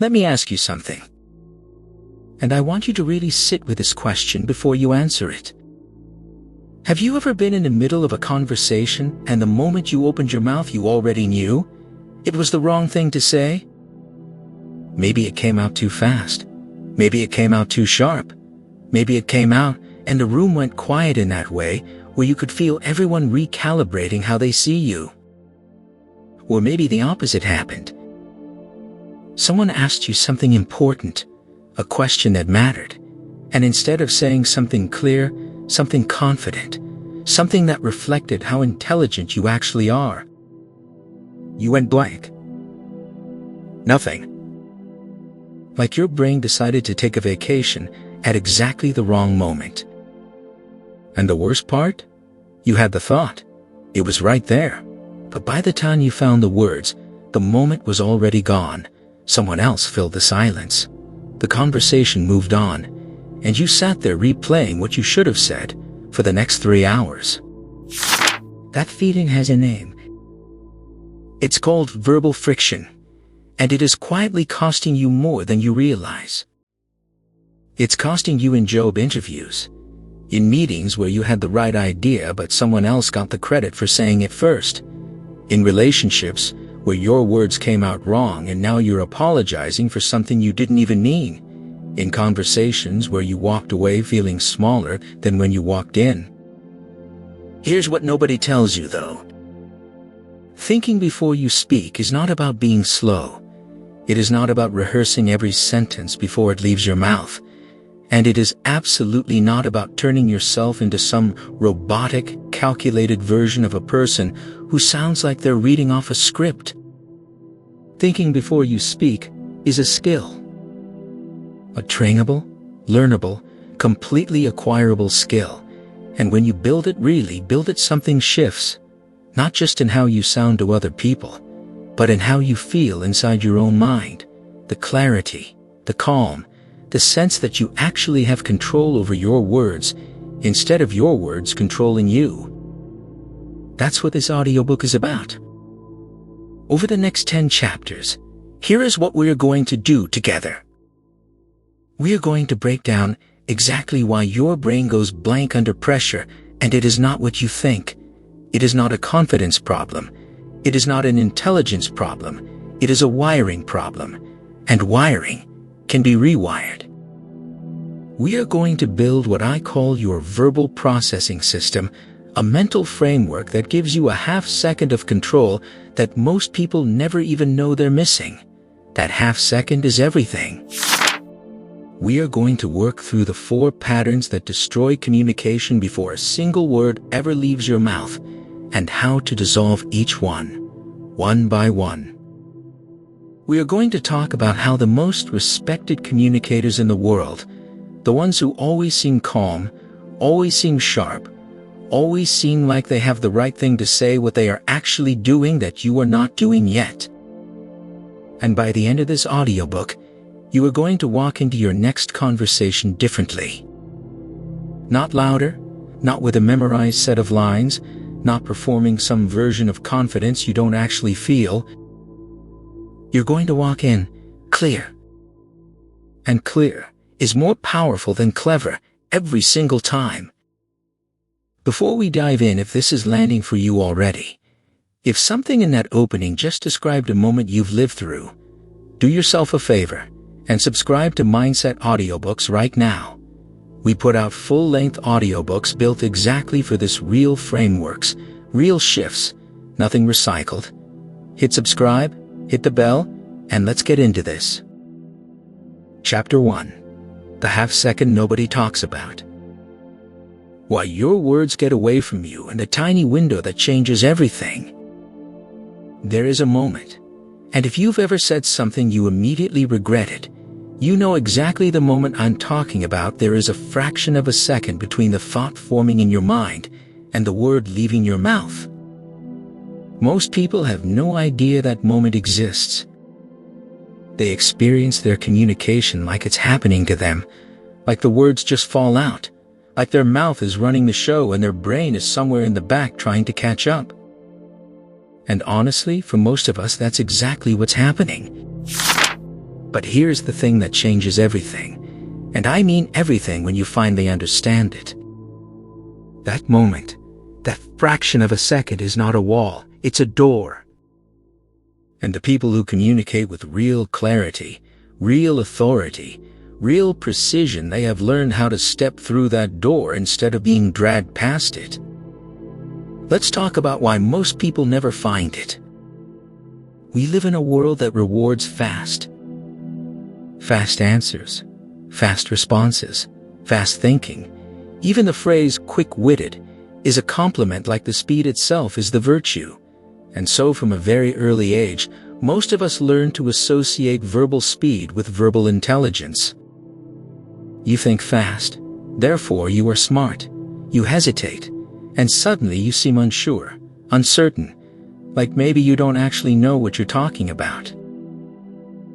Let me ask you something. And I want you to really sit with this question before you answer it. Have you ever been in the middle of a conversation and the moment you opened your mouth you already knew it was the wrong thing to say? Maybe it came out too fast. Maybe it came out too sharp. Maybe it came out and the room went quiet in that way where you could feel everyone recalibrating how they see you. Or maybe the opposite happened. Someone asked you something important, a question that mattered, and instead of saying something clear, something confident, something that reflected how intelligent you actually are, you went blank. Nothing. Like your brain decided to take a vacation at exactly the wrong moment. And the worst part? You had the thought. It was right there. But by the time you found the words, the moment was already gone. Someone else filled the silence. The conversation moved on, and you sat there replaying what you should have said for the next 3 hours. That feeling has a name. It's called verbal friction, and it is quietly costing you more than you realize. It's costing you in job interviews, in meetings where you had the right idea but someone else got the credit for saying it first, in relationships where your words came out wrong and now you're apologizing for something you didn't even mean, in conversations where you walked away feeling smaller than when you walked in. Here's what nobody tells you, though. Thinking before you speak is not about being slow. It is not about rehearsing every sentence before it leaves your mouth. And it is absolutely not about turning yourself into some robotic, calculated version of a person who sounds like they're reading off a script. Thinking before you speak is a skill. A trainable, learnable, completely acquirable skill. And when you build it, something shifts. Not just in how you sound to other people, but in how you feel inside your own mind. The clarity, the calm, the sense that you actually have control over your words instead of your words controlling you. That's what this audiobook is about. Over the next 10 chapters, here is what we are going to do together. We are going to break down exactly why your brain goes blank under pressure, and it is not what you think. It is not a confidence problem. It is not an intelligence problem. It is a wiring problem. And wiring can be rewired. We are going to build what I call your verbal processing system, a mental framework that gives you a half second of control that most people never even know they're missing. That half second is everything. We are going to work through the 4 patterns that destroy communication before a single word ever leaves your mouth, and how to dissolve each one by one. We are going to talk about how the most respected communicators in the world, the ones who always seem calm, always seem sharp, always seem like they have the right thing to say, what they are actually doing that you are not doing yet. And by the end of this audiobook, you are going to walk into your next conversation differently. Not louder, not with a memorized set of lines, not performing some version of confidence you don't actually feel. You're going to walk in clear. And clear is more powerful than clever every single time. Before we dive in, if this is landing for you already, if something in that opening just described a moment you've lived through, do yourself a favor and subscribe to Mindset Audiobooks right now. We put out full-length audiobooks built exactly for this, real frameworks, real shifts, nothing recycled. Hit subscribe, hit the bell, and let's get into this. Chapter 1. The half second nobody talks about. Why your words get away from you and the tiny window that changes everything. There is a moment, and if you've ever said something you immediately regretted, you know exactly the moment I'm talking about. There is a fraction of a second between the thought forming in your mind and the word leaving your mouth. Most people have no idea that moment exists. They experience their communication like it's happening to them, like the words just fall out, like their mouth is running the show and their brain is somewhere in the back trying to catch up. And honestly, for most of us, that's exactly what's happening. But here's the thing that changes everything. And I mean everything when you finally understand it. That moment, that fraction of a second is not a wall, it's a door. And the people who communicate with real clarity, real authority, real precision, they have learned how to step through that door instead of being dragged past it. Let's talk about why most people never find it. We live in a world that rewards fast answers, fast responses, fast thinking. Even the phrase quick-witted is a compliment, like the speed itself is the virtue. And so from a very early age, most of us learn to associate verbal speed with verbal intelligence. You think fast, therefore you are smart. You hesitate, and suddenly you seem unsure, uncertain, like maybe you don't actually know what you're talking about.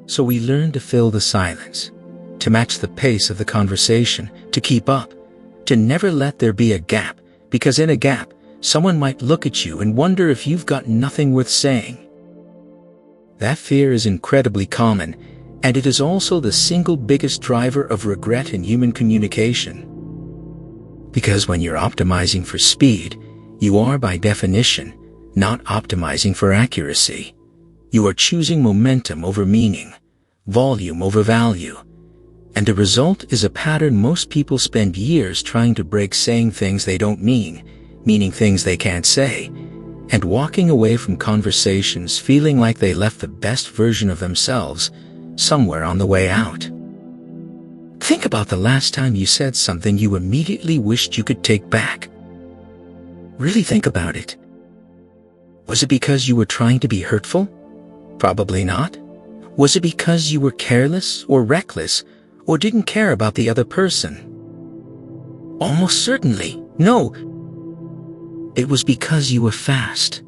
So we learn to fill the silence, to match the pace of the conversation, to keep up, to never let there be a gap, because in a gap, someone might look at you and wonder if you've got nothing worth saying. That fear is incredibly common, and it is also the single biggest driver of regret in human communication. Because when you're optimizing for speed, you are by definition not optimizing for accuracy. You are choosing momentum over meaning, volume over value. And the result is a pattern most people spend years trying to break, saying things they don't mean, meaning things they can't say, and walking away from conversations feeling like they left the best version of themselves somewhere on the way out. Think about the last time you said something you immediately wished you could take back. Really think about it. Was it because you were trying to be hurtful? Probably not. Was it because you were careless or reckless or didn't care about the other person? Almost certainly, no. It was because you were fast,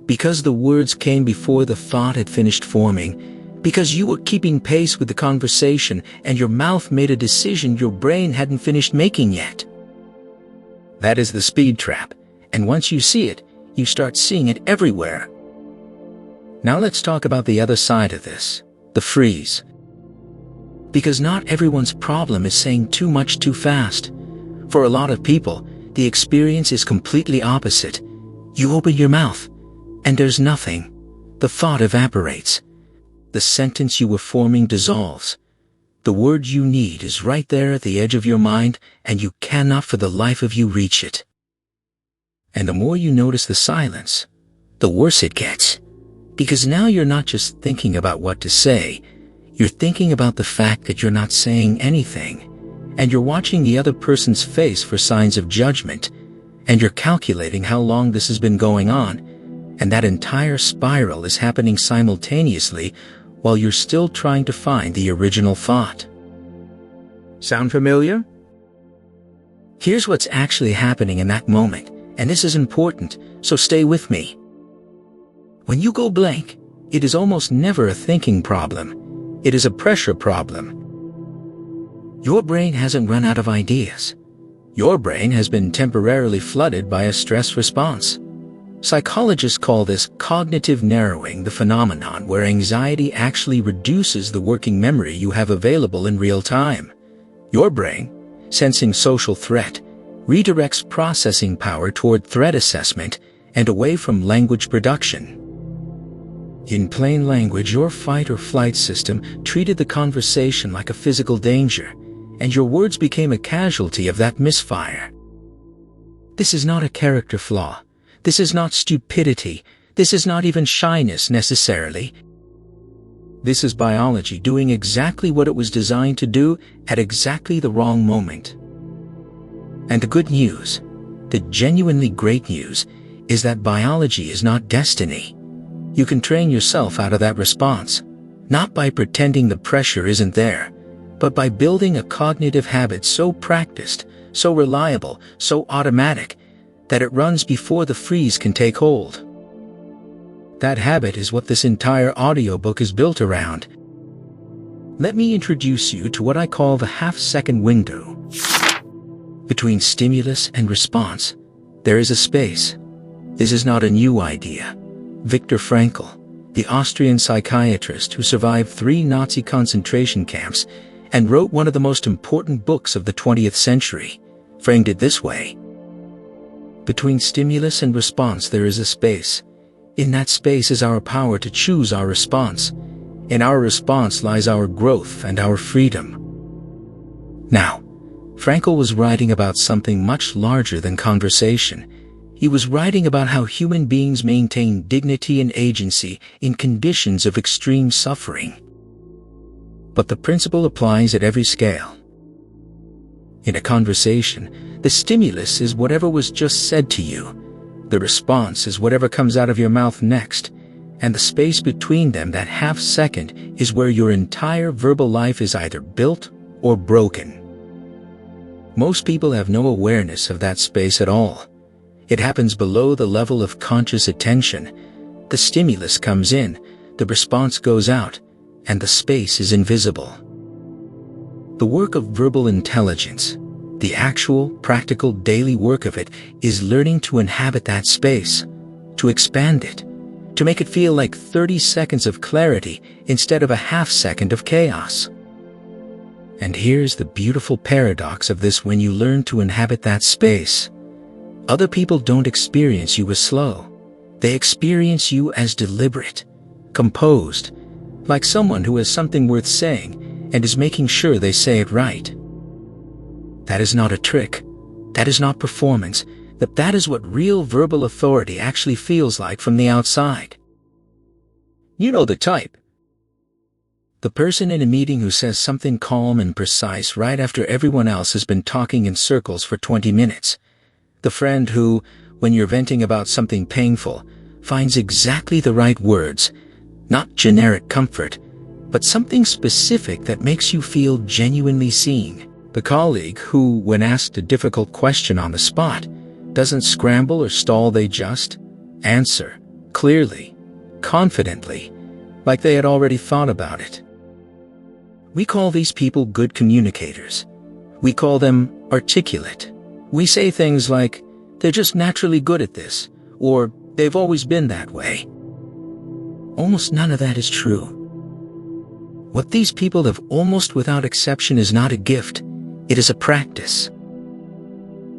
because the words came before the thought had finished forming, because you were keeping pace with the conversation and your mouth made a decision your brain hadn't finished making yet. That is the speed trap, and once you see it, you start seeing it everywhere. Now let's talk about the other side of this, the freeze. Because not everyone's problem is saying too much too fast. For a lot of people, the experience is completely opposite. You open your mouth, and there's nothing. The thought evaporates. The sentence you were forming dissolves. The word you need is right there at the edge of your mind, and you cannot for the life of you reach it. And the more you notice the silence, the worse it gets. Because now you're not just thinking about what to say, you're thinking about the fact that you're not saying anything. And you're watching the other person's face for signs of judgment, and you're calculating how long this has been going on, and that entire spiral is happening simultaneously while you're still trying to find the original thought. Sound familiar? Here's what's actually happening in that moment, and this is important, so stay with me. When you go blank, it is almost never a thinking problem. It is a pressure problem. Your brain hasn't run out of ideas. Your brain has been temporarily flooded by a stress response. Psychologists call this cognitive narrowing, the phenomenon where anxiety actually reduces the working memory you have available in real time. Your brain, sensing social threat, redirects processing power toward threat assessment and away from language production. In plain language, your fight or flight system treated the conversation like a physical danger, and your words became a casualty of that misfire. This is not a character flaw. This is not stupidity. This is not even shyness necessarily. This is biology doing exactly what it was designed to do at exactly the wrong moment. And the good news, the genuinely great news, is that biology is not destiny. You can train yourself out of that response, not by pretending the pressure isn't there, but by building a cognitive habit so practiced, so reliable, so automatic, that it runs before the freeze can take hold. That habit is what this entire audiobook is built around. Let me introduce you to what I call the half-second window. Between stimulus and response, there is a space. This is not a new idea. Viktor Frankl, the Austrian psychiatrist who survived 3 Nazi concentration camps and wrote one of the most important books of the 20th century, framed it this way: between stimulus and response there is a space. In that space is our power to choose our response. In our response lies our growth and our freedom. Now, Frankl was writing about something much larger than conversation. He was writing about how human beings maintain dignity and agency in conditions of extreme suffering. But the principle applies at every scale. In a conversation, the stimulus is whatever was just said to you. The response is whatever comes out of your mouth next. And the space between them, that half second, is where your entire verbal life is either built or broken. Most people have no awareness of that space at all. It happens below the level of conscious attention. The stimulus comes in, the response goes out, and the space is invisible. The work of verbal intelligence, the actual, practical, daily work of it, is learning to inhabit that space, to expand it, to make it feel like 30 seconds of clarity instead of a half second of chaos. And here's the beautiful paradox of this: when you learn to inhabit that space, other people don't experience you as slow. They experience you as deliberate, composed, like someone who has something worth saying and is making sure they say it right. That is not a trick. That is not performance. That is what real verbal authority actually feels like from the outside. You know the type. The person in a meeting who says something calm and precise right after everyone else has been talking in circles for 20 minutes. The friend who, when you're venting about something painful, finds exactly the right words, not generic comfort, but something specific that makes you feel genuinely seen. The colleague who, when asked a difficult question on the spot, doesn't scramble or stall, they just answer, clearly, confidently, like they had already thought about it. We call these people good communicators. We call them articulate. We say things like, they're just naturally good at this, or they've always been that way. Almost none of that is true. What these people have almost without exception is not a gift, it is a practice.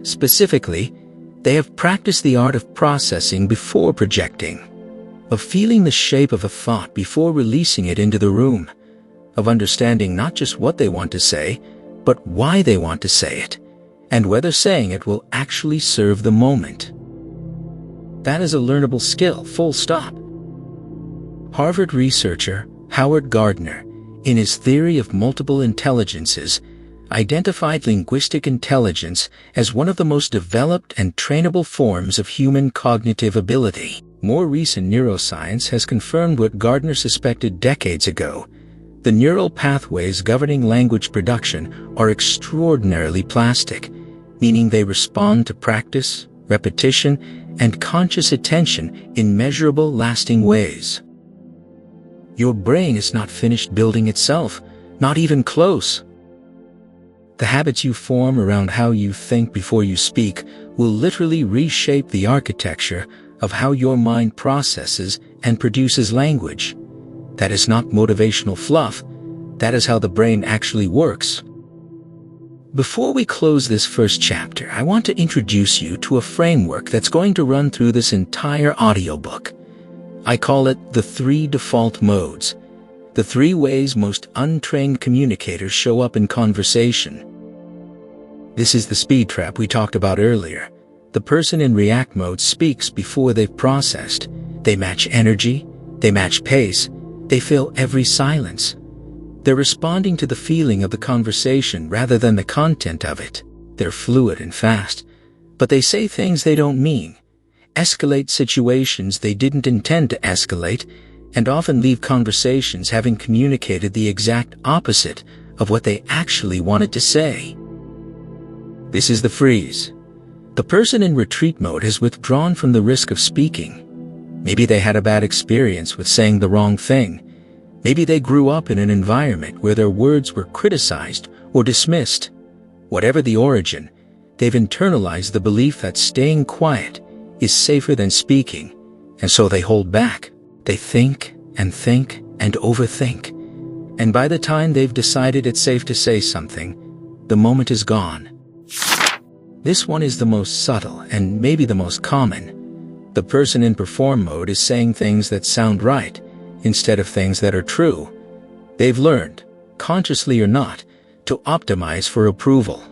Specifically, they have practiced the art of processing before projecting, of feeling the shape of a thought before releasing it into the room, of understanding not just what they want to say, but why they want to say it, and whether saying it will actually serve the moment. That is a learnable skill, full stop. Harvard researcher Howard Gardner, in his theory of multiple intelligences, identified linguistic intelligence as one of the most developed and trainable forms of human cognitive ability. More recent neuroscience has confirmed what Gardner suspected decades ago. The neural pathways governing language production are extraordinarily plastic, meaning they respond to practice, repetition, and conscious attention in measurable, lasting ways. Your brain is not finished building itself, not even close. The habits you form around how you think before you speak will literally reshape the architecture of how your mind processes and produces language. That is not motivational fluff. That is how the brain actually works. Before we close this first chapter, I want to introduce you to a framework that's going to run through this entire audiobook. I call it the 3 default modes, the 3 ways most untrained communicators show up in conversation. This is the speed trap we talked about earlier. The person in react mode speaks before they've processed. They match energy, they match pace, they fill every silence. They're responding to the feeling of the conversation rather than the content of it. They're fluid and fast, but they say things they don't mean, escalate situations they didn't intend to escalate, and often leave conversations having communicated the exact opposite of what they actually wanted to say. This is the freeze. The person in retreat mode has withdrawn from the risk of speaking. Maybe they had a bad experience with saying the wrong thing. Maybe they grew up in an environment where their words were criticized or dismissed. Whatever the origin, they've internalized the belief that staying quiet is safer than speaking, and so they hold back. They think and think and overthink. And by the time they've decided it's safe to say something, the moment is gone. This one is the most subtle and maybe the most common. The person in perform mode is saying things that sound right instead of things that are true. They've learned, consciously or not, to optimize for approval.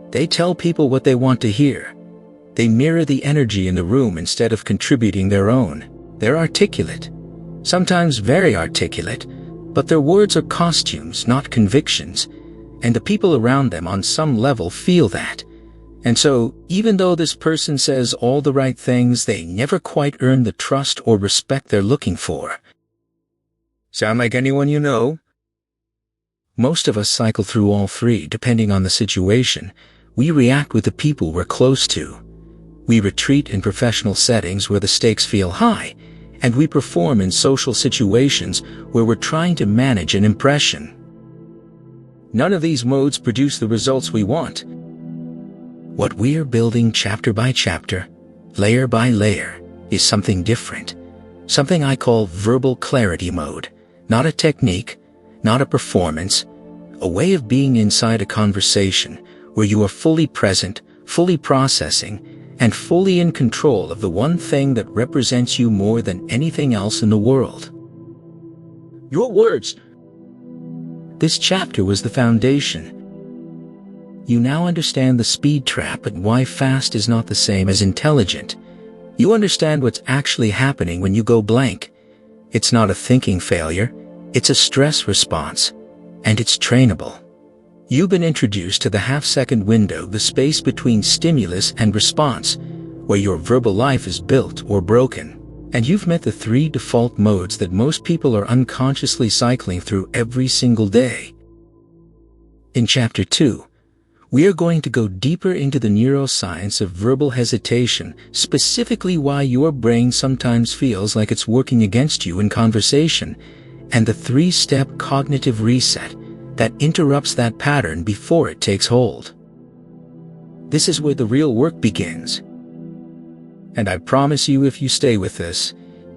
They tell people what they want to hear. They mirror the energy in the room instead of contributing their own. They're articulate, sometimes very articulate, but their words are costumes, not convictions, and the people around them on some level feel that. And so, even though this person says all the right things, they never quite earn the trust or respect they're looking for. Sound like anyone you know? Most of us cycle through all three depending on the situation. We react with the people we're close to. We retreat in professional settings where the stakes feel high, and we perform in social situations where we're trying to manage an impression. None of these modes produce the results we want. What we're building chapter by chapter, layer by layer, is something different. Something I call verbal clarity mode. Not a technique, not a performance, a way of being inside a conversation where you are fully present, fully processing, and fully in control of the one thing that represents you more than anything else in the world. Your words. This chapter was the foundation. You now understand the speed trap and why fast is not the same as intelligent. You understand what's actually happening when you go blank. It's not a thinking failure, it's a stress response, and it's trainable. You've been introduced to the half-second window, the space between stimulus and response, where your verbal life is built or broken. And you've met the three default modes that most people are unconsciously cycling through every single day. In Chapter 2, we are going to go deeper into the neuroscience of verbal hesitation, specifically why your brain sometimes feels like it's working against you in conversation, and the three-step cognitive reset that interrupts that pattern before it takes hold. This is where the real work begins. And I promise you, if you stay with this,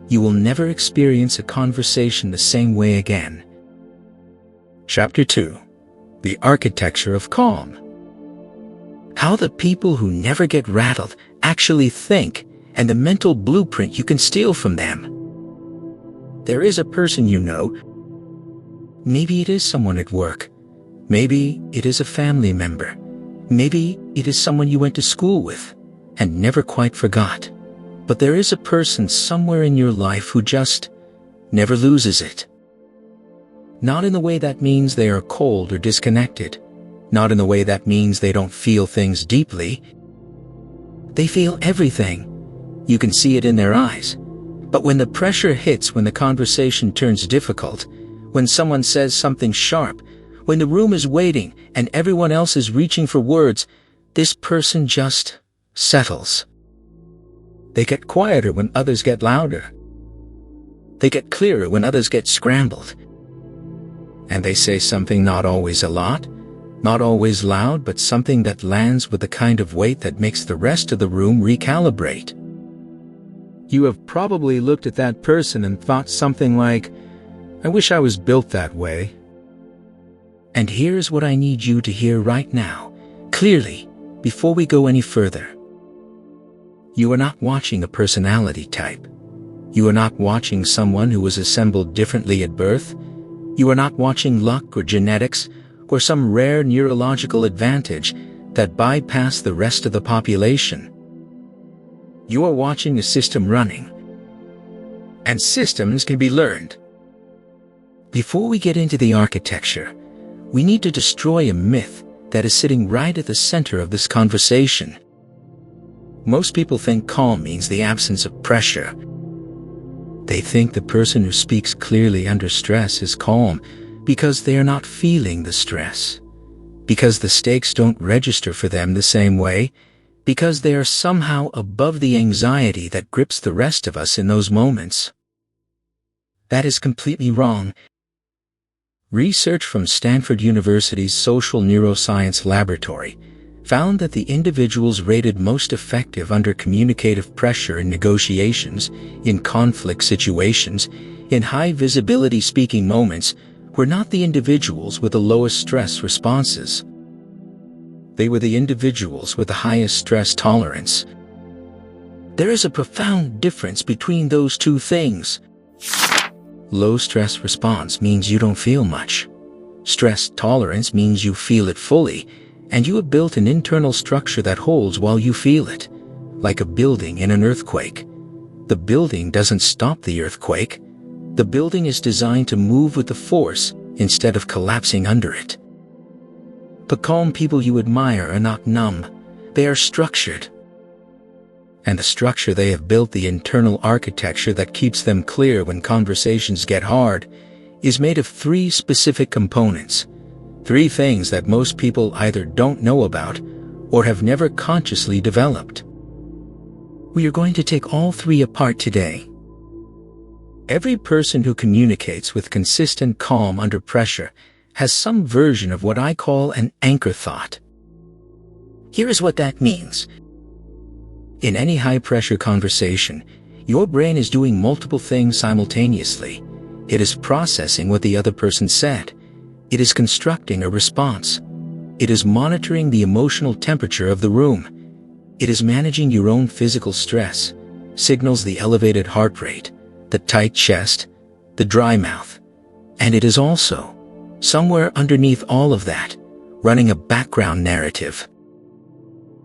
you will never experience a conversation the same way again. Chapter 2. The Architecture of Calm. How the people who never get rattled actually think, and the mental blueprint you can steal from them. There is a person you know. Maybe it is someone at work. Maybe it is a family member. Maybe it is someone you went to school with and never quite forgot. But there is a person somewhere in your life who just never loses it. Not in the way that means they are cold or disconnected. Not in the way that means they don't feel things deeply. They feel everything. You can see it in their eyes. But when the pressure hits, when the conversation turns difficult, when someone says something sharp, when the room is waiting and everyone else is reaching for words, this person just settles. They get quieter when others get louder. They get clearer when others get scrambled. And they say something not always a lot, not always loud, but something that lands with the kind of weight that makes the rest of the room recalibrate. You have probably looked at that person and thought something like, I wish I was built that way. And here's what I need you to hear right now, clearly, before we go any further. You are not watching a personality type. You are not watching someone who was assembled differently at birth. You are not watching luck or genetics or some rare neurological advantage that bypass the rest of the population. You are watching a system running. And systems can be learned. Before we get into the architecture, we need to destroy a myth that is sitting right at the center of this conversation. Most people think calm means the absence of pressure. They think the person who speaks clearly under stress is calm because they are not feeling the stress, because the stakes don't register for them the same way, because they are somehow above the anxiety that grips the rest of us in those moments. That is completely wrong. Research from Stanford University's Social Neuroscience Laboratory found that the individuals rated most effective under communicative pressure in negotiations, in conflict situations, In high-visibility speaking moments, we're not the individuals with the lowest stress responses. They were the individuals with the highest stress tolerance. There is a profound difference between those two things. Low stress response means you don't feel much. Stress tolerance means you feel it fully, and you have built an internal structure that holds while you feel it, like a building in an earthquake. The building doesn't stop the earthquake. The building is designed to move with the force instead of collapsing under it. The calm people you admire are not numb. They are structured. And the structure they have built, the internal architecture that keeps them clear when conversations get hard, is made of 3 specific components. 3 things that most people either don't know about or have never consciously developed. We are going to take all 3 apart today. Every person who communicates with consistent calm under pressure has some version of what I call an anchor thought. Here is what that means. In any high-pressure conversation, your brain is doing multiple things simultaneously. It is processing what the other person said. It is constructing a response. It is monitoring the emotional temperature of the room. It is managing your own physical stress, signals the elevated heart rate, the tight chest, the dry mouth. And it is also, somewhere underneath all of that, running a background narrative.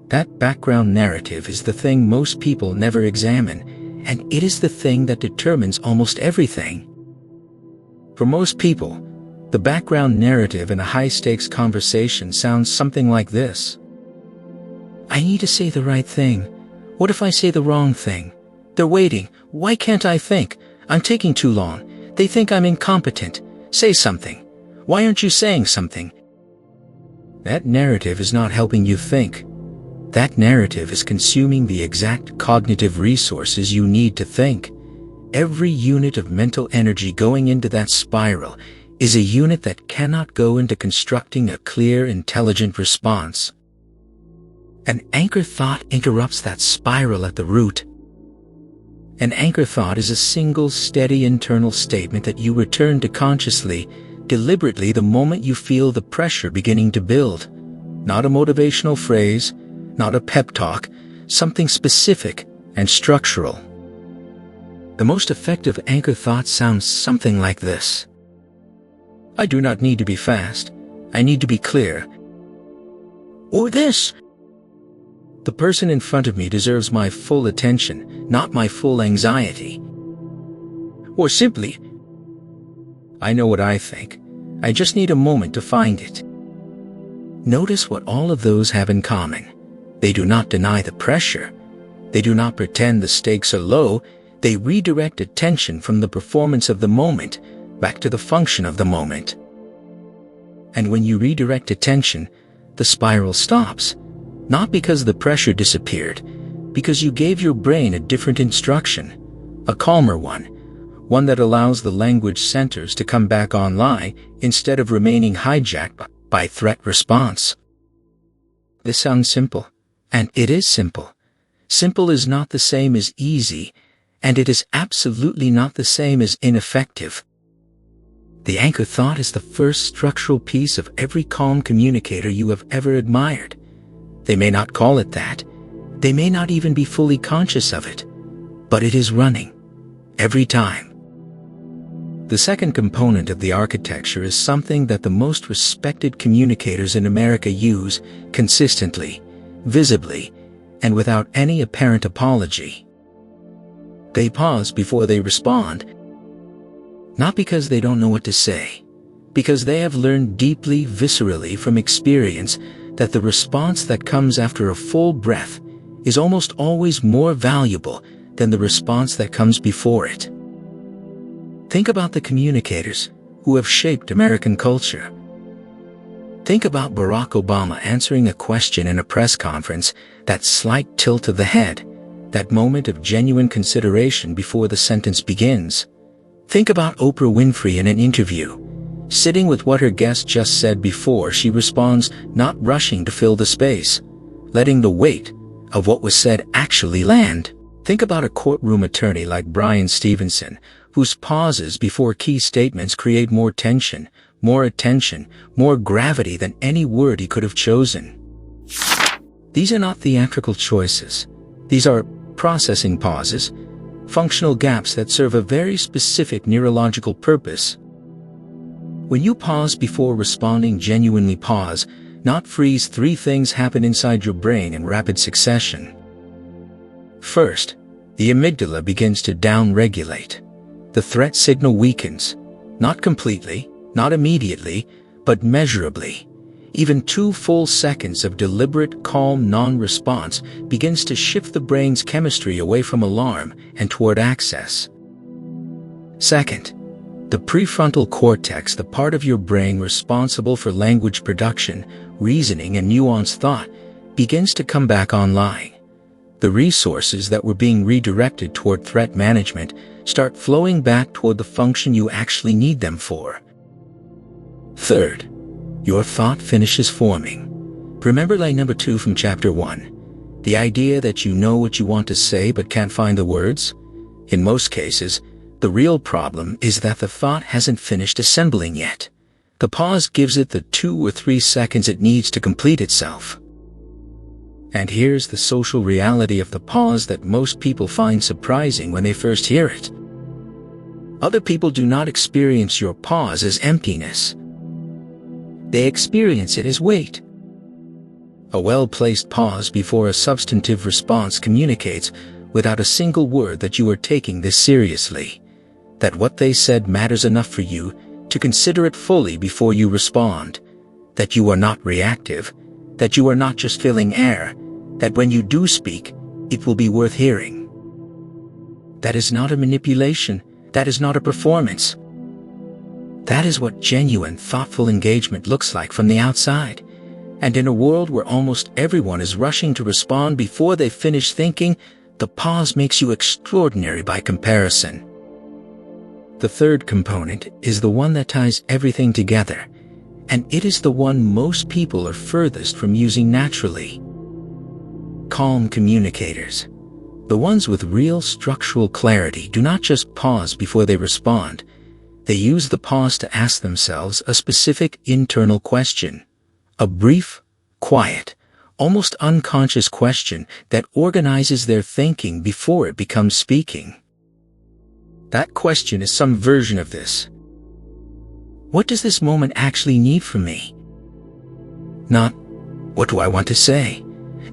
That background narrative is the thing most people never examine, and it is the thing that determines almost everything. For most people, the background narrative in a high-stakes conversation sounds something like this. I need to say the right thing. What if I say the wrong thing? They're waiting. Why can't I think? I'm taking too long. They think I'm incompetent. Say something. Why aren't you saying something? That narrative is not helping you think. That narrative is consuming the exact cognitive resources you need to think. Every unit of mental energy going into that spiral is a unit that cannot go into constructing a clear, intelligent response. An anchor thought interrupts that spiral at the root. An anchor thought is a single, steady internal statement that you return to consciously, deliberately the moment you feel the pressure beginning to build. Not a motivational phrase, not a pep talk, something specific and structural. The most effective anchor thought sounds something like this. I do not need to be fast. I need to be clear. Or this. The person in front of me deserves my full attention, not my full anxiety. Or simply, I know what I think. I just need a moment to find it. Notice what all of those have in common. They do not deny the pressure. They do not pretend the stakes are low. They redirect attention from the performance of the moment back to the function of the moment. And when you redirect attention, the spiral stops. Not because the pressure disappeared, because you gave your brain a different instruction, a calmer one that allows the language centers to come back online instead of remaining hijacked by threat response. This sounds simple, and it is simple. Simple is not the same as easy, and it is absolutely not the same as ineffective. The anchor thought is the first structural piece of every calm communicator you have ever admired. They may not call it that. They may not even be fully conscious of it. But it is running. Every time. The second component of the architecture is something that the most respected communicators in America use consistently, visibly, and without any apparent apology. They pause before they respond. Not because they don't know what to say, because they have learned deeply, viscerally from experience that the response that comes after a full breath is almost always more valuable than the response that comes before it. Think about the communicators who have shaped American culture. Think about Barack Obama answering a question in a press conference, that slight tilt of the head, that moment of genuine consideration before the sentence begins. Think about Oprah Winfrey in an interview, sitting with what her guest just said before she responds, not rushing to fill the space, letting the weight of what was said actually land. Think about a courtroom attorney like Brian Stevenson, whose pauses before key statements create more tension, more attention, more gravity than any word he could have chosen. These are not theatrical choices. These are processing pauses, functional gaps that serve a very specific neurological purpose. When you pause before responding, genuinely pause, not freeze. 3 things happen inside your brain in rapid succession. First, the amygdala begins to down-regulate. The threat signal weakens, not completely, not immediately, but measurably. Even 2 full seconds of deliberate, calm non-response begins to shift the brain's chemistry away from alarm and toward access. Second, the prefrontal cortex, the part of your brain responsible for language production, reasoning, and nuanced thought, begins to come back online. The resources that were being redirected toward threat management start flowing back toward the function you actually need them for. Third, your thought finishes forming. Remember line number 2 from chapter 1? The idea that you know what you want to say but can't find the words? In most cases, the real problem is that the thought hasn't finished assembling yet. The pause gives it the 2 or 3 seconds it needs to complete itself. And here's the social reality of the pause that most people find surprising when they first hear it. Other people do not experience your pause as emptiness. They experience it as weight. A well-placed pause before a substantive response communicates, without a single word, that you are taking this seriously, that what they said matters enough for you to consider it fully before you respond, that you are not reactive, that you are not just filling air, that when you do speak, it will be worth hearing. That is not a manipulation. That is not a performance. That is what genuine, thoughtful engagement looks like from the outside. And in a world where almost everyone is rushing to respond before they finish thinking, the pause makes you extraordinary by comparison. The third component is the one that ties everything together, and it is the one most people are furthest from using naturally. Calm communicators. The ones with real structural clarity do not just pause before they respond. They use the pause to ask themselves a specific internal question. A brief, quiet, almost unconscious question that organizes their thinking before it becomes speaking. That question is some version of this. What does this moment actually need from me? Not, what do I want to say?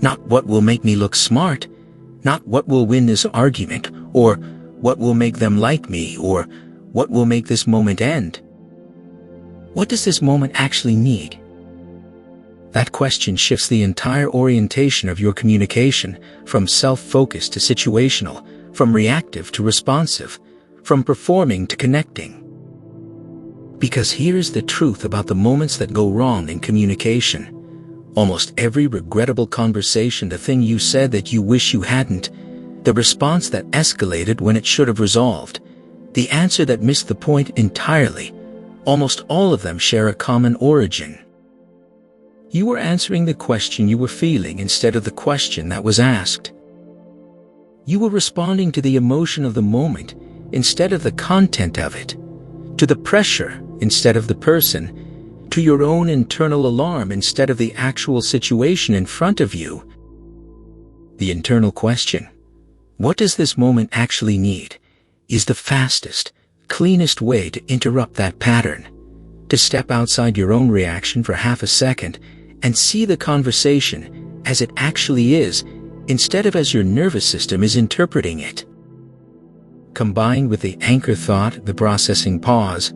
Not what will make me look smart? Not what will win this argument, or what will make them like me, or what will make this moment end? What does this moment actually need? That question shifts the entire orientation of your communication, from self-focused to situational, from reactive to responsive, from performing to connecting. Because here's the truth about the moments that go wrong in communication. Almost every regrettable conversation, the thing you said that you wish you hadn't, the response that escalated when it should have resolved, the answer that missed the point entirely, almost all of them share a common origin. You were answering the question you were feeling instead of the question that was asked. You were responding to the emotion of the moment instead of the content of it, to the pressure instead of the person, to your own internal alarm instead of the actual situation in front of you. The internal question, what does this moment actually need, is the fastest, cleanest way to interrupt that pattern, to step outside your own reaction for half a second and see the conversation as it actually is, instead of as your nervous system is interpreting it. Combined with the anchor thought, the processing pause,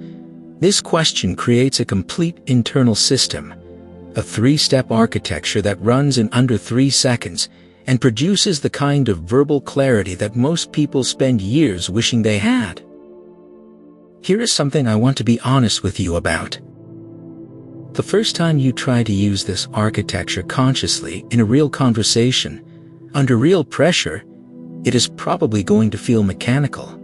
this question creates a complete internal system, a 3-step architecture that runs in under 3 seconds and produces the kind of verbal clarity that most people spend years wishing they had. Here is something I want to be honest with you about. The first time you try to use this architecture consciously in a real conversation, under real pressure, it is probably going to feel mechanical,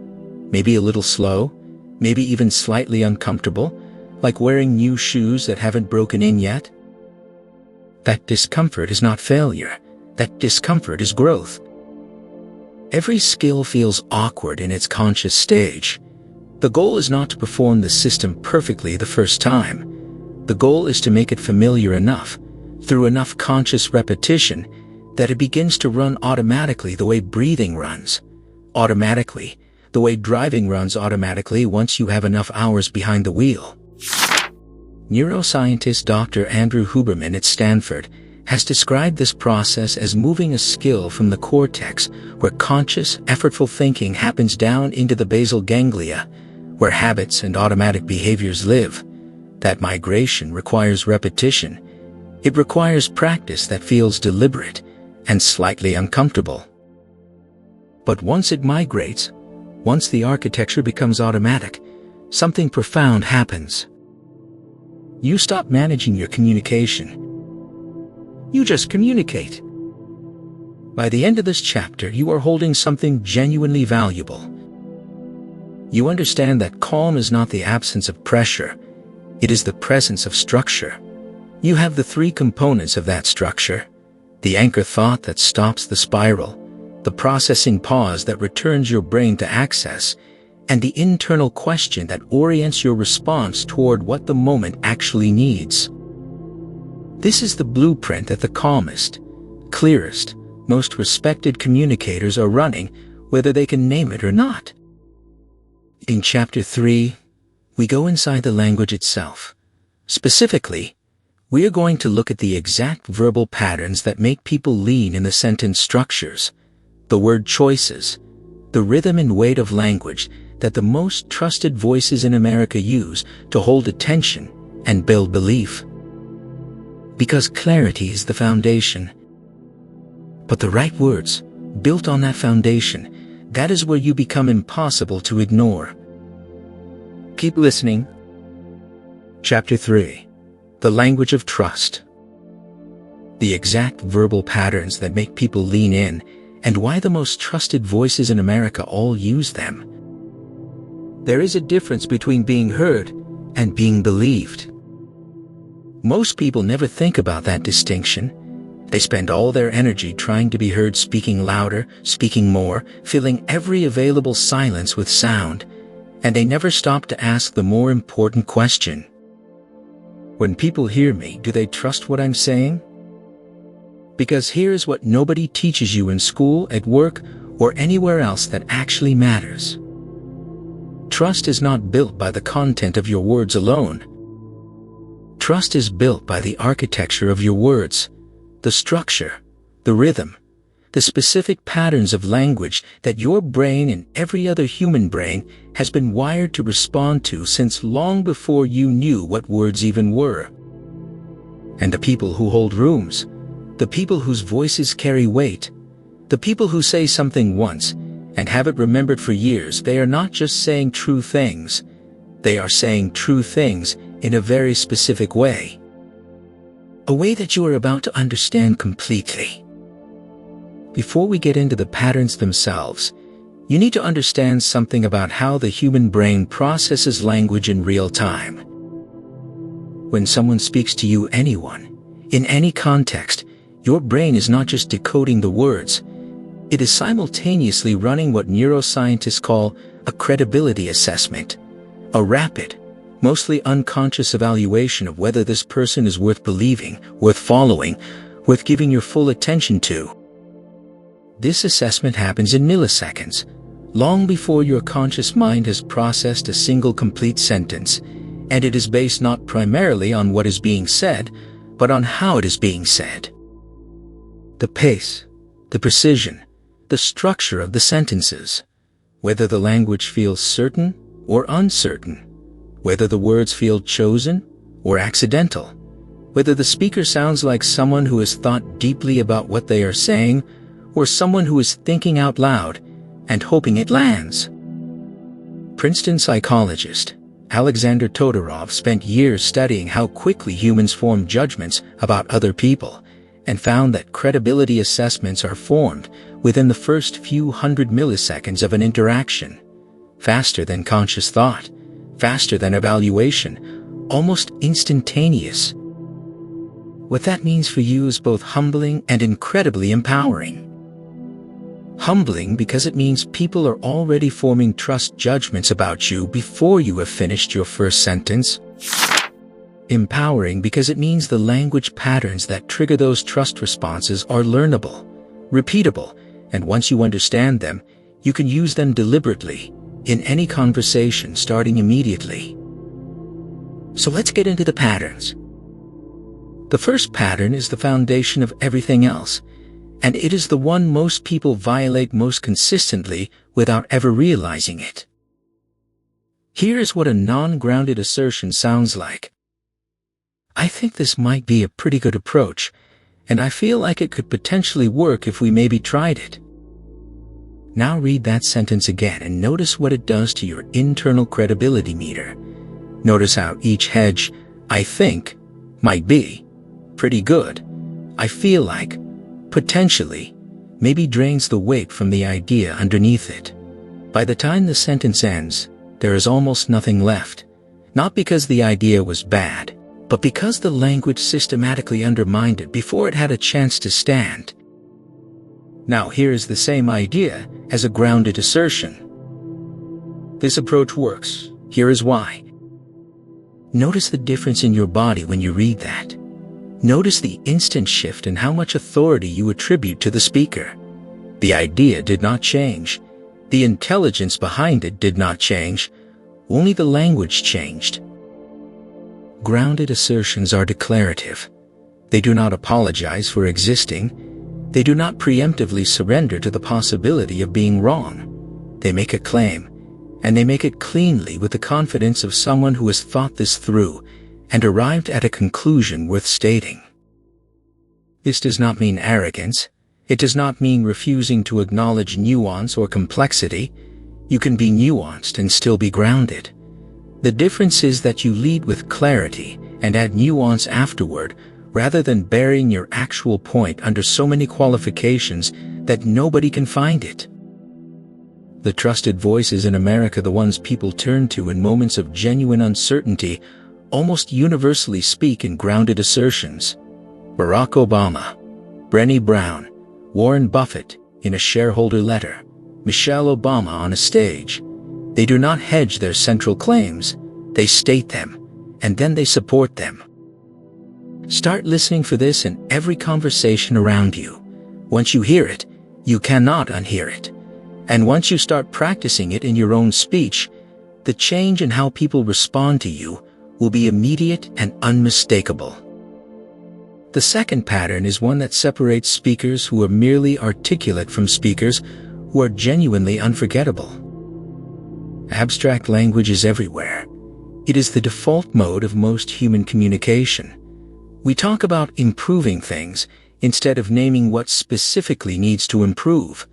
maybe a little slow, maybe even slightly uncomfortable, like wearing new shoes that haven't broken in yet. That discomfort is not failure. That discomfort is growth. Every skill feels awkward in its conscious stage. The goal is not to perform the system perfectly the first time. The goal is to make it familiar enough, through enough conscious repetition, that it begins to run automatically the way breathing runs, automatically, the way driving runs automatically once you have enough hours behind the wheel. Neuroscientist Dr. Andrew Huberman at Stanford has described this process as moving a skill from the cortex, where conscious, effortful thinking happens, down into the basal ganglia, where habits and automatic behaviors live. That migration requires repetition. It requires practice that feels deliberate and slightly uncomfortable. But once it migrates, once the architecture becomes automatic, something profound happens. You stop managing your communication. You just communicate. By the end of this chapter, you are holding something genuinely valuable. You understand that calm is not the absence of pressure. It is the presence of structure. You have the three components of that structure: the anchor thought that stops the spiral, the processing pause that returns your brain to access, and the internal question that orients your response toward what the moment actually needs. This is the blueprint that the calmest, clearest, most respected communicators are running, whether they can name it or not. In Chapter 3, we go inside the language itself. Specifically, we are going to look at the exact verbal patterns that make people lean in the sentence structures, the word choices, the rhythm and weight of language that the most trusted voices in America use to hold attention and build belief. Because clarity is the foundation. But the right words, built on that foundation, that is where you become impossible to ignore. Keep listening. Chapter 3. The language of trust. The exact verbal patterns that make people lean in, and why the most trusted voices in America all use them. There is a difference between being heard and being believed. Most people never think about that distinction. They spend all their energy trying to be heard, speaking louder, speaking more, filling every available silence with sound, and they never stop to ask the more important question. When people hear me, do they trust what I'm saying? Because here is what nobody teaches you in school, at work, or anywhere else that actually matters. Trust is not built by the content of your words alone. Trust is built by the architecture of your words, the structure, the rhythm, the specific patterns of language that your brain and every other human brain has been wired to respond to since long before you knew what words even were. And the people who hold rooms, the people whose voices carry weight, the people who say something once and have it remembered for years, they are not just saying true things. They are saying true things in a very specific way. A way that you are about to understand completely. Before we get into the patterns themselves, you need to understand something about how the human brain processes language in real time. When someone speaks to you, anyone, in any context, your brain is not just decoding the words. It is simultaneously running what neuroscientists call a credibility assessment, a rapid, mostly unconscious evaluation of whether this person is worth believing, worth following, worth giving your full attention to. This assessment happens in milliseconds, long before your conscious mind has processed a single complete sentence, and it is based not primarily on what is being said, but on how it is being said. The pace, the precision, the structure of the sentences, whether the language feels certain or uncertain, whether the words feel chosen or accidental, whether the speaker sounds like someone who has thought deeply about what they are saying, or someone who is thinking out loud and hoping it lands. Princeton psychologist Alexander Todorov spent years studying how quickly humans form judgments about other people, and found that credibility assessments are formed within the first few hundred milliseconds of an interaction, faster than conscious thought, faster than evaluation, almost instantaneous. What that means for you is both humbling and incredibly empowering. Humbling because it means people are already forming trust judgments about you before you have finished your first sentence. Empowering because it means the language patterns that trigger those trust responses are learnable, repeatable, and once you understand them, you can use them deliberately in any conversation starting immediately. So let's get into the patterns. The first pattern is the foundation of everything else, and it is the one most people violate most consistently without ever realizing it. Here is what a non-grounded assertion sounds like. I think this might be a pretty good approach, and I feel like it could potentially work if we maybe tried it. Now read that sentence again and notice what it does to your internal credibility meter. Notice how each hedge, I think, might be, pretty good, I feel like, potentially, maybe drains the weight from the idea underneath it. By the time the sentence ends, there is almost nothing left, not because the idea was bad, but because the language systematically undermined it before it had a chance to stand. Now here is the same idea as a grounded assertion. This approach works. Here is why. Notice the difference in your body when you read that. Notice the instant shift in how much authority you attribute to the speaker. The idea did not change. The intelligence behind it did not change. Only the language changed. Grounded assertions are declarative. They do not apologize for existing. They do not preemptively surrender to the possibility of being wrong. They make a claim, and they make it cleanly with the confidence of someone who has thought this through and arrived at a conclusion worth stating. This does not mean arrogance. It does not mean refusing to acknowledge nuance or complexity. You can be nuanced and still be grounded. The difference is that you lead with clarity and add nuance afterward, rather than burying your actual point under so many qualifications that nobody can find it. The trusted voices in America, the ones people turn to in moments of genuine uncertainty, almost universally speak in grounded assertions. Barack Obama, Brené Brown, Warren Buffett in a shareholder letter, Michelle Obama on a stage. They do not hedge their central claims. They state them, and then they support them. Start listening for this in every conversation around you. Once you hear it, you cannot unhear it. And once you start practicing it in your own speech, the change in how people respond to you will be immediate and unmistakable. The second pattern is one that separates speakers who are merely articulate from speakers who are genuinely unforgettable. Abstract language is everywhere. It is the default mode of most human communication. We talk about improving things instead of naming what specifically needs to improve.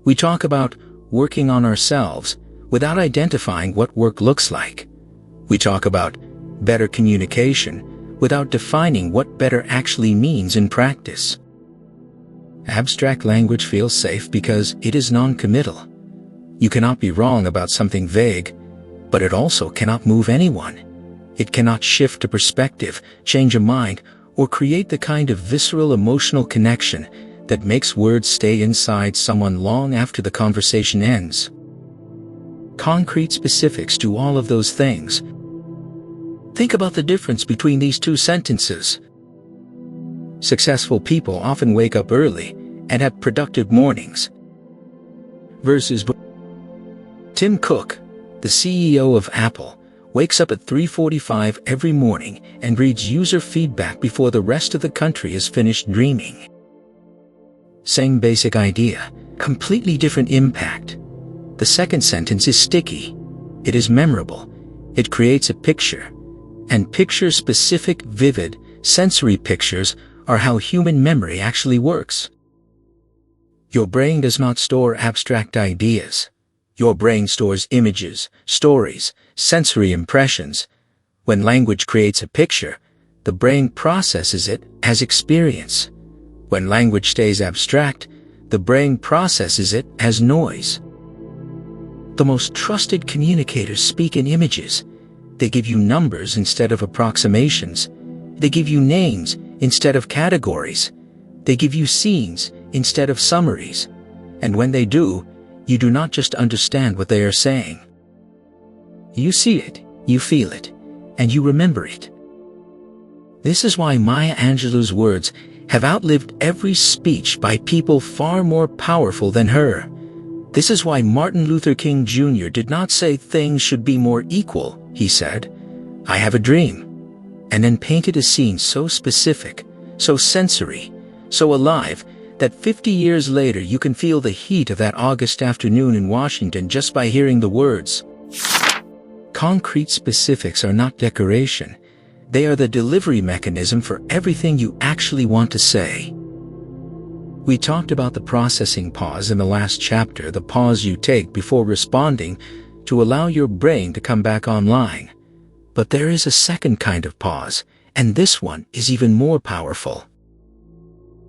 We talk about working on ourselves without identifying what work looks like. We talk about better communication without defining what better actually means in practice. Abstract language feels safe because it is non-committal. You cannot be wrong about something vague, but it also cannot move anyone. It cannot shift a perspective, change a mind, or create the kind of visceral emotional connection that makes words stay inside someone long after the conversation ends. Concrete specifics do all of those things. Think about the difference between these two sentences. Successful people often wake up early and have productive mornings. Versus Tim Cook, the CEO of Apple, wakes up at 3:45 every morning and reads user feedback before the rest of the country is finished dreaming. Same basic idea, completely different impact. The second sentence is sticky. It is memorable. It creates a picture. And picture-specific, vivid, sensory pictures are how human memory actually works. Your brain does not store abstract ideas. Your brain stores images, stories, sensory impressions. When language creates a picture, the brain processes it as experience. When language stays abstract, the brain processes it as noise. The most trusted communicators speak in images. They give you numbers instead of approximations. They give you names instead of categories. They give you scenes instead of summaries. And when they do, you do not just understand what they are saying. You see it, you feel it, and you remember it. This is why Maya Angelou's words have outlived every speech by people far more powerful than her. This is why Martin Luther King Jr. did not say things should be more equal. He said, "I have a dream," and then painted a scene so specific, so sensory, so alive, that 50 years later you can feel the heat of that August afternoon in Washington just by hearing the words. Concrete specifics are not decoration. They are the delivery mechanism for everything you actually want to say. We talked about the processing pause in the last chapter, the pause you take before responding to allow your brain to come back online. But there is a second kind of pause, and this one is even more powerful.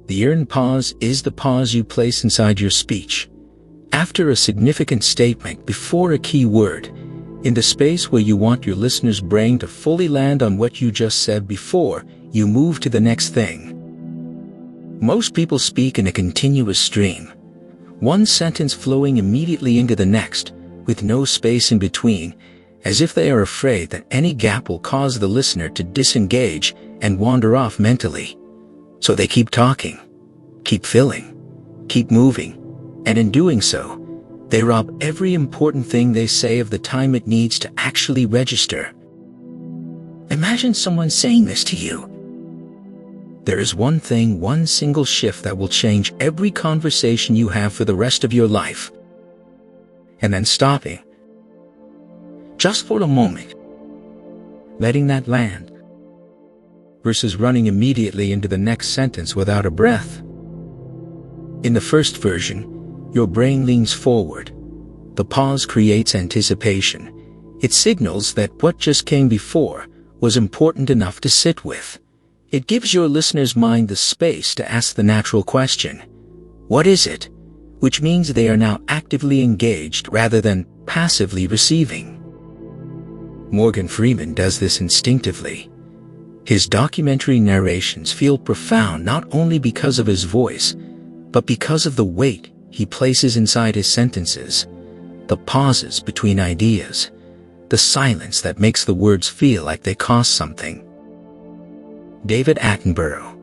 The earned pause is the pause you place inside your speech. After a significant statement, before a key word, in the space where you want your listener's brain to fully land on what you just said before you move to the next thing. Most people speak in a continuous stream, one sentence flowing immediately into the next, with no space in between, as if they are afraid that any gap will cause the listener to disengage and wander off mentally. So they keep talking, keep filling, keep moving, and in doing so, they rob every important thing they say of the time it needs to actually register. Imagine someone saying this to you. There is one thing, one single shift that will change every conversation you have for the rest of your life. And then stopping. Just for a moment. Letting that land. Versus running immediately into the next sentence without a breath. In the first version, your brain leans forward. The pause creates anticipation. It signals that what just came before was important enough to sit with. It gives your listener's mind the space to ask the natural question, "What is it?" Which means they are now actively engaged rather than passively receiving. Morgan Freeman does this instinctively. His documentary narrations feel profound not only because of his voice, but because of the weight he places inside his sentences, the pauses between ideas, the silence that makes the words feel like they cost something. David Attenborough,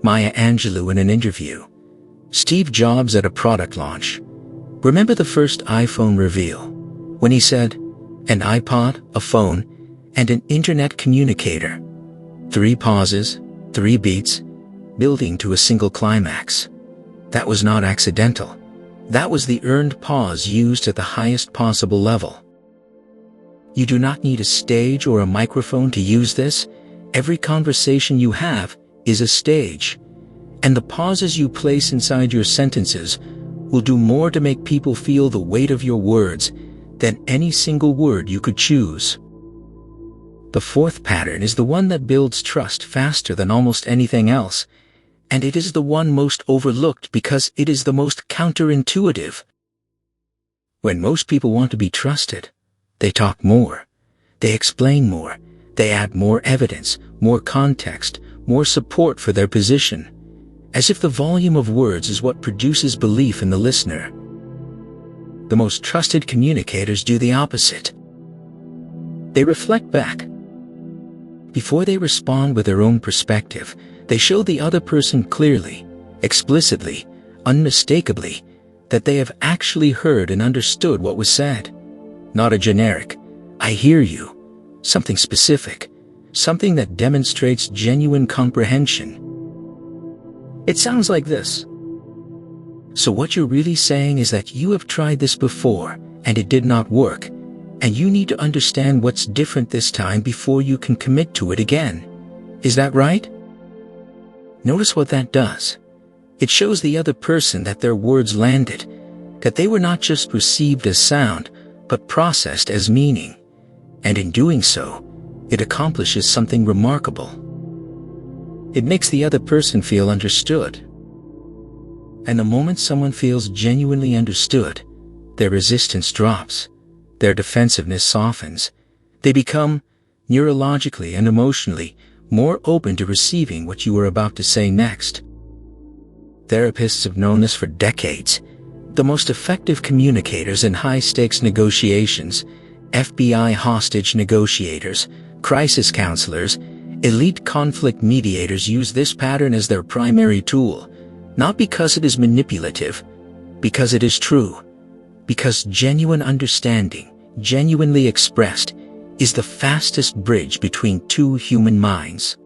Maya Angelou in an interview, Steve Jobs at a product launch. Remember the first iPhone reveal, when he said, "An iPod, a phone, and an internet communicator." 3 pauses, 3 beats, building to a single climax. That was not accidental. That was the earned pause used at the highest possible level. You do not need a stage or a microphone to use this. Every conversation you have is a stage, and the pauses you place inside your sentences will do more to make people feel the weight of your words than any single word you could choose. The fourth pattern is the one that builds trust faster than almost anything else, and it is the one most overlooked because it is the most counterintuitive. When most people want to be trusted, they talk more, they explain more, they add more evidence, more context, more support for their position, as if the volume of words is what produces belief in the listener. The most trusted communicators do the opposite. They reflect back. Before they respond with their own perspective, they show the other person clearly, explicitly, unmistakably, that they have actually heard and understood what was said. Not a generic, "I hear you," something specific, something that demonstrates genuine comprehension. It sounds like this. "So what you're really saying is that you have tried this before, and it did not work, and you need to understand what's different this time before you can commit to it again. Is that right?" Notice what that does. It shows the other person that their words landed, that they were not just received as sound, but processed as meaning. And in doing so, it accomplishes something remarkable. It makes the other person feel understood. And the moment someone feels genuinely understood, their resistance drops, their defensiveness softens. They become, neurologically and emotionally, more open to receiving what you are about to say next. Therapists have known this for decades. The most effective communicators in high-stakes negotiations, FBI hostage negotiators, crisis counselors, elite conflict mediators use this pattern as their primary tool, not because it is manipulative, because it is true, because genuine understanding, genuinely expressed, is the fastest bridge between two human minds.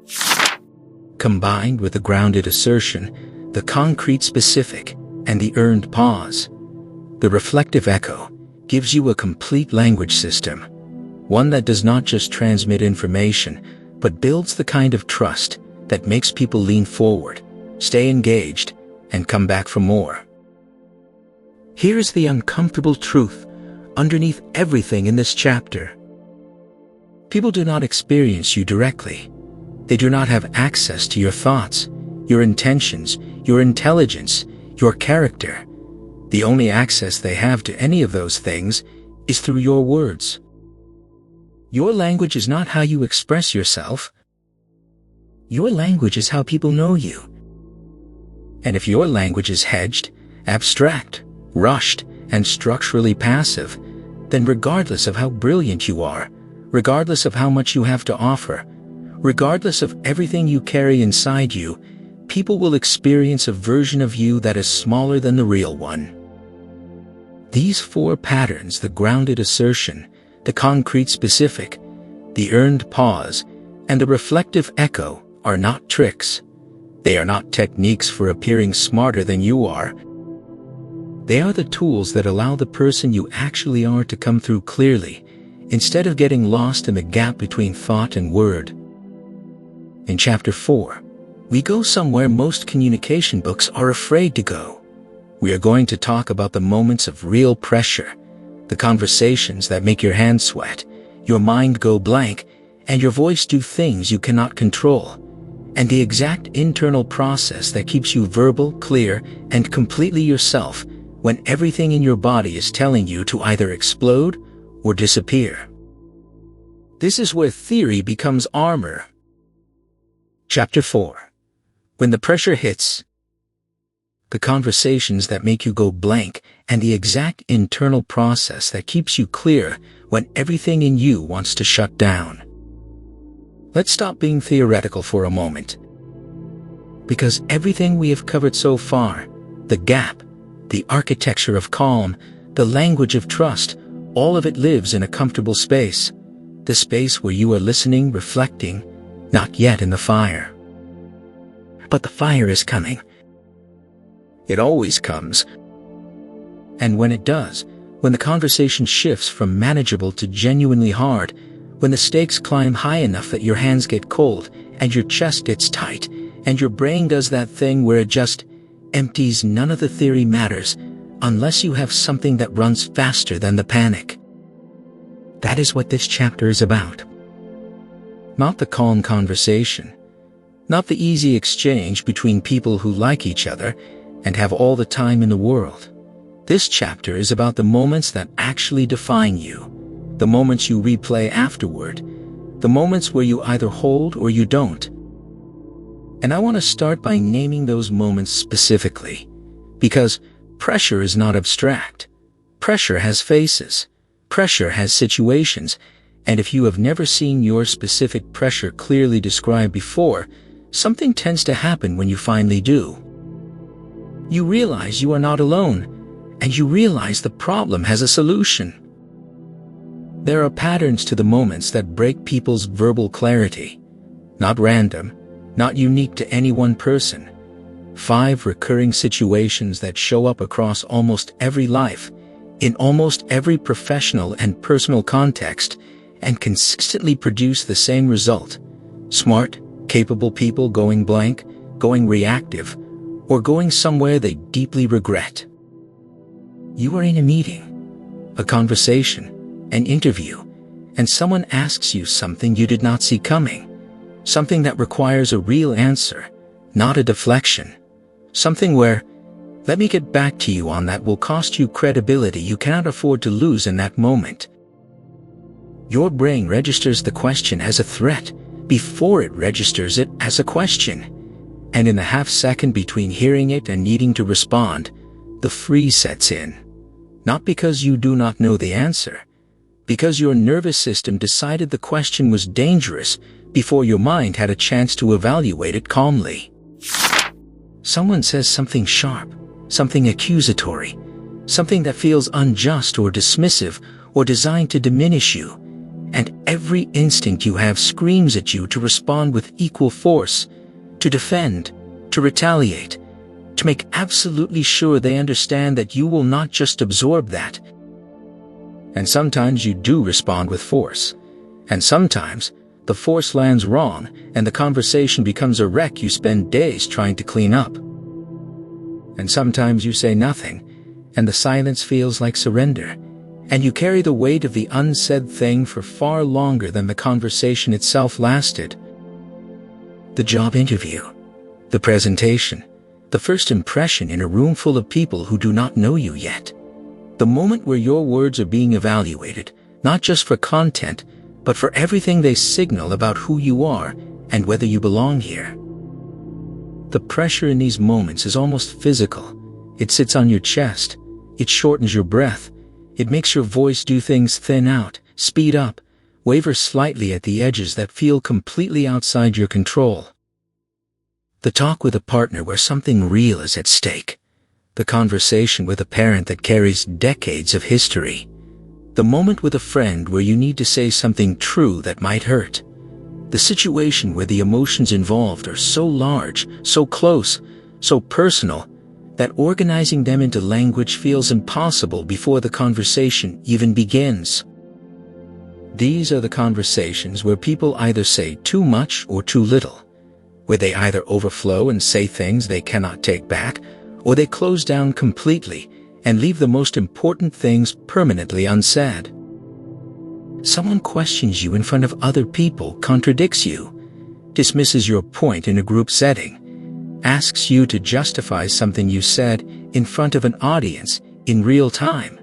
Combined with the grounded assertion, the concrete specific, and the earned pause, the reflective echo gives you a complete language system, one that does not just transmit information, but builds the kind of trust that makes people lean forward, stay engaged, and come back for more. Here is the uncomfortable truth underneath everything in this chapter. People do not experience you directly. They do not have access to your thoughts, your intentions, your intelligence, your character. The only access they have to any of those things is through your words. Your language is not how you express yourself. Your language is how people know you. And if your language is hedged, abstract, rushed, and structurally passive, then regardless of how brilliant you are, regardless of how much you have to offer, regardless of everything you carry inside you, people will experience a version of you that is smaller than the real one. These four patterns, the grounded assertion, the concrete specific, the earned pause, and the reflective echo, are not tricks. They are not techniques for appearing smarter than you are. They are the tools that allow the person you actually are to come through clearly, instead of getting lost in the gap between thought and word. In Chapter 4, we go somewhere most communication books are afraid to go. We are going to talk about the moments of real pressure, the conversations that make your hands sweat, your mind go blank, and your voice do things you cannot control, and the exact internal process that keeps you verbal, clear, and completely yourself when everything in your body is telling you to either explode or disappear. This is where theory becomes armor. Chapter 4. When the pressure hits, the conversations that make you go blank, and the exact internal process that keeps you clear when everything in you wants to shut down. Let's stop being theoretical for a moment. Because everything we have covered so far, the gap, the architecture of calm, the language of trust, all of it lives in a comfortable space, the space where you are listening, reflecting, not yet in the fire. But the fire is coming. It always comes. And when it does, when the conversation shifts from manageable to genuinely hard, when the stakes climb high enough that your hands get cold and your chest gets tight and your brain does that thing where it just empties, none of the theory matters unless you have something that runs faster than the panic. That is what this chapter is about. Not the calm conversation, not the easy exchange between people who like each other and have all the time in the world. This chapter is about the moments that actually define you, the moments you replay afterward, the moments where you either hold or you don't. And I want to start by naming those moments specifically, because pressure is not abstract. Pressure has faces. Pressure has situations, and if you have never seen your specific pressure clearly described before, something tends to happen when you finally do. You realize you are not alone, and you realize the problem has a solution. There are patterns to the moments that break people's verbal clarity. Not random, not unique to any one person. 5 recurring situations that show up across almost every life, in almost every professional and personal context, and consistently produce the same result. Smart, capable people going blank, going reactive, or going somewhere they deeply regret. You are in a meeting, a conversation, an interview, and someone asks you something you did not see coming, something that requires a real answer, not a deflection, something where, let me get back to you on that, will cost you credibility you cannot afford to lose in that moment. Your brain registers the question as a threat before it registers it as a question. And in the half second between hearing it and needing to respond, The freeze sets in. Not because you do not know the answer, because your nervous system decided the question was dangerous before your mind had a chance to evaluate it calmly. Someone says something sharp, something accusatory, something that feels unjust or dismissive or designed to diminish you, and every instinct you have screams at you to respond with equal force, to defend, to retaliate, to make absolutely sure they understand that you will not just absorb that. And sometimes you do respond with force, and sometimes the force lands wrong and the conversation becomes a wreck you spend days trying to clean up. And sometimes you say nothing, and the silence feels like surrender, and you carry the weight of the unsaid thing for far longer than the conversation itself lasted. The job interview, the presentation, the first impression in a room full of people who do not know you yet. The moment where your words are being evaluated, not just for content, but for everything they signal about who you are and whether you belong here. The pressure in these moments is almost physical. It sits on your chest. It shortens your breath. It makes your voice do things thin out, speed up, waver slightly at the edges that feel completely outside your control. The talk with a partner where something real is at stake. The conversation with a parent that carries decades of history. The moment with a friend where you need to say something true that might hurt. The situation where the emotions involved are so large, so close, so personal, that organizing them into language feels impossible before the conversation even begins. These are the conversations where people either say too much or too little, where they either overflow and say things they cannot take back, or they close down completely and leave the most important things permanently unsaid. Someone questions you in front of other people, contradicts you, dismisses your point in a group setting, asks you to justify something you said in front of an audience in real time.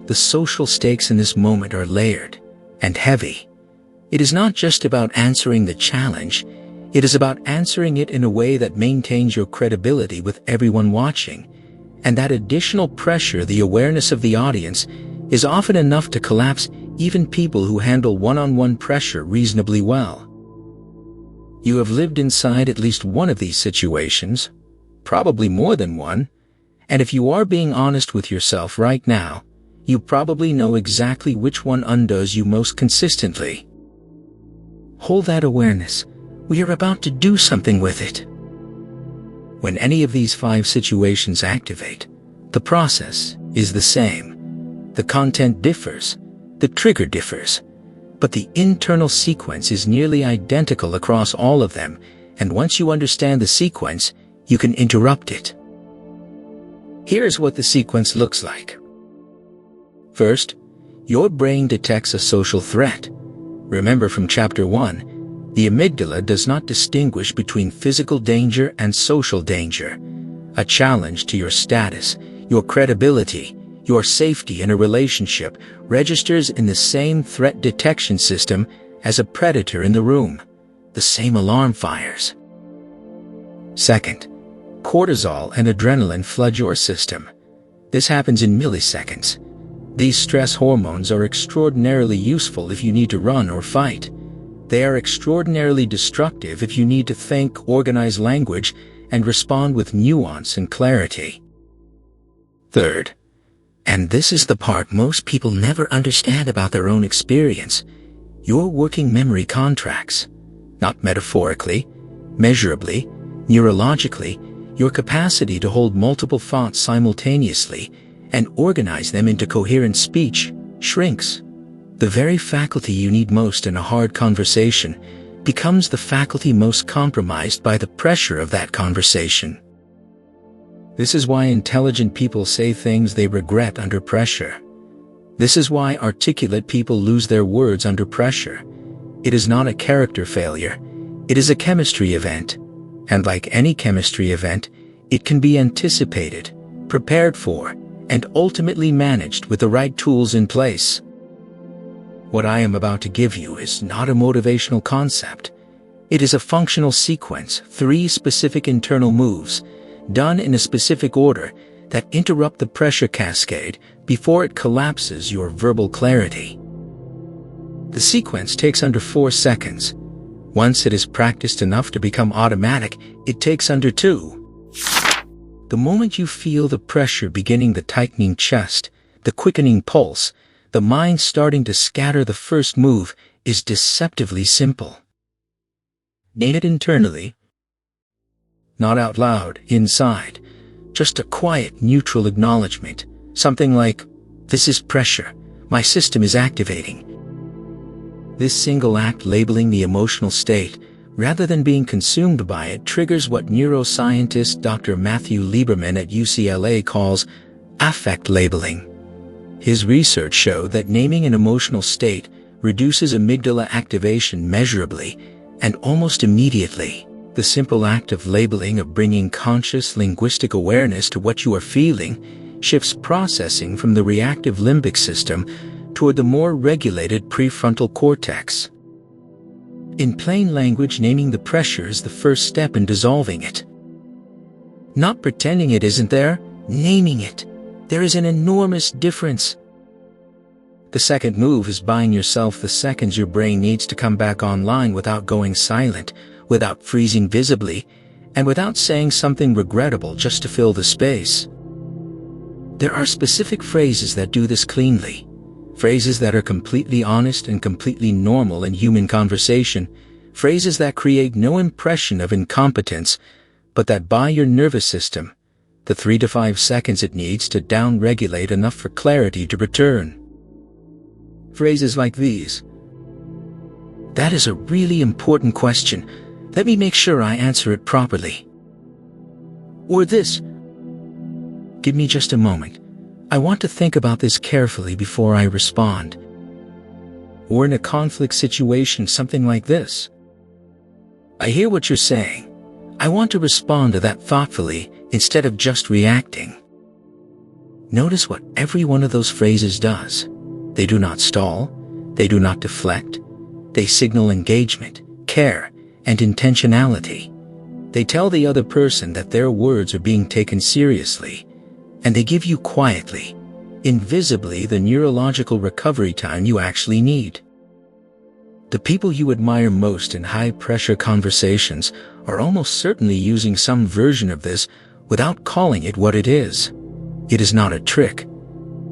The social stakes in this moment are layered and heavy. It is not just about answering the challenge, it is about answering it in a way that maintains your credibility with everyone watching, and that additional pressure, the awareness of the audience, is often enough to collapse even people who handle one-on-one pressure reasonably well. You have lived inside at least one of these situations, probably more than one, and if you are being honest with yourself right now, you probably know exactly which one undoes you most consistently. Hold that awareness. We are about to do something with it. When any of these 5 situations activate, the process is the same. The content differs, the trigger differs, but the internal sequence is nearly identical across all of them, and once you understand the sequence, you can interrupt it. Here's what the sequence looks like. First, your brain detects a social threat. Remember from Chapter 1, the amygdala does not distinguish between physical danger and social danger. A challenge to your status, your credibility, your safety in a relationship registers in the same threat detection system as a predator in the room. The same alarm fires. Second, cortisol and adrenaline flood your system. This happens in milliseconds. These stress hormones are extraordinarily useful if you need to run or fight. They are extraordinarily destructive if you need to think, organize language, and respond with nuance and clarity. Third, and this is the part most people never understand about their own experience, your working memory contracts. Not metaphorically, measurably, neurologically, your capacity to hold multiple thoughts simultaneously and organize them into coherent speech shrinks. The very faculty you need most in a hard conversation becomes the faculty most compromised by the pressure of that conversation. This is why intelligent people say things they regret under pressure. This is why articulate people lose their words under pressure. It is not a character failure. It is a chemistry event. And like any chemistry event, it can be anticipated, prepared for, and ultimately managed with the right tools in place. What I am about to give you is not a motivational concept. It is a functional sequence, 3 specific internal moves, done in a specific order, that interrupt the pressure cascade before it collapses your verbal clarity. The sequence takes under 4 seconds. Once it is practiced enough to become automatic, it takes under 2. The moment you feel the pressure beginning, the tightening chest, the quickening pulse, the mind starting to scatter, the first move is deceptively simple. Name it internally, not out loud, inside. Just a quiet, neutral acknowledgement. Something like, "This is pressure. My system is activating." This single act, labeling the emotional state, rather than being consumed by it, triggers what neuroscientist Dr. Matthew Lieberman at UCLA calls affect labeling. His research showed that naming an emotional state reduces amygdala activation measurably and almost immediately. The simple act of labeling, of bringing conscious linguistic awareness to what you are feeling, shifts processing from the reactive limbic system toward the more regulated prefrontal cortex. In plain language, naming the pressure is the first step in dissolving it. Not pretending it isn't there, naming it. There is an enormous difference. The second move is buying yourself the seconds your brain needs to come back online without going silent, without freezing visibly, and without saying something regrettable just to fill the space. There are specific phrases that do this cleanly. Phrases that are completely honest and completely normal in human conversation. Phrases that create no impression of incompetence, but that buy your nervous system the 3 to 5 seconds it needs to down-regulate enough for clarity to return. Phrases like these: "That is a really important question. Let me make sure I answer it properly." Or this: "Give me just a moment. I want to think about this carefully before I respond." Or in a conflict situation, something like this: "I hear what you're saying. I want to respond to that thoughtfully instead of just reacting." Notice what every one of those phrases does. They do not stall. They do not deflect. They signal engagement, care, and intentionality. They tell the other person that their words are being taken seriously, and they give you quietly, invisibly, the neurological recovery time you actually need. The people you admire most in high-pressure conversations are almost certainly using some version of this without calling it what it is. It is not a trick.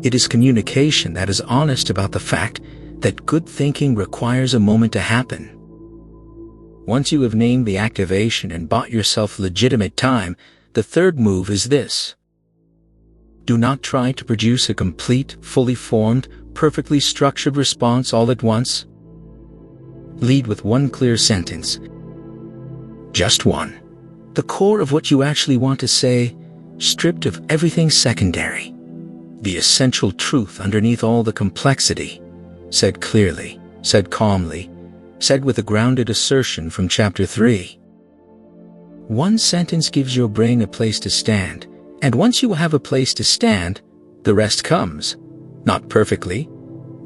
It is communication that is honest about the fact that good thinking requires a moment to happen. Once you have named the activation and bought yourself legitimate time, the third move is this: do not try to produce a complete, fully formed, perfectly structured response all at once. Lead with one clear sentence. Just one. The core of what you actually want to say, stripped of everything secondary. The essential truth underneath all the complexity. Said clearly, said calmly, said with a grounded assertion from Chapter 3. One sentence gives your brain a place to stand, and once you have a place to stand, the rest comes. Not perfectly,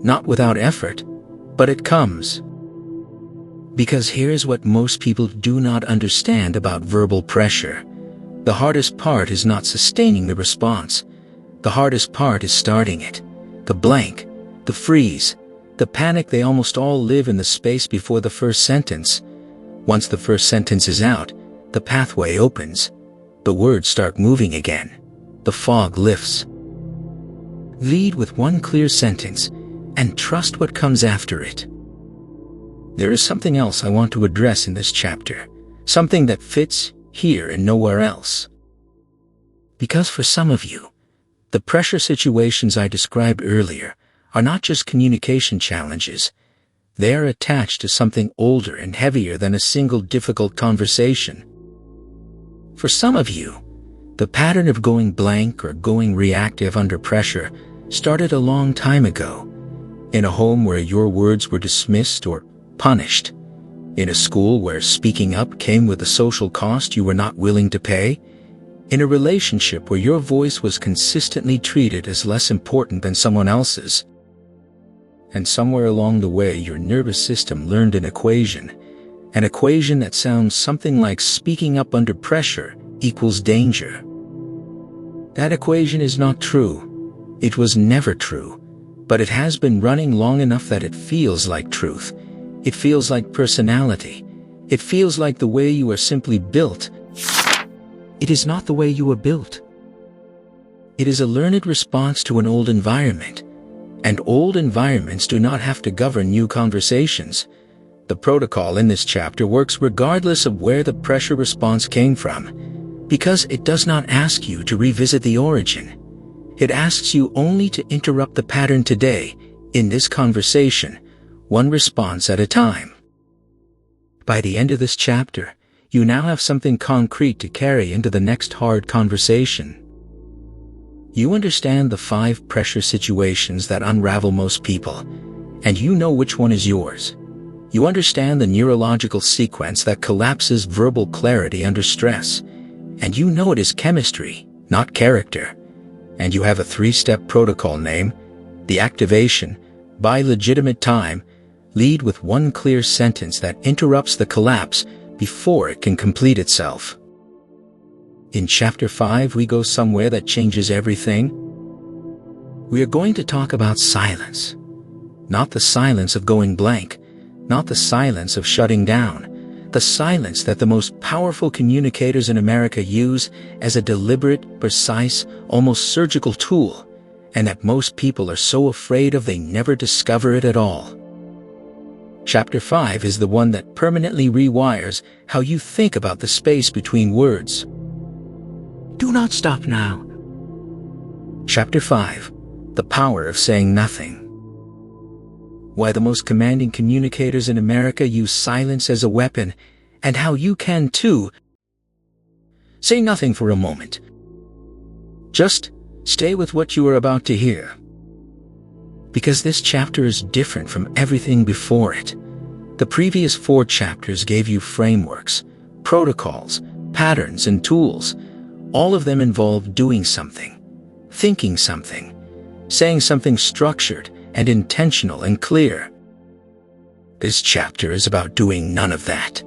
not without effort, but it comes. Because here's what most people do not understand about verbal pressure. The hardest part is not sustaining the response. The hardest part is starting it. The blank, the freeze, the panic. They almost all live in the space before the first sentence. Once the first sentence is out, the pathway opens. The words start moving again. The fog lifts. Lead with one clear sentence and trust what comes after it. There is something else I want to address in this chapter, something that fits here and nowhere else. Because for some of you, the pressure situations I described earlier are not just communication challenges. They are attached to something older and heavier than a single difficult conversation. For some of you, the pattern of going blank or going reactive under pressure started a long time ago, in a home where your words were dismissed or punished, in a school where speaking up came with a social cost you were not willing to pay, in a relationship where your voice was consistently treated as less important than someone else's. And somewhere along the way, your nervous system learned an equation that sounds something like speaking up under pressure equals danger. That equation is not true. It was never true. But it has been running long enough that it feels like truth. It feels like personality. It feels like the way you are simply built. It is not the way you were built. It is a learned response to an old environment. And old environments do not have to govern new conversations. The protocol in this chapter works regardless of where the pressure response came from, because it does not ask you to revisit the origin. It asks you only to interrupt the pattern today, in this conversation, one response at a time. By the end of this chapter, you now have something concrete to carry into the next hard conversation. You understand the 5 pressure situations that unravel most people, and you know which one is yours. You understand the neurological sequence that collapses verbal clarity under stress, and you know it is chemistry, not character. And you have a 3-step protocol name, the activation, buy legitimate time, lead with one clear sentence that interrupts the collapse before it can complete itself. In Chapter 5, we go somewhere that changes everything. We are going to talk about silence. Not the silence of going blank, not the silence of shutting down, the silence that the most powerful communicators in America use as a deliberate, precise, almost surgical tool, and that most people are so afraid of they never discover it at all. Chapter 5 is the one that permanently rewires how you think about the space between words. Do not stop now. Chapter 5, the power of saying nothing. Why the most commanding communicators in America use silence as a weapon, and how you can too. Say nothing for a moment. Just stay with what you are about to hear. Because this chapter is different from everything before it. The previous 4 chapters gave you frameworks, protocols, patterns, and tools. All of them involve doing something, thinking something, saying something structured and intentional and clear. This chapter is about doing none of that.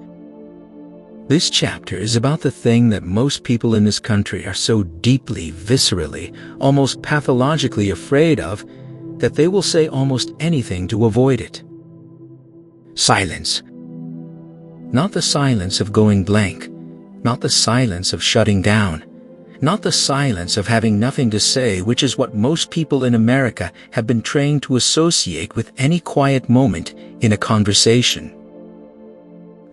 This chapter is about the thing that most people in this country are so deeply, viscerally, almost pathologically afraid of, that they will say almost anything to avoid it. Silence. Not the silence of going blank, not the silence of shutting down, not the silence of having nothing to say, which is what most people in America have been trained to associate with any quiet moment in a conversation.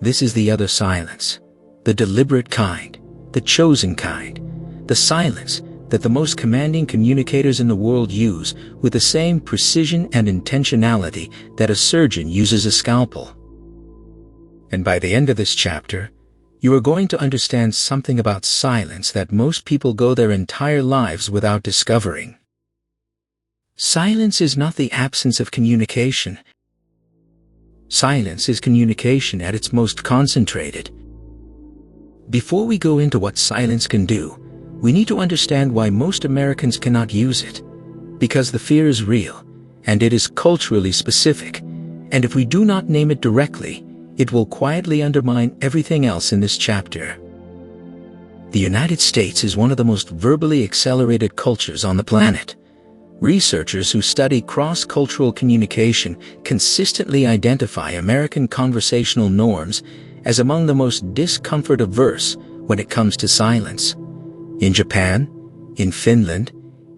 This is the other silence, the deliberate kind, the chosen kind, the silence that the most commanding communicators in the world use with the same precision and intentionality that a surgeon uses a scalpel. And by the end of this chapter, you are going to understand something about silence that most people go their entire lives without discovering. Silence is not the absence of communication. Silence is communication at its most concentrated. Before we go into what silence can do, we need to understand why most Americans cannot use it. Because the fear is real, and it is culturally specific, and if we do not name it directly, it will quietly undermine everything else in this chapter. The United States is one of the most verbally accelerated cultures on the planet. Researchers who study cross-cultural communication consistently identify American conversational norms as among the most discomfort-averse when it comes to silence. In Japan, in Finland,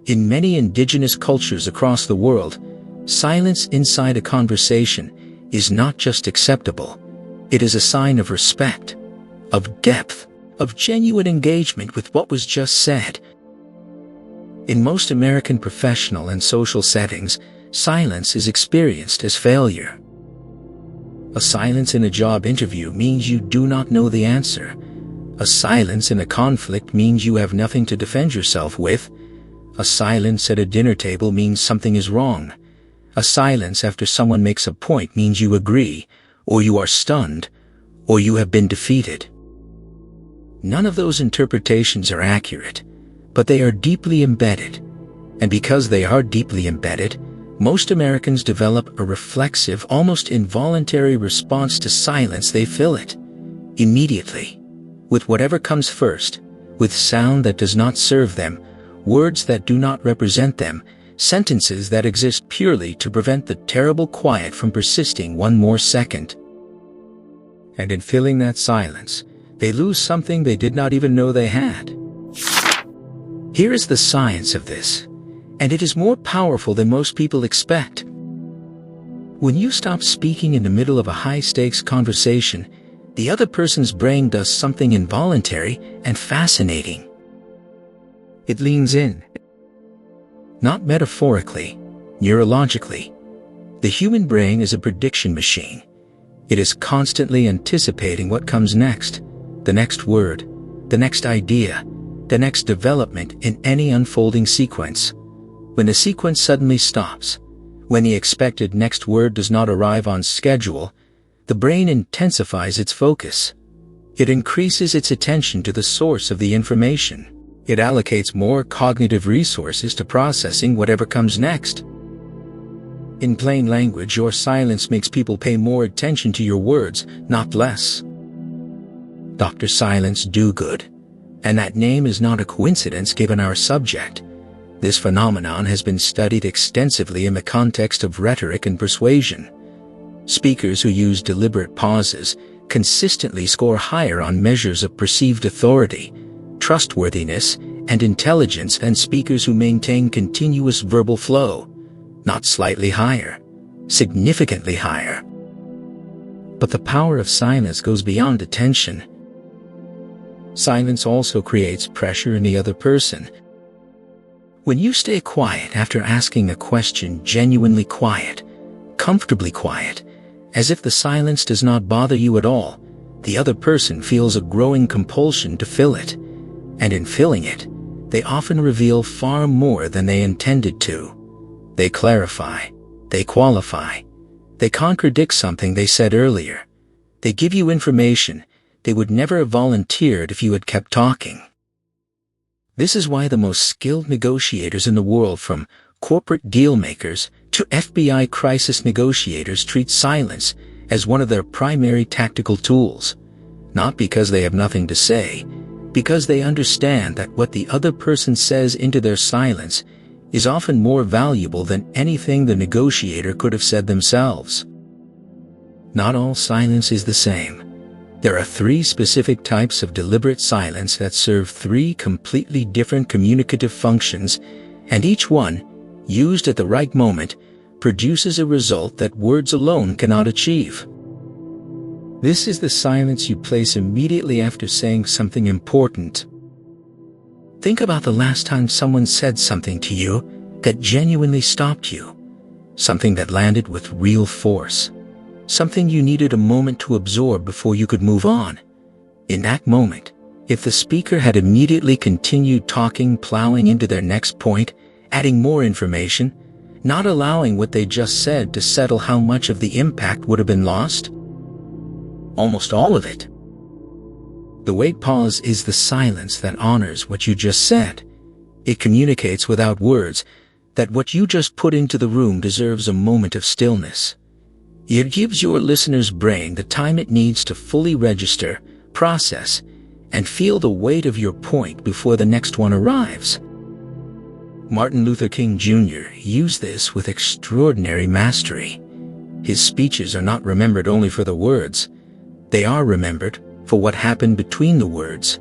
in many indigenous cultures across the world, silence inside a conversation is not just acceptable. It is a sign of respect, of depth, of genuine engagement with what was just said. In most American professional and social settings, silence is experienced as failure. A silence in a job interview means you do not know the answer. A silence in a conflict means you have nothing to defend yourself with. A silence at a dinner table means something is wrong. A silence after someone makes a point means you agree, or you are stunned, or you have been defeated. None of those interpretations are accurate, but they are deeply embedded. And because they are deeply embedded, most Americans develop a reflexive, almost involuntary response to silence. They fill it immediately, with whatever comes first, with sound that does not serve them, words that do not represent them, sentences that exist purely to prevent the terrible quiet from persisting one more second. And in filling that silence, they lose something they did not even know they had. Here is the science of this, and it is more powerful than most people expect. When you stop speaking in the middle of a high-stakes conversation, the other person's brain does something involuntary and fascinating. It leans in. Not metaphorically, neurologically. The human brain is a prediction machine. It is constantly anticipating what comes next, the next word, the next idea, the next development in any unfolding sequence. When the sequence suddenly stops, when the expected next word does not arrive on schedule, the brain intensifies its focus. It increases its attention to the source of the information. It allocates more cognitive resources to processing whatever comes next. In plain language, your silence makes people pay more attention to your words, not less. Dr. Silence Dogood, and that name is not a coincidence given our subject. This phenomenon has been studied extensively in the context of rhetoric and persuasion. Speakers who use deliberate pauses consistently score higher on measures of perceived authority, trustworthiness, and intelligence than speakers who maintain continuous verbal flow, not slightly higher, significantly higher. But the power of silence goes beyond attention. Silence also creates pressure in the other person. When you stay quiet after asking a question, genuinely quiet, comfortably quiet, as if the silence does not bother you at all, the other person feels a growing compulsion to fill it. And in filling it, they often reveal far more than they intended to. They clarify, they qualify, they contradict something they said earlier. They give you information they would never have volunteered if you had kept talking. This is why the most skilled negotiators in the world, from corporate deal makers to FBI crisis negotiators, treat silence as one of their primary tactical tools. Not because they have nothing to say, because they understand that what the other person says into their silence is often more valuable than anything the negotiator could have said themselves. Not all silence is the same. There are 3 specific types of deliberate silence that serve 3 completely different communicative functions, and each one, used at the right moment, produces a result that words alone cannot achieve. This is the silence you place immediately after saying something important. Think about the last time someone said something to you that genuinely stopped you, something that landed with real force, something you needed a moment to absorb before you could move on. In that moment, if the speaker had immediately continued talking, plowing into their next point, adding more information, not allowing what they just said to settle, how much of the impact would have been lost? Almost all of it. The wait pause is the silence that honors what you just said. It communicates without words that what you just put into the room deserves a moment of stillness. It gives your listener's brain the time it needs to fully register, process, and feel the weight of your point before the next one arrives. Martin Luther King Jr. used this with extraordinary mastery. His speeches are not remembered only for the words. They are remembered for what happened between the words,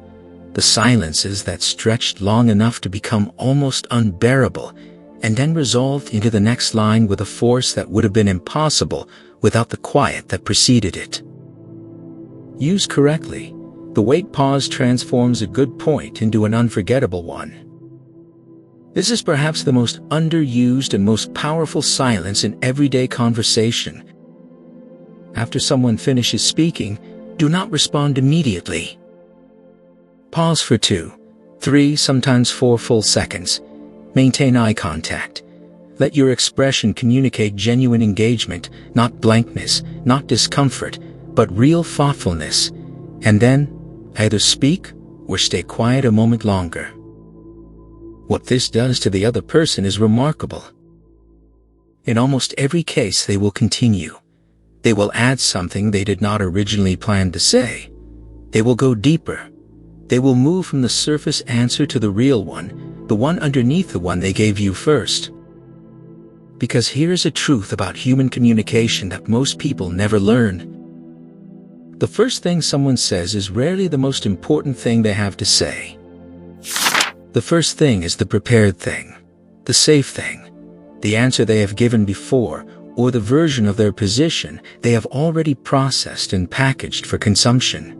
the silences that stretched long enough to become almost unbearable, and then resolved into the next line with a force that would have been impossible without the quiet that preceded it. Used correctly, the wait pause transforms a good point into an unforgettable one. This is perhaps the most underused and most powerful silence in everyday conversation. After someone finishes speaking, do not respond immediately. Pause for 2, 3, sometimes 4 full seconds. Maintain eye contact. Let your expression communicate genuine engagement, not blankness, not discomfort, but real thoughtfulness. And then, either speak or stay quiet a moment longer. What this does to the other person is remarkable. In almost every case, they will continue. They will add something they did not originally plan to say. They will go deeper. They will move from the surface answer to the real one, the one underneath the one they gave you first. Because here's a truth about human communication that most people never learn. The first thing someone says is rarely the most important thing they have to say. The first thing is the prepared thing, the safe thing, the answer they have given before, or the version of their position they have already processed and packaged for consumption.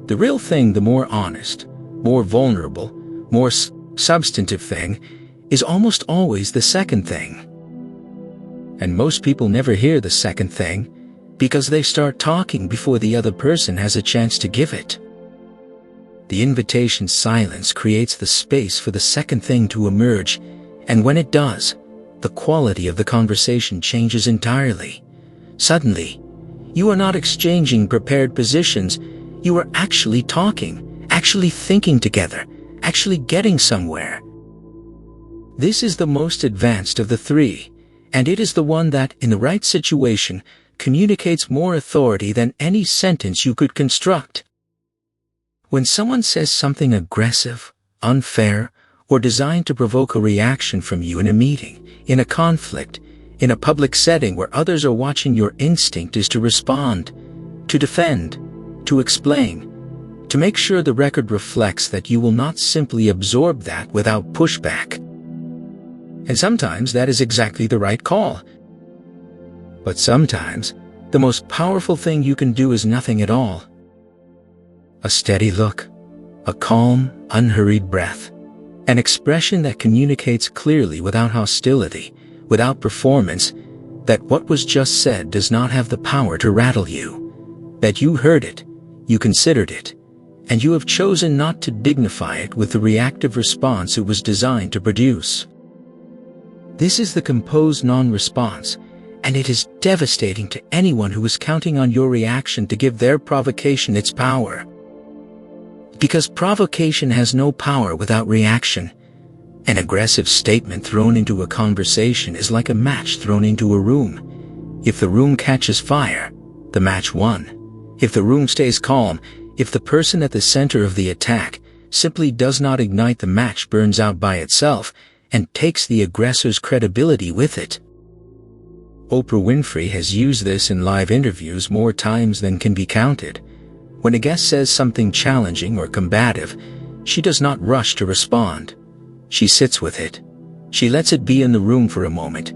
The real thing, the more honest, more vulnerable, more substantive thing, is almost always the second thing. And most people never hear the second thing because they start talking before the other person has a chance to give it. The invitation silence creates the space for the second thing to emerge, and when it does, the quality of the conversation changes entirely. Suddenly, you are not exchanging prepared positions, you are actually talking, actually thinking together, actually getting somewhere. This is the most advanced of the three, and it is the one that, in the right situation, communicates more authority than any sentence you could construct. When someone says something aggressive, unfair, or designed to provoke a reaction from you in a meeting, in a conflict, in a public setting where others are watching, your instinct is to respond, to defend, to explain, to make sure the record reflects that you will not simply absorb that without pushback. And sometimes that is exactly the right call. But sometimes, the most powerful thing you can do is nothing at all. A steady look, a calm, unhurried breath, an expression that communicates clearly without hostility, without performance, that what was just said does not have the power to rattle you, that you heard it, you considered it, and you have chosen not to dignify it with the reactive response it was designed to produce. This is the composed non-response, and it is devastating to anyone who is counting on your reaction to give their provocation its power. Because provocation has no power without reaction. An aggressive statement thrown into a conversation is like a match thrown into a room. If the room catches fire, the match won. If the room stays calm, if the person at the center of the attack simply does not ignite, the match burns out by itself and takes the aggressor's credibility with it. Oprah Winfrey has used this in live interviews more times than can be counted. When a guest says something challenging or combative, she does not rush to respond. She sits with it. She lets it be in the room for a moment.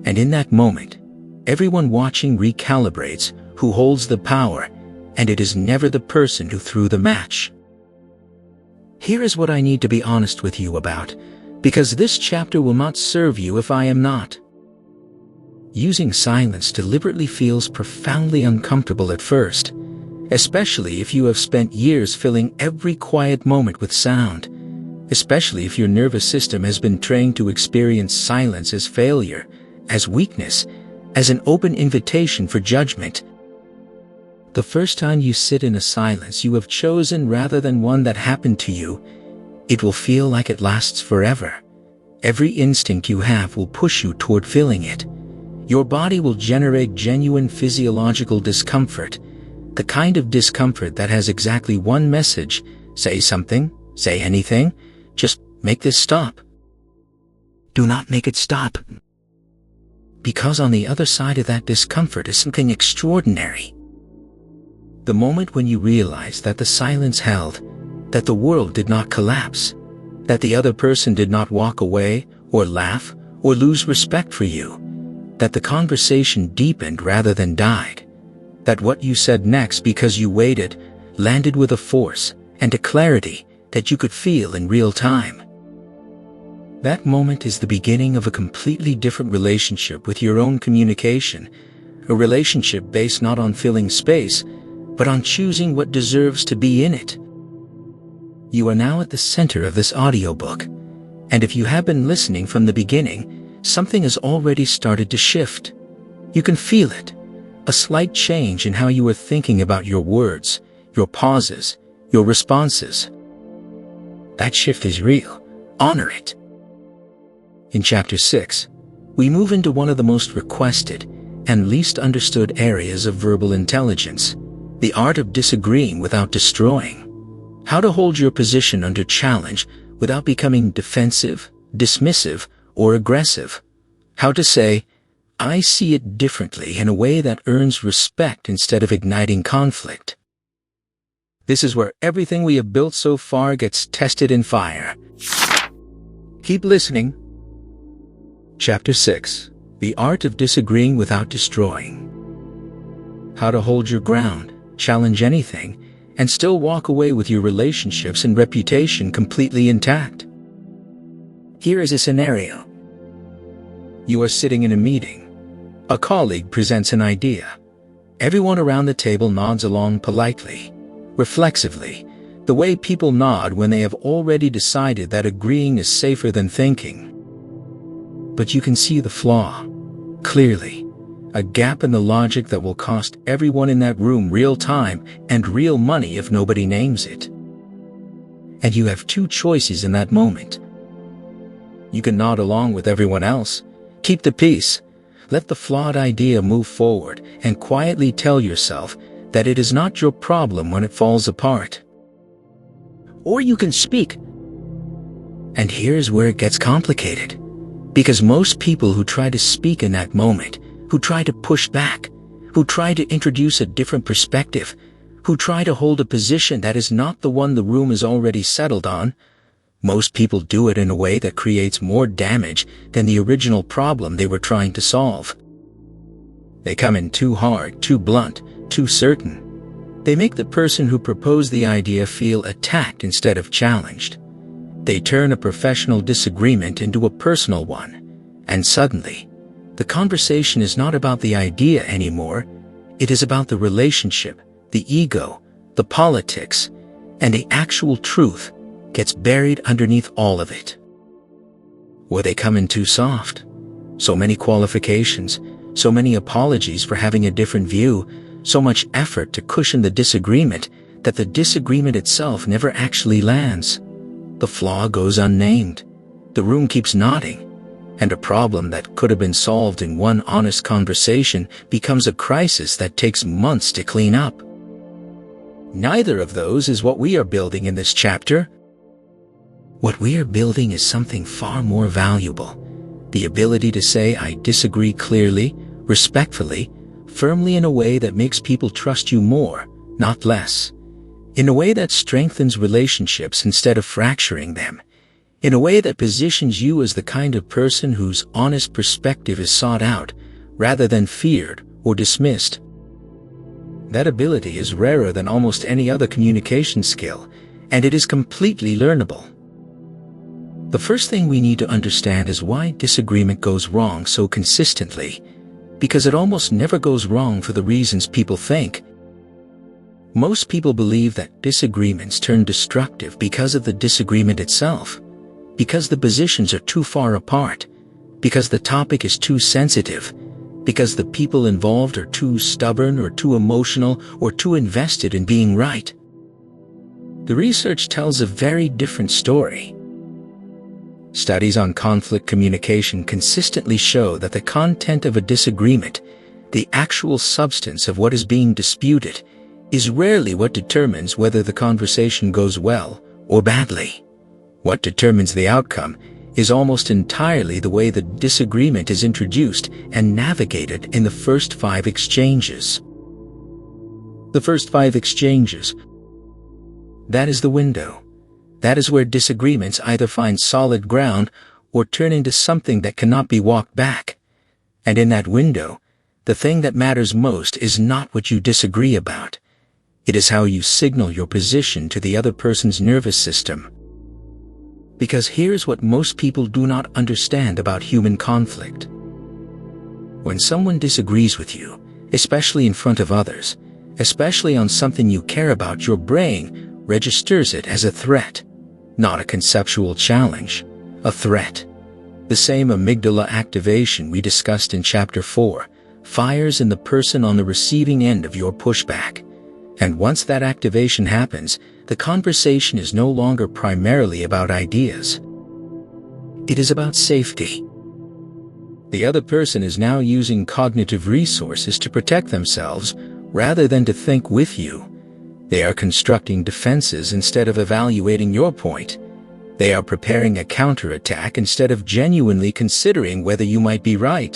And in that moment, everyone watching recalibrates who holds the power, and it is never the person who threw the match. Here is what I need to be honest with you about, because this chapter will not serve you if I am not. Using silence deliberately feels profoundly uncomfortable at first, especially if you have spent years filling every quiet moment with sound, especially if your nervous system has been trained to experience silence as failure, as weakness, as an open invitation for judgment. The first time you sit in a silence you have chosen rather than one that happened to you, it will feel like it lasts forever. Every instinct you have will push you toward filling it. Your body will generate genuine physiological discomfort, the kind of discomfort that has exactly one message: say something, say anything, just make this stop. Do not make it stop. Because on the other side of that discomfort is something extraordinary. The moment when you realize that the silence held, that the world did not collapse, that the other person did not walk away, or laugh, or lose respect for you, that the conversation deepened rather than died, that what you said next, because you waited, landed with a force and a clarity that you could feel in real time. That moment is the beginning of a completely different relationship with your own communication, a relationship based not on filling space, but on choosing what deserves to be in it. You are now at the center of this audiobook, and if you have been listening from the beginning, something has already started to shift. You can feel it, a slight change in how you are thinking about your words, your pauses, your responses. That shift is real. Honor it. In Chapter 6, we move into one of the most requested and least understood areas of verbal intelligence, the art of disagreeing without destroying. How to hold your position under challenge without becoming defensive, dismissive, or aggressive. How to say, "I see it differently," in a way that earns respect instead of igniting conflict. This is where everything we have built so far gets tested in fire. Keep listening. Chapter 6. The Art of Disagreeing Without Destroying. How to hold your ground, challenge anything, and still walk away with your relationships and reputation completely intact. Here is a scenario. You are sitting in a meeting. A colleague presents an idea. Everyone around the table nods along politely, reflexively, the way people nod when they have already decided that agreeing is safer than thinking. But you can see the flaw, clearly, a gap in the logic that will cost everyone in that room real time and real money if nobody names it. And you have two choices in that moment. You can nod along with everyone else, keep the peace, let the flawed idea move forward, and quietly tell yourself that it is not your problem when it falls apart. Or you can speak. And here's where it gets complicated. Because most people who try to speak in that moment, who try to push back, who try to introduce a different perspective, who try to hold a position that is not the one the room is already settled on, most people do it in a way that creates more damage than the original problem they were trying to solve. They come in too hard, too blunt, too certain. They make the person who proposed the idea feel attacked instead of challenged. They turn a professional disagreement into a personal one, and suddenly, the conversation is not about the idea anymore. It is about the relationship, the ego, the politics, and the actual truth gets buried underneath all of it. Or they come in too soft. So many qualifications, so many apologies for having a different view, so much effort to cushion the disagreement that the disagreement itself never actually lands. The flaw goes unnamed. The room keeps nodding. And a problem that could have been solved in one honest conversation becomes a crisis that takes months to clean up. Neither of those is what we are building in this chapter. What we are building is something far more valuable. The ability to say "I disagree" clearly, respectfully, firmly, in a way that makes people trust you more, not less. In a way that strengthens relationships instead of fracturing them. In a way that positions you as the kind of person whose honest perspective is sought out, rather than feared or dismissed. That ability is rarer than almost any other communication skill, and it is completely learnable. The first thing we need to understand is why disagreement goes wrong so consistently, because it almost never goes wrong for the reasons people think. Most people believe that disagreements turn destructive because of the disagreement itself, because the positions are too far apart, because the topic is too sensitive, because the people involved are too stubborn or too emotional or too invested in being right. The research tells a very different story. Studies on conflict communication consistently show that the content of a disagreement, the actual substance of what is being disputed, is rarely what determines whether the conversation goes well or badly. What determines the outcome is almost entirely the way the disagreement is introduced and navigated in the first 5 exchanges. The first 5 exchanges. That is the window. That is where disagreements either find solid ground or turn into something that cannot be walked back. And in that window, the thing that matters most is not what you disagree about. It is how you signal your position to the other person's nervous system. Because here's what most people do not understand about human conflict. When someone disagrees with you, especially in front of others, especially on something you care about, your brain registers it as a threat, not a conceptual challenge, a threat. The same amygdala activation we discussed in Chapter 4 fires in the person on the receiving end of your pushback. And once that activation happens, the conversation is no longer primarily about ideas. It is about safety. The other person is now using cognitive resources to protect themselves rather than to think with you. They are constructing defenses instead of evaluating your point. They are preparing a counterattack instead of genuinely considering whether you might be right.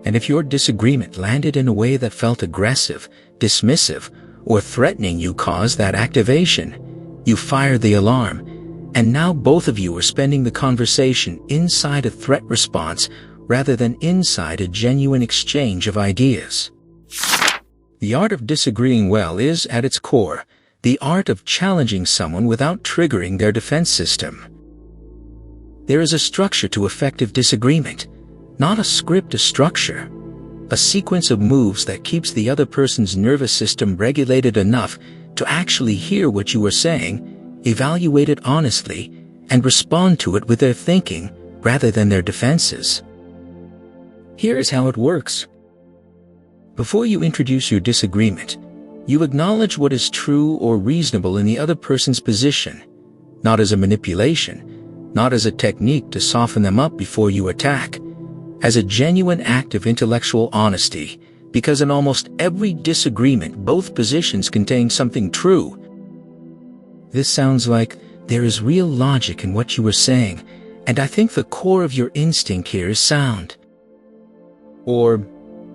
And if your disagreement landed in a way that felt aggressive, dismissive, or threatening, you caused that activation. You fired the alarm, and now both of you are spending the conversation inside a threat response rather than inside a genuine exchange of ideas. The art of disagreeing well is, at its core, the art of challenging someone without triggering their defense system. There is a structure to effective disagreement, not a script, a structure, a sequence of moves that keeps the other person's nervous system regulated enough to actually hear what you are saying, evaluate it honestly, and respond to it with their thinking rather than their defenses. Here is how it works. Before you introduce your disagreement, you acknowledge what is true or reasonable in the other person's position, not as a manipulation, not as a technique to soften them up before you attack, as a genuine act of intellectual honesty, because in almost every disagreement, both positions contain something true. This sounds like there is real logic in what you are saying, and I think the core of your instinct here is sound. Or,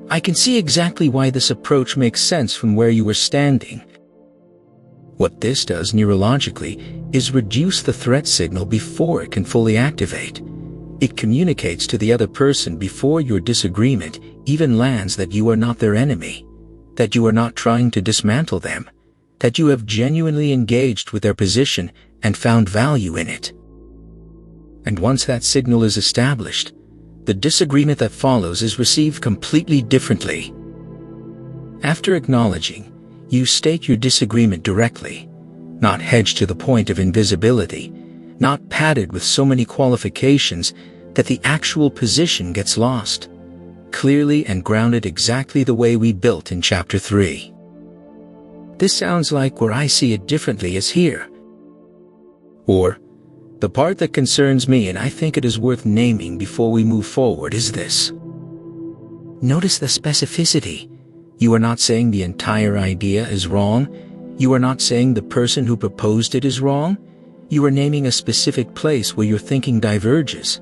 I can see exactly why this approach makes sense from where you are standing. What this does neurologically is reduce the threat signal before it can fully activate. It communicates to the other person before your disagreement even lands that you are not their enemy, that you are not trying to dismantle them, that you have genuinely engaged with their position and found value in it. And once that signal is established, the disagreement that follows is received completely differently. After acknowledging, you state your disagreement directly, not hedged to the point of invisibility, not padded with so many qualifications that the actual position gets lost, clearly and grounded exactly the way we built in Chapter 3. This sounds like where I see it differently is here. Or, the part that concerns me and I think it is worth naming before we move forward is this. Notice the specificity. You are not saying the entire idea is wrong. You are not saying the person who proposed it is wrong. You are naming a specific place where your thinking diverges,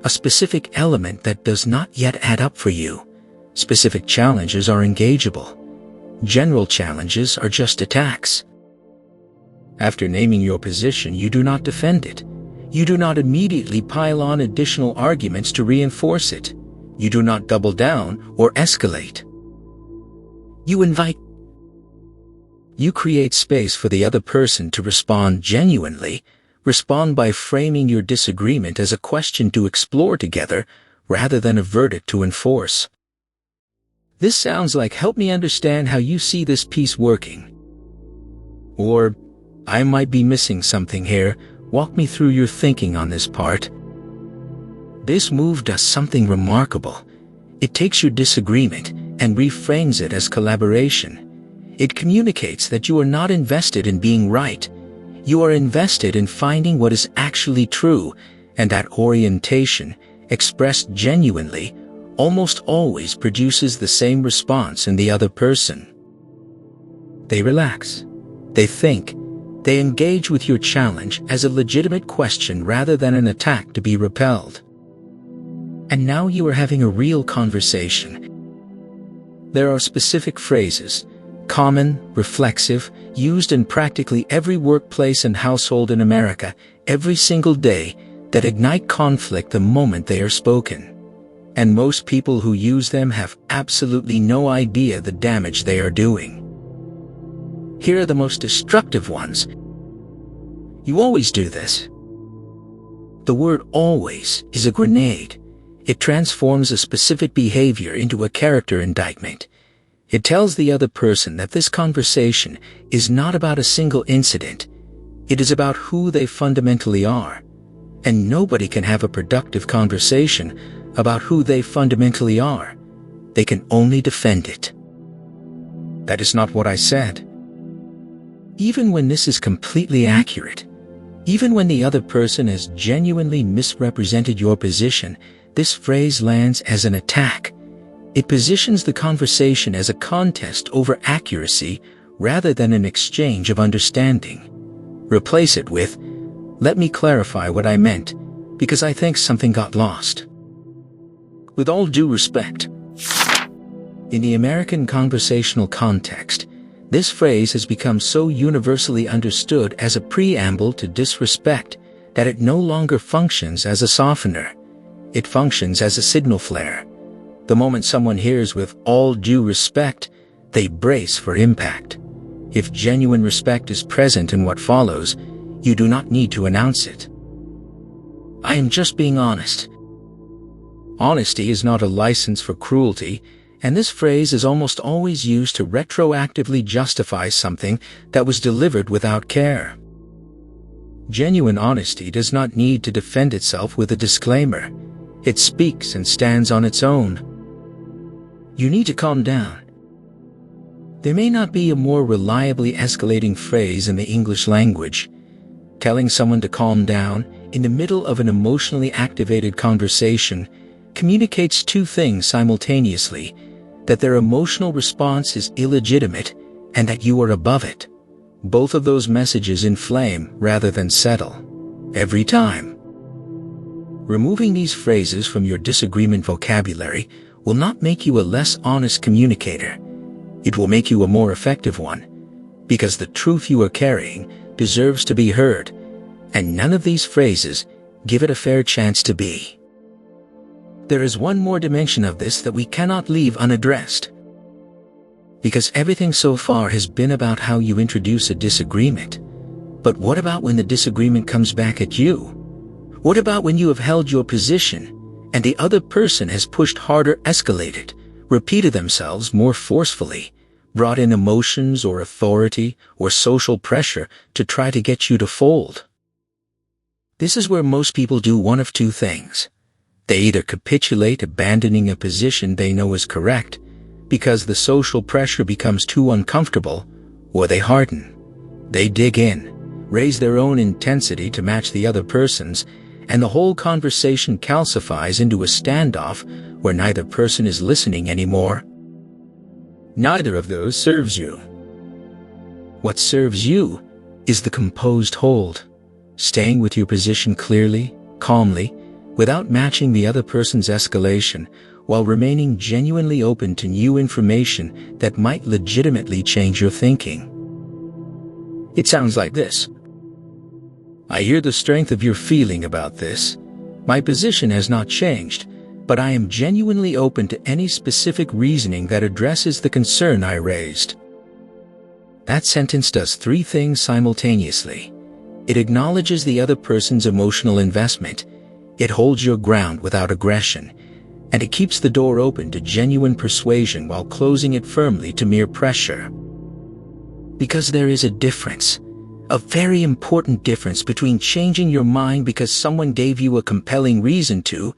a specific element that does not yet add up for you. Specific challenges are engageable. General challenges are just attacks. After naming your position, you do not defend it. You do not immediately pile on additional arguments to reinforce it. You do not double down or escalate. You create space for the other person to respond genuinely, respond by framing your disagreement as a question to explore together rather than a verdict to enforce. This sounds like help me understand how you see this piece working. Or, I might be missing something here, walk me through your thinking on this part. This move does something remarkable. It takes your disagreement and reframes it as collaboration. It communicates that you are not invested in being right. You are invested in finding what is actually true, and that orientation, expressed genuinely, almost always produces the same response in the other person. They relax. They think. They engage with your challenge as a legitimate question rather than an attack to be repelled. And now you are having a real conversation. There are specific phrases, common, reflexive, used in practically every workplace and household in America every single day that ignite conflict the moment they are spoken. And most people who use them have absolutely no idea the damage they are doing. Here are the most destructive ones. You always do this. The word always is a grenade. It transforms a specific behavior into a character indictment. It tells the other person that this conversation is not about a single incident. It is about who they fundamentally are. And nobody can have a productive conversation about who they fundamentally are. They can only defend it. That is not what I said. Even when this is completely accurate, even when the other person has genuinely misrepresented your position, this phrase lands as an attack. It positions the conversation as a contest over accuracy rather than an exchange of understanding. Replace it with, Let me clarify what I meant, because I think something got lost. With all due respect, in the American conversational context, this phrase has become so universally understood as a preamble to disrespect that it no longer functions as a softener. It functions as a signal flare. The moment someone hears "with all due respect," they brace for impact. If genuine respect is present in what follows, you do not need to announce it. I am just being honest. Honesty is not a license for cruelty, and this phrase is almost always used to retroactively justify something that was delivered without care. Genuine honesty does not need to defend itself with a disclaimer. It speaks and stands on its own. You need to calm down. There may not be a more reliably escalating phrase in the English language. Telling someone to calm down in the middle of an emotionally activated conversation communicates two things simultaneously: that their emotional response is illegitimate and that you are above it. Both of those messages inflame rather than settle. Every time. Removing these phrases from your disagreement vocabulary will not make you a less honest communicator. It will make you a more effective one, because the truth you are carrying deserves to be heard, and none of these phrases give it a fair chance to be. There is one more dimension of this that we cannot leave unaddressed. Because everything so far has been about how you introduce a disagreement. But what about when the disagreement comes back at you? What about when you have held your position and the other person has pushed harder, escalated, repeated themselves more forcefully, brought in emotions or authority or social pressure to try to get you to fold? This is where most people do one of two things. They either capitulate, abandoning a position they know is correct because the social pressure becomes too uncomfortable, or they harden. They dig in, raise their own intensity to match the other person's, and the whole conversation calcifies into a standoff where neither person is listening anymore. Neither of those serves you. What serves you is the composed hold, staying with your position clearly, calmly, without matching the other person's escalation, while remaining genuinely open to new information that might legitimately change your thinking. It sounds like this. I hear the strength of your feeling about this. My position has not changed, but I am genuinely open to any specific reasoning that addresses the concern I raised. That sentence does three things simultaneously. It acknowledges the other person's emotional investment, it holds your ground without aggression, and it keeps the door open to genuine persuasion while closing it firmly to mere pressure. Because there is a difference, a very important difference between changing your mind because someone gave you a compelling reason to,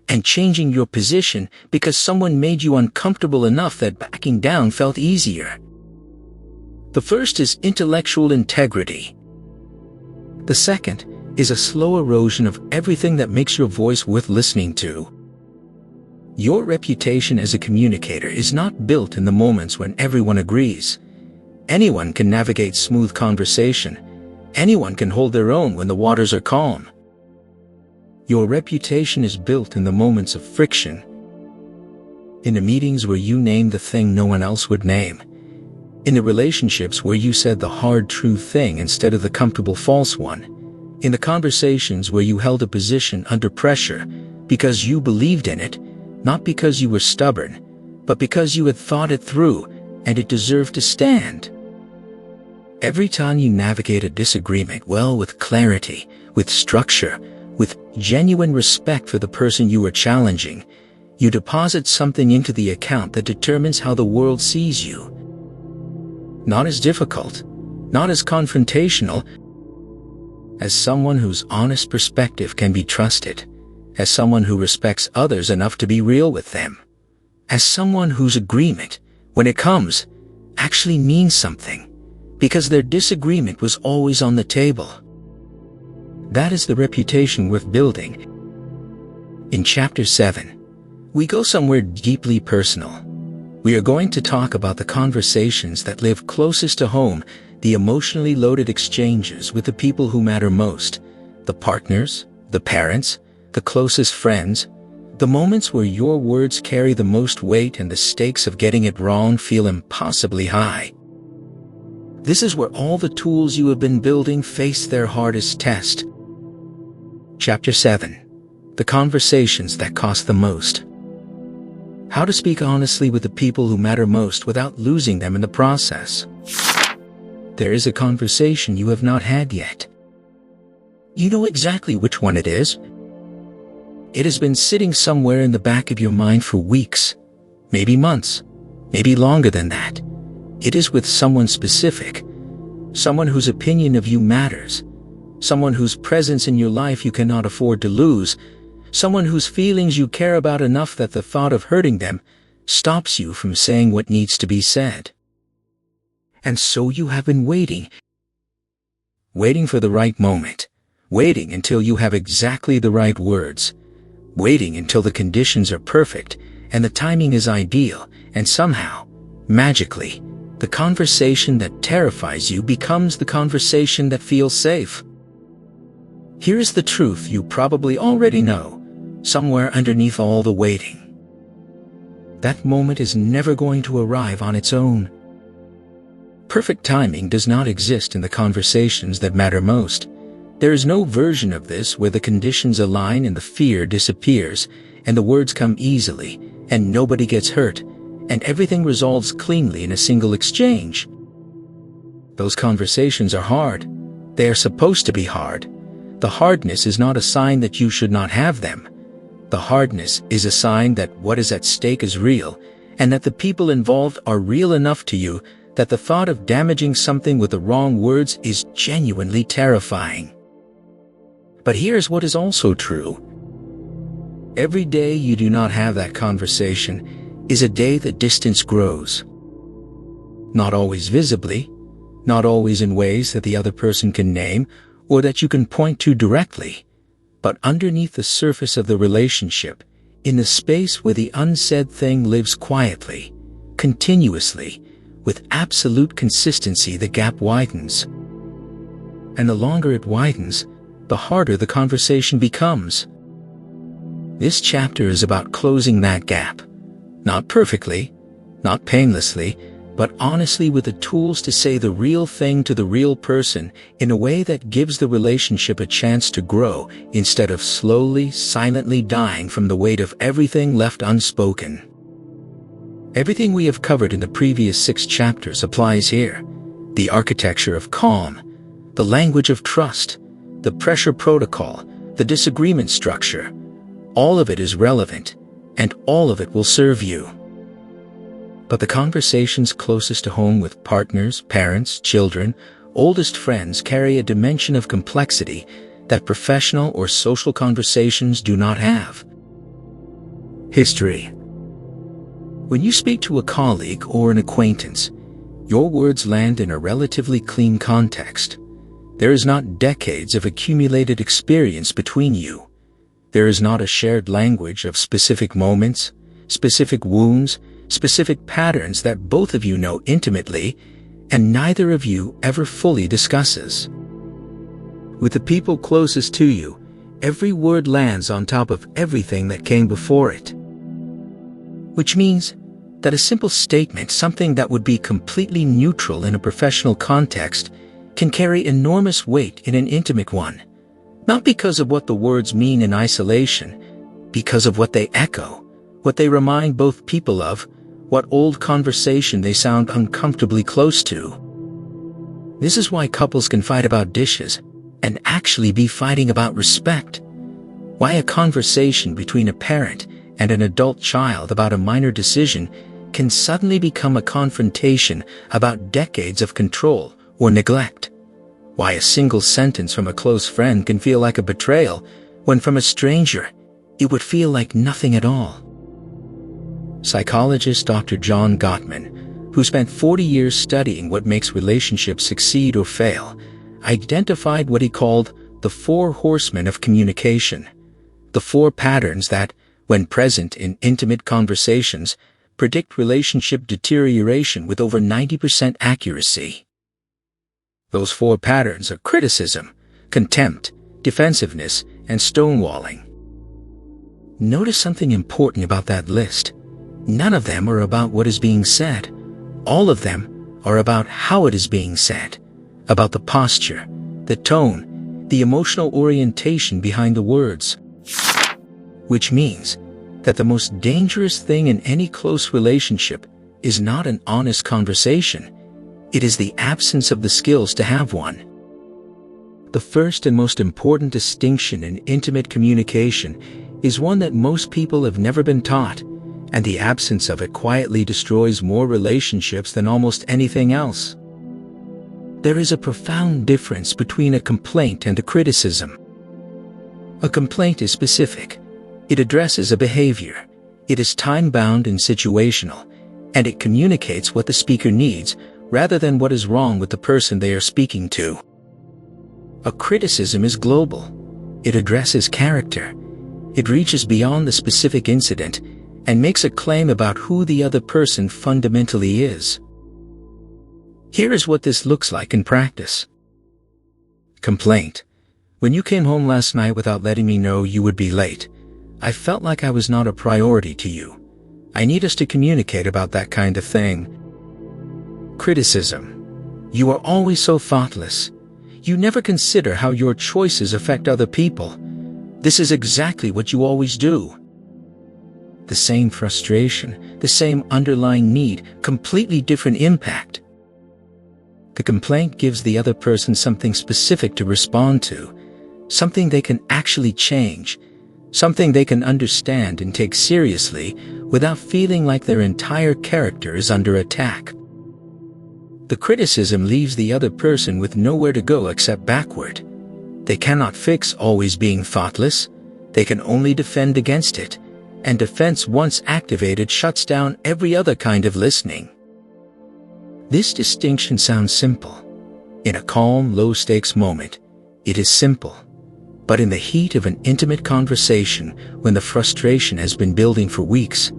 and changing your position because someone made you uncomfortable enough that backing down felt easier. The first is intellectual integrity. The second is a slow erosion of everything that makes your voice worth listening to. Your reputation as a communicator is not built in the moments when everyone agrees. Anyone can navigate smooth conversation. Anyone can hold their own when the waters are calm. Your reputation is built in the moments of friction. In the meetings where you name the thing no one else would name. In the relationships where you said the hard true thing instead of the comfortable false one. In the conversations where you held a position under pressure because you believed in it, not because you were stubborn, but because you had thought it through and it deserved to stand. Every time you navigate a disagreement well with clarity, with structure, with genuine respect for the person you are challenging, you deposit something into the account that determines how the world sees you. Not as difficult, not as confrontational, as someone whose honest perspective can be trusted, as someone who respects others enough to be real with them, as someone whose agreement, when it comes, actually means something, because their disagreement was always on the table. That is the reputation worth building. In Chapter 7, we go somewhere deeply personal. We are going to talk about the conversations that live closest to home, the emotionally loaded exchanges with the people who matter most, The partners, the parents, the closest friends, the moments where your words carry the most weight and the stakes of getting it wrong feel impossibly high. This is where all the tools you have been building face their hardest test. Chapter 7. The conversations that cost the most. How to speak honestly with the people who matter most without losing them in the process. There is a conversation you have not had yet. You know exactly which one it is. It has been sitting somewhere in the back of your mind for weeks, maybe months, maybe longer than that. It is with someone specific, someone whose opinion of you matters, someone whose presence in your life you cannot afford to lose, someone whose feelings you care about enough that the thought of hurting them stops you from saying what needs to be said. And so you have been waiting for the right moment, waiting until you have exactly the right words, waiting until the conditions are perfect and the timing is ideal, and somehow, magically, the conversation that terrifies you becomes the conversation that feels safe. Here's the truth you probably already know, somewhere underneath all the waiting. That moment is never going to arrive on its own. Perfect timing does not exist in the conversations that matter most. There is no version of this where the conditions align and the fear disappears, and the words come easily, and nobody gets hurt, and everything resolves cleanly in a single exchange. Those conversations are hard. They are supposed to be hard. The hardness is not a sign that you should not have them. The hardness is a sign that what is at stake is real, and that the people involved are real enough to you that the thought of damaging something with the wrong words is genuinely terrifying. But here's what is also true. Every day you do not have that conversation is a day the distance grows. Not always visibly, not always in ways that the other person can name or that you can point to directly, but underneath the surface of the relationship, in the space where the unsaid thing lives quietly, continuously, with absolute consistency, the gap widens. And the longer it widens, the harder the conversation becomes. This chapter is about closing that gap. Not perfectly, not painlessly, but honestly with the tools to say the real thing to the real person in a way that gives the relationship a chance to grow instead of slowly, silently dying from the weight of everything left unspoken. Everything we have covered in the previous 6 chapters applies here. The architecture of calm, the language of trust, the pressure protocol, the disagreement structure. All of it is relevant, and all of it will serve you. But the conversations closest to home with partners, parents, children, oldest friends carry a dimension of complexity that professional or social conversations do not have. History. When you speak to a colleague or an acquaintance, your words land in a relatively clean context. There is not decades of accumulated experience between you. There is not a shared language of specific moments, specific wounds, specific patterns that both of you know intimately, and neither of you ever fully discusses. With the people closest to you, every word lands on top of everything that came before it. Which means that a simple statement, something that would be completely neutral in a professional context, can carry enormous weight in an intimate one. Not because of what the words mean in isolation, because of what they echo, what they remind both people of, what old conversation they sound uncomfortably close to. This is why couples can fight about dishes and actually be fighting about respect. Why a conversation between a parent and an adult child about a minor decision can suddenly become a confrontation about decades of control or neglect. Why a single sentence from a close friend can feel like a betrayal, when from a stranger, it would feel like nothing at all. Psychologist Dr. John Gottman, who spent 40 years studying what makes relationships succeed or fail, identified what he called the 4 horsemen of communication, the 4 patterns that, when present in intimate conversations, predict relationship deterioration with over 90% accuracy. Those 4 patterns are criticism, contempt, defensiveness, and stonewalling. Notice something important about that list. None of them are about what is being said. All of them are about how it is being said, about the posture, the tone, the emotional orientation behind the words. Which means that the most dangerous thing in any close relationship is not an honest conversation. It is the absence of the skills to have one. The first and most important distinction in intimate communication is one that most people have never been taught, and the absence of it quietly destroys more relationships than almost anything else. There is a profound difference between a complaint and a criticism. A complaint is specific. It addresses a behavior. It is time-bound and situational, and it communicates what the speaker needs rather than what is wrong with the person they are speaking to. A criticism is global. It addresses character. It reaches beyond the specific incident and makes a claim about who the other person fundamentally is. Here is what this looks like in practice. Complaint. When you came home last night without letting me know you would be late, I felt like I was not a priority to you. I need us to communicate about that kind of thing. Criticism. You are always so thoughtless. You never consider how your choices affect other people. This is exactly what you always do. The same frustration, the same underlying need, completely different impact. The complaint gives the other person something specific to respond to, something they can actually change, something they can understand and take seriously without feeling like their entire character is under attack. The criticism leaves the other person with nowhere to go except backward. They cannot fix always being thoughtless. They can only defend against it, and defense once activated shuts down every other kind of listening. This distinction sounds simple. In a calm, low-stakes moment, it is simple. But in the heat of an intimate conversation, when the frustration has been building for weeks,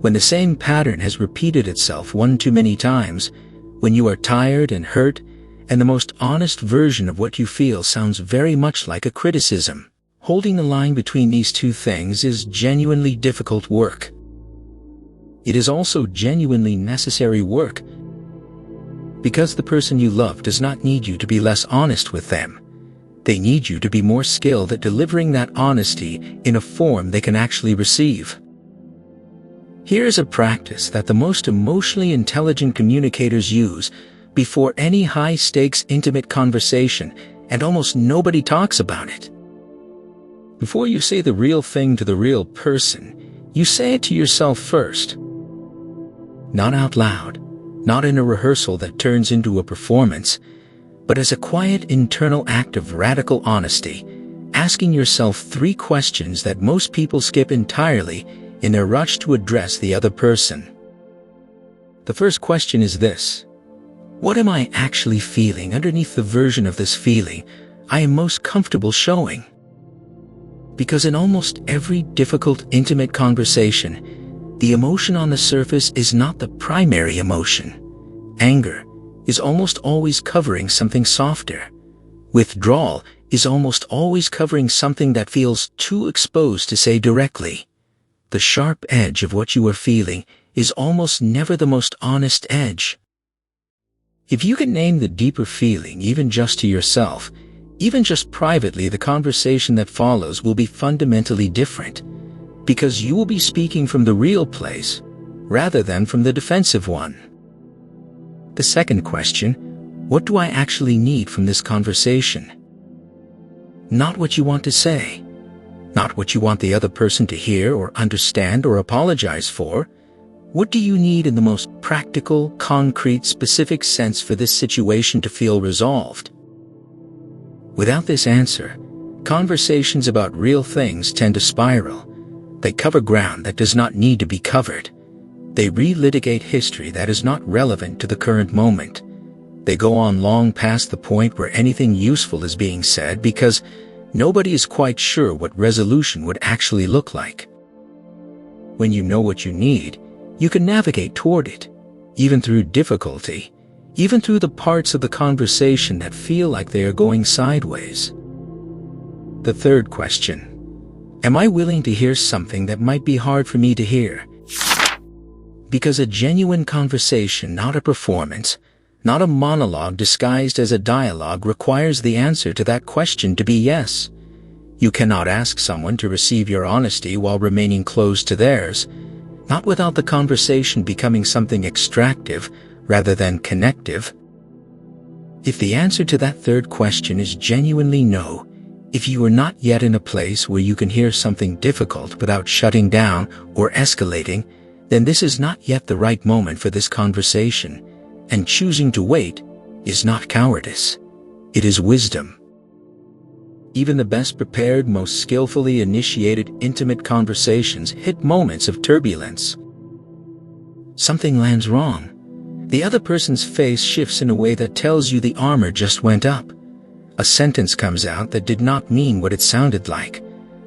when the same pattern has repeated itself one too many times, when you are tired and hurt, and the most honest version of what you feel sounds very much like a criticism, holding the line between these two things is genuinely difficult work. It is also genuinely necessary work, because the person you love does not need you to be less honest with them. They need you to be more skilled at delivering that honesty in a form they can actually receive. Here is a practice that the most emotionally intelligent communicators use before any high-stakes intimate conversation, and almost nobody talks about it. Before you say the real thing to the real person, you say it to yourself first. Not out loud, not in a rehearsal that turns into a performance, but as a quiet internal act of radical honesty, asking yourself 3 questions that most people skip entirely in their rush to address the other person. The first question is this: what am I actually feeling underneath the version of this feeling I am most comfortable showing? Because in almost every difficult, intimate conversation, the emotion on the surface is not the primary emotion. Anger is almost always covering something softer. Withdrawal is almost always covering something that feels too exposed to say directly. The sharp edge of what you are feeling is almost never the most honest edge. If you can name the deeper feeling even just to yourself, even just privately, the conversation that follows will be fundamentally different, because you will be speaking from the real place rather than from the defensive one. The second question: what do I actually need from this conversation? Not what you want to say, not what you want the other person to hear or understand or apologize for. What do you need in the most practical, concrete, specific sense for this situation to feel resolved? Without this answer, conversations about real things tend to spiral. They cover ground that does not need to be covered. They relitigate history that is not relevant to the current moment. They go on long past the point where anything useful is being said because nobody is quite sure what resolution would actually look like. When you know what you need, you can navigate toward it, even through difficulty, even through the parts of the conversation that feel like they are going sideways. The third question. Am I willing to hear something that might be hard for me to hear? Because a genuine conversation, not a performance, not a monologue disguised as a dialogue, requires the answer to that question to be yes. You cannot ask someone to receive your honesty while remaining closed to theirs, not without the conversation becoming something extractive rather than connective. If the answer to that third question is genuinely no, if you are not yet in a place where you can hear something difficult without shutting down or escalating, then this is not yet the right moment for this conversation, and choosing to wait is not cowardice. It is wisdom. Even the best prepared, most skillfully initiated intimate conversations hit moments of turbulence. Something lands wrong. The other person's face shifts in a way that tells you the armor just went up. A sentence comes out that did not mean what it sounded like.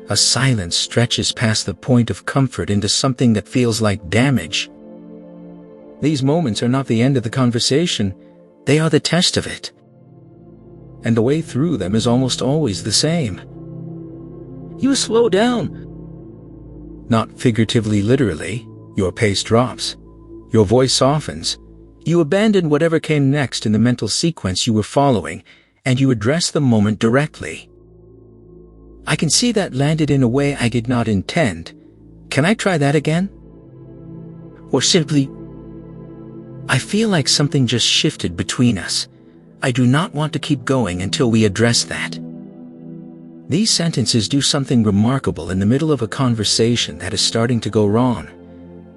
A silence stretches past the point of comfort into something that feels like damage. These moments are not the end of the conversation, they are the test of it. And the way through them is almost always the same. You slow down. Not figuratively, literally. Your pace drops. Your voice softens. You abandon whatever came next in the mental sequence you were following, and you address the moment directly. I can see that landed in a way I did not intend. Can I try that again? Or simply, I feel like something just shifted between us. I do not want to keep going until we address that. These sentences do something remarkable in the middle of a conversation that is starting to go wrong.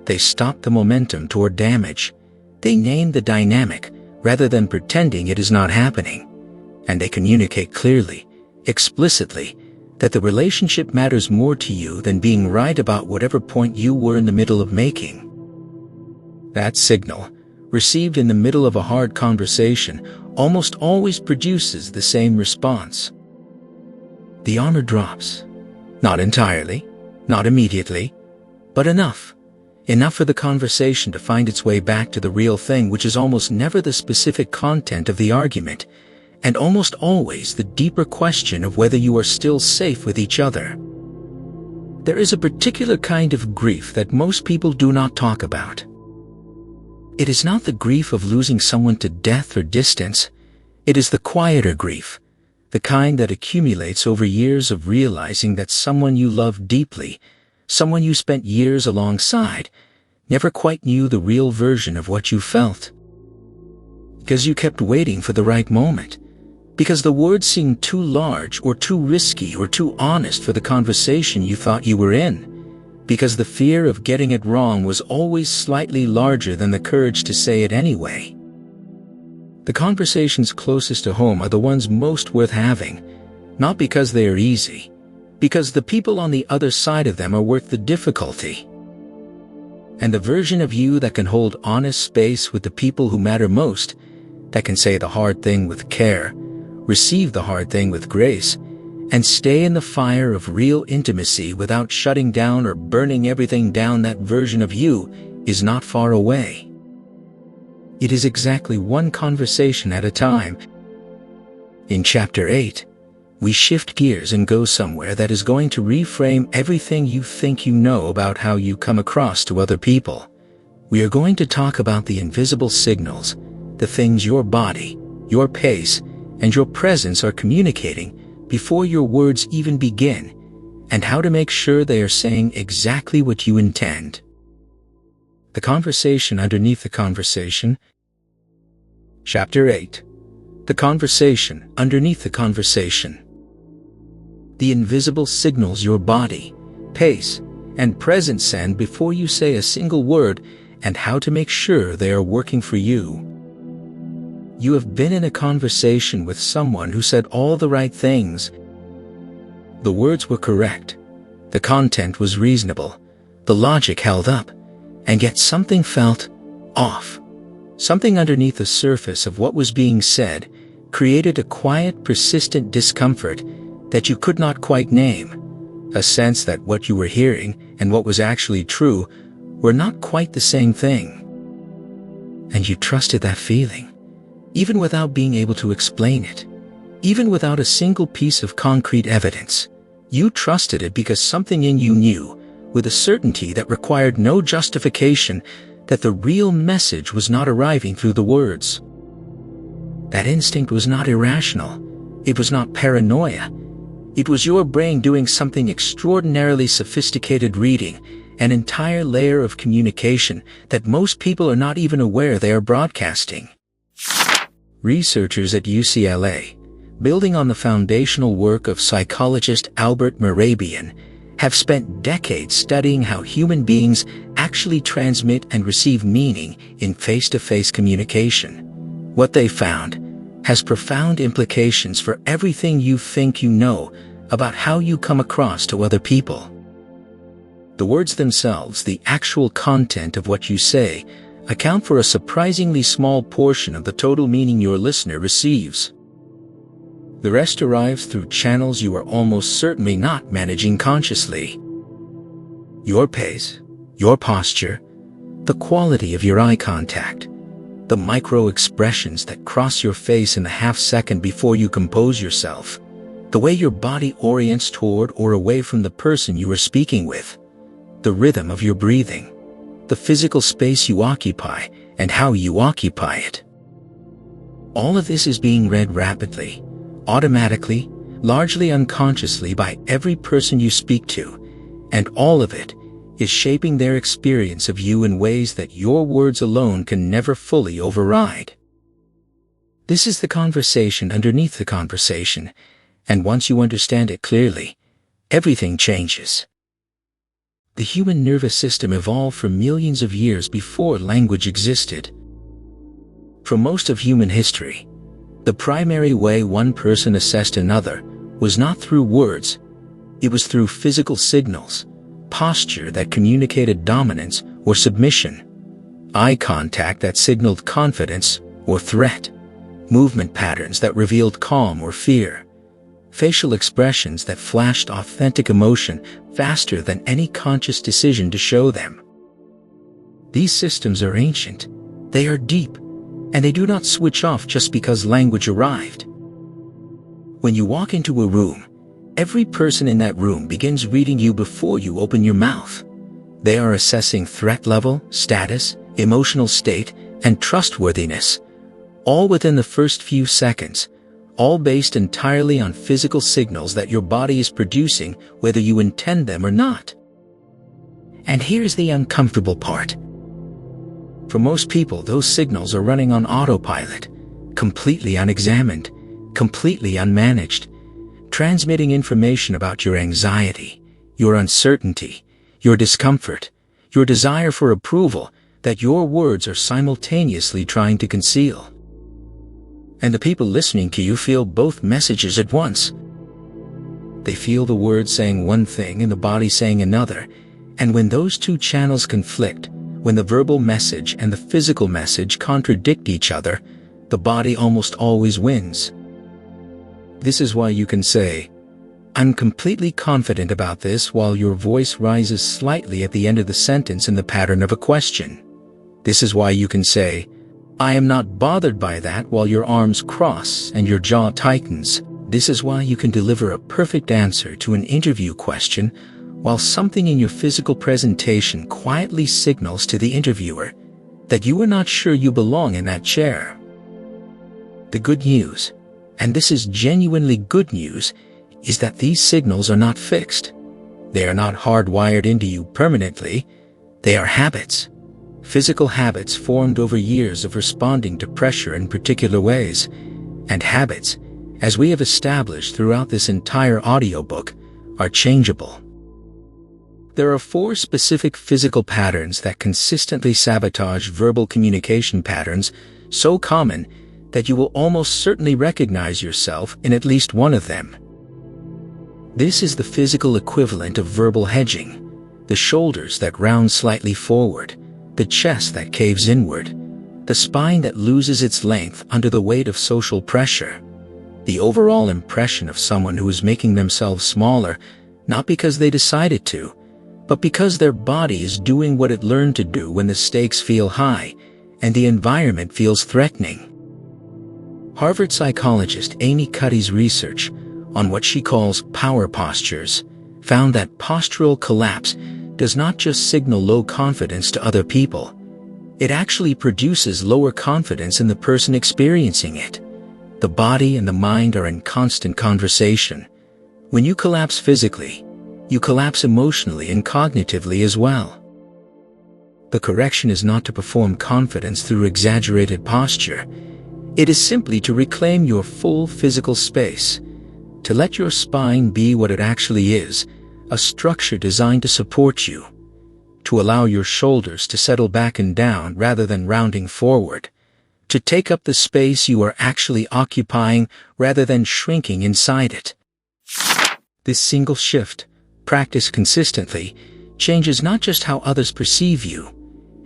They stop the momentum toward damage. They name the dynamic rather than pretending it is not happening. And they communicate clearly, explicitly, that the relationship matters more to you than being right about whatever point you were in the middle of making. That signal, received in the middle of a hard conversation, almost always produces the same response. The armor drops. Not entirely, not immediately, but enough. Enough for the conversation to find its way back to the real thing, which is almost never the specific content of the argument, and almost always the deeper question of whether you are still safe with each other. There is a particular kind of grief that most people do not talk about. It is not the grief of losing someone to death or distance. It is the quieter grief, the kind that accumulates over years of realizing that someone you love deeply, someone you spent years alongside, never quite knew the real version of what you felt. Because you kept waiting for the right moment. Because the words seemed too large or too risky or too honest for the conversation you thought you were in. Because the fear of getting it wrong was always slightly larger than the courage to say it anyway. The conversations closest to home are the ones most worth having, not because they are easy, because the people on the other side of them are worth the difficulty. And the version of you that can hold honest space with the people who matter most, that can say the hard thing with care, receive the hard thing with grace, and stay in the fire of real intimacy without shutting down or burning everything down, that version of you is not far away. It is exactly one conversation at a time. In Chapter 8, we shift gears and go somewhere that is going to reframe everything you think you know about how you come across to other people. We are going to talk about the invisible signals, the things your body, your pace, and your presence are communicating before your words even begin, and how to make sure they are saying exactly what you intend. The conversation underneath the conversation. Chapter 8. The conversation underneath the conversation. The invisible signals your body, pace, and presence send before you say a single word, and how to make sure they are working for you. You have been in a conversation with someone who said all the right things. The words were correct. The content was reasonable. The logic held up. And yet something felt off. Something underneath the surface of what was being said created a quiet, persistent discomfort that you could not quite name. A sense that what you were hearing and what was actually true were not quite the same thing. And you trusted that feeling, even without being able to explain it, Even without a single piece of concrete evidence, you trusted it because something in you knew, with a certainty that required no justification, that the real message was not arriving through the words. That instinct was not irrational. It was not paranoia. It was your brain doing something extraordinarily sophisticated, reading an entire layer of communication that most people are not even aware they are broadcasting. Researchers at UCLA, building on the foundational work of psychologist Albert Mehrabian, have spent decades studying how human beings actually transmit and receive meaning in face-to-face communication. What they found has profound implications for everything you think you know about how you come across to other people. The words themselves, the actual content of what you say, account for a surprisingly small portion of the total meaning your listener receives. The rest arrives through channels you are almost certainly not managing consciously. Your pace, your posture, the quality of your eye contact, the micro-expressions that cross your face in the half-second before you compose yourself, the way your body orients toward or away from the person you are speaking with, the rhythm of your breathing, the physical space you occupy, and how you occupy it. All of this is being read rapidly, automatically, largely unconsciously by every person you speak to, and all of it is shaping their experience of you in ways that your words alone can never fully override. This is the conversation underneath the conversation, and once you understand it clearly, everything changes. The human nervous system evolved for millions of years before language existed. For most of human history, the primary way one person assessed another was not through words, it was through physical signals, posture that communicated dominance or submission, eye contact that signaled confidence or threat, movement patterns that revealed calm or fear, facial expressions that flashed authentic emotion faster than any conscious decision to show them. These systems are ancient, they are deep, and they do not switch off just because language arrived. When you walk into a room, every person in that room begins reading you before you open your mouth. They are assessing threat level, status, emotional state, and trustworthiness, all within the first few seconds, all based entirely on physical signals that your body is producing whether you intend them or not. And here's the uncomfortable part. For most people, those signals are running on autopilot, completely unexamined, completely unmanaged, transmitting information about your anxiety, your uncertainty, your discomfort, your desire for approval that your words are simultaneously trying to conceal. And the people listening to you feel both messages at once. They feel the words saying one thing and the body saying another, and when those two channels conflict, when the verbal message and the physical message contradict each other, the body almost always wins. This is why you can say, "I'm completely confident about this," while your voice rises slightly at the end of the sentence in the pattern of a question. This is why you can say, "I am not bothered by that," while your arms cross and your jaw tightens. This is why you can deliver a perfect answer to an interview question while something in your physical presentation quietly signals to the interviewer that you are not sure you belong in that chair. The good news, and this is genuinely good news, is that these signals are not fixed. They are not hardwired into you permanently. They are habits. Physical habits formed over years of responding to pressure in particular ways, and habits, as we have established throughout this entire audiobook, are changeable. There are 4 specific physical patterns that consistently sabotage verbal communication patterns, so common that you will almost certainly recognize yourself in at least one of them. This is the physical equivalent of verbal hedging, the shoulders that round slightly forward, the chest that caves inward, the spine that loses its length under the weight of social pressure, the overall impression of someone who is making themselves smaller, not because they decided to, but because their body is doing what it learned to do when the stakes feel high and the environment feels threatening. Harvard psychologist Amy Cuddy's research on what she calls power postures found that postural collapse does not just signal low confidence to other people. It actually produces lower confidence in the person experiencing it. The body and the mind are in constant conversation. When you collapse physically, you collapse emotionally and cognitively as well. The correction is not to perform confidence through exaggerated posture. It is simply to reclaim your full physical space, to let your spine be what it actually is, a structure designed to support you, to allow your shoulders to settle back and down rather than rounding forward, to take up the space you are actually occupying rather than shrinking inside it. This single shift, practiced consistently, changes not just how others perceive you,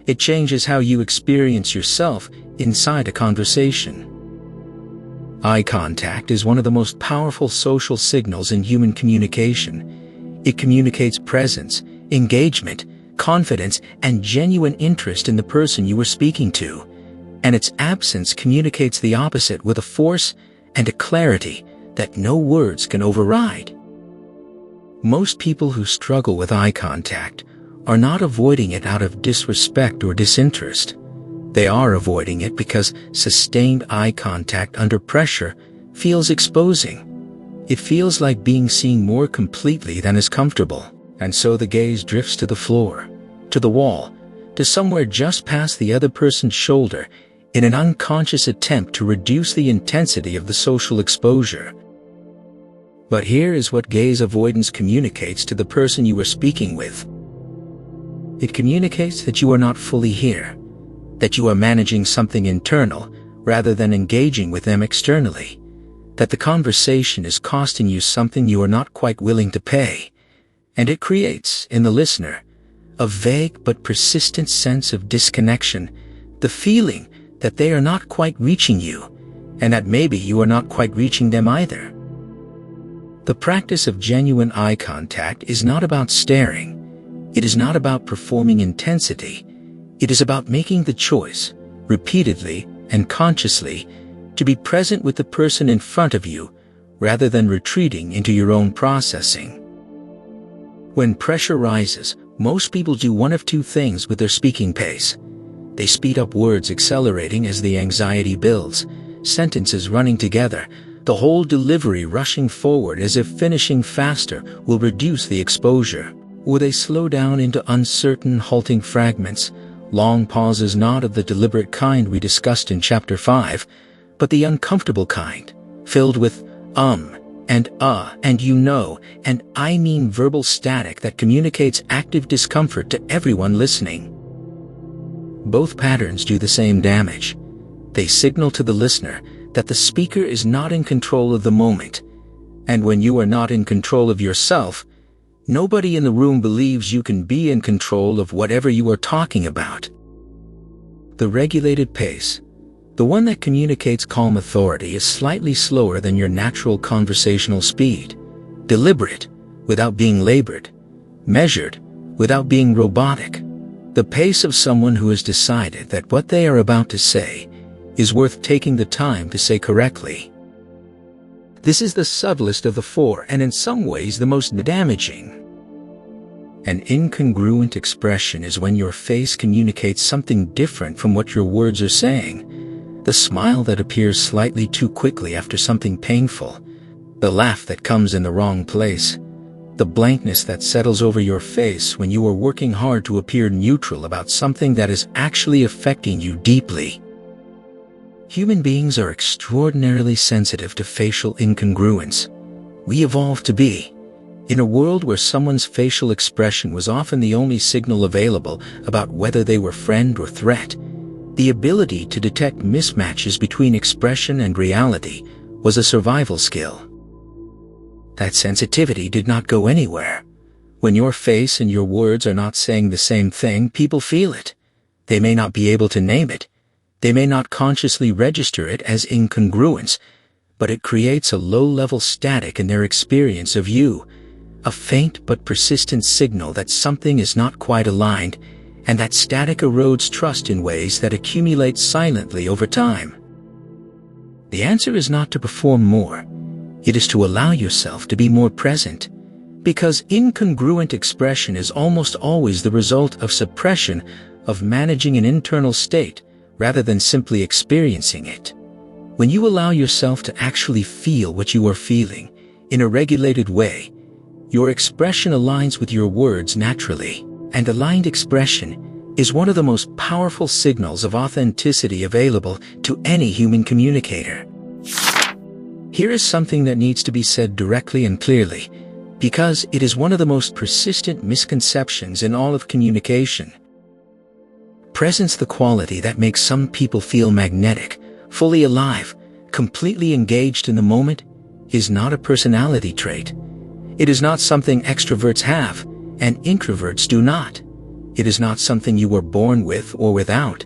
it changes how you experience yourself inside a conversation. Eye contact is one of the most powerful social signals in human communication. It communicates presence, engagement, confidence, and genuine interest in the person you are speaking to, and its absence communicates the opposite with a force and a clarity that no words can override. Most people who struggle with eye contact are not avoiding it out of disrespect or disinterest. They are avoiding it because sustained eye contact under pressure feels exposing. It feels like being seen more completely than is comfortable, and so the gaze drifts to the floor, to the wall, to somewhere just past the other person's shoulder in an unconscious attempt to reduce the intensity of the social exposure. But here is what gaze avoidance communicates to the person you are speaking with. It communicates that you are not fully here, that you are managing something internal rather than engaging with them externally, that the conversation is costing you something you are not quite willing to pay, and it creates, in the listener, a vague but persistent sense of disconnection, the feeling that they are not quite reaching you, and that maybe you are not quite reaching them either. The practice of genuine eye contact is not about staring. It is not about performing intensity. It is about making the choice, repeatedly and consciously, to be present with the person in front of you rather than retreating into your own processing. When pressure rises, most people do one of two things with their speaking pace. They speed up words, accelerating as the anxiety builds, sentences running together, the whole delivery rushing forward as if finishing faster will reduce the exposure. Or they slow down into uncertain, halting fragments, long pauses not of the deliberate kind we discussed in Chapter 5, but the uncomfortable kind, filled with and you know, and I mean verbal static that communicates active discomfort to everyone listening. Both patterns do the same damage. They signal to the listener that the speaker is not in control of the moment, and when you are not in control of yourself, nobody in the room believes you can be in control of whatever you are talking about. The regulated pace, the one that communicates calm authority, is slightly slower than your natural conversational speed, deliberate without being labored, measured without being robotic. The pace of someone who has decided that what they are about to say is worth taking the time to say correctly. This is the subtlest of the four, and in some ways the most damaging. An incongruent expression is when your face communicates something different from what your words are saying. The smile that appears slightly too quickly after something painful, the laugh that comes in the wrong place, the blankness that settles over your face when you are working hard to appear neutral about something that is actually affecting you deeply. Human beings are extraordinarily sensitive to facial incongruence. We evolved to be. In a world where someone's facial expression was often the only signal available about whether they were friend or threat, the ability to detect mismatches between expression and reality was a survival skill. That sensitivity did not go anywhere. When your face and your words are not saying the same thing, people feel it. They may not be able to name it. They may not consciously register it as incongruence, but it creates a low-level static in their experience of you, a faint but persistent signal that something is not quite aligned, and that static erodes trust in ways that accumulate silently over time. The answer is not to perform more. It is to allow yourself to be more present, because incongruent expression is almost always the result of suppression, of managing an internal state rather than simply experiencing it. When you allow yourself to actually feel what you are feeling in a regulated way, your expression aligns with your words naturally, and aligned expression is one of the most powerful signals of authenticity available to any human communicator. Here is something that needs to be said directly and clearly, because it is one of the most persistent misconceptions in all of communication. Presence, the quality that makes some people feel magnetic, fully alive, completely engaged in the moment, is not a personality trait. It is not something extroverts have, and introverts do not. It is not something you were born with or without.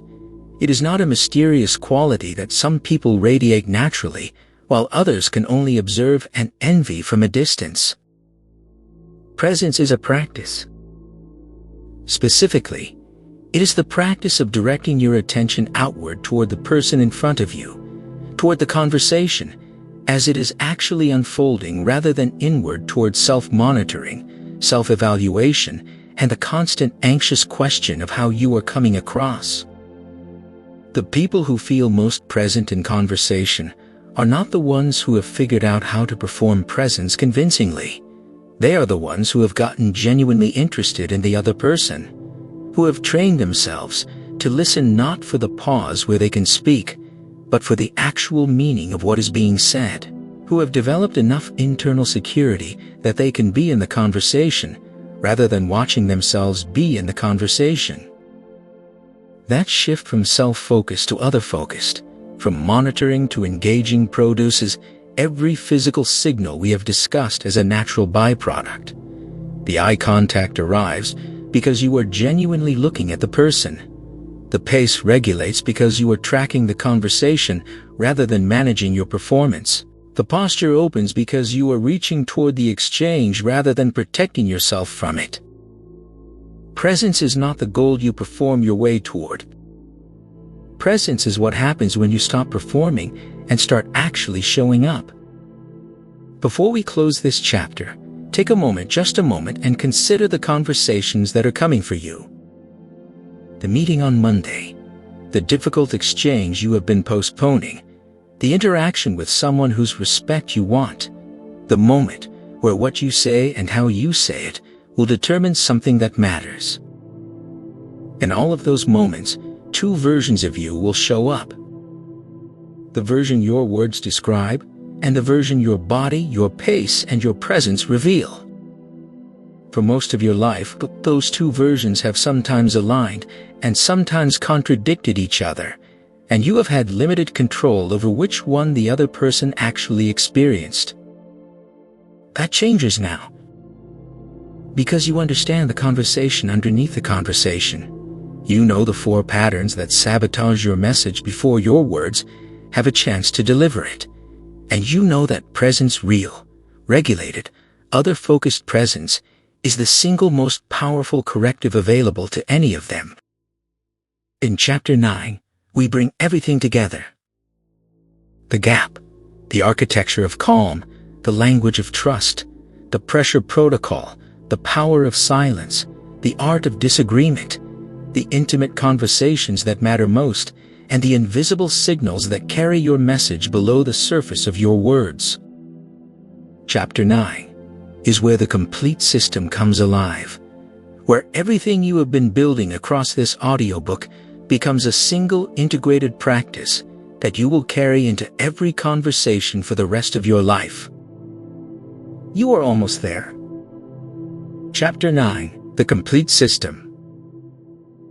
It is not a mysterious quality that some people radiate naturally, while others can only observe and envy from a distance. Presence is a practice. Specifically, it is the practice of directing your attention outward toward the person in front of you, toward the conversation, as it is actually unfolding rather than inward toward self-monitoring, self-evaluation, and the constant anxious question of how you are coming across. The people who feel most present in conversation are not the ones who have figured out how to perform presence convincingly. They are the ones who have gotten genuinely interested in the other person, who have trained themselves to listen not for the pause where they can speak, but for the actual meaning of what is being said, who have developed enough internal security that they can be in the conversation rather than watching themselves be in the conversation. That shift from self-focused to other-focused, from monitoring to engaging, produces every physical signal we have discussed as a natural byproduct. The eye contact arrives because you are genuinely looking at the person. The pace regulates because you are tracking the conversation rather than managing your performance. The posture opens because you are reaching toward the exchange rather than protecting yourself from it. Presence is not the goal you perform your way toward. Presence is what happens when you stop performing and start actually showing up. Before we close this chapter, take a moment, just a moment, and consider the conversations that are coming for you. The meeting on Monday, the difficult exchange you have been postponing, the interaction with someone whose respect you want, the moment where what you say and how you say it will determine something that matters. In all of those moments, two versions of you will show up. The version your words describe, and the version your body, your pace, and your presence reveal. For most of your life, those two versions have sometimes aligned and sometimes contradicted each other, and you have had limited control over which one the other person actually experienced. That changes now, because you understand the conversation underneath the conversation. You know the four patterns that sabotage your message before your words have a chance to deliver it. And you know that presence, real, regulated, other-focused presence, is the single most powerful corrective available to any of them. In Chapter 9, we bring everything together. The gap, the architecture of calm, the language of trust, the pressure protocol, the power of silence, the art of disagreement, the intimate conversations that matter most, and the invisible signals that carry your message below the surface of your words. Chapter 9 is where the complete system comes alive, where everything you have been building across this audiobook becomes a single integrated practice that you will carry into every conversation for the rest of your life. You are almost there. Chapter 9, the complete system.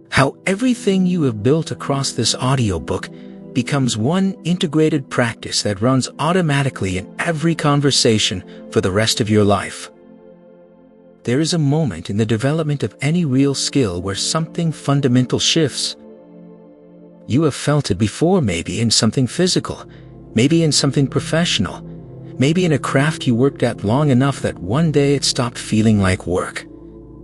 How everything you have built across this audiobook becomes one integrated practice that runs automatically in every conversation for the rest of your life. There is a moment in the development of any real skill where something fundamental shifts. You have felt it before, maybe in something physical, maybe in something professional, maybe in a craft you worked at long enough that one day it stopped feeling like work.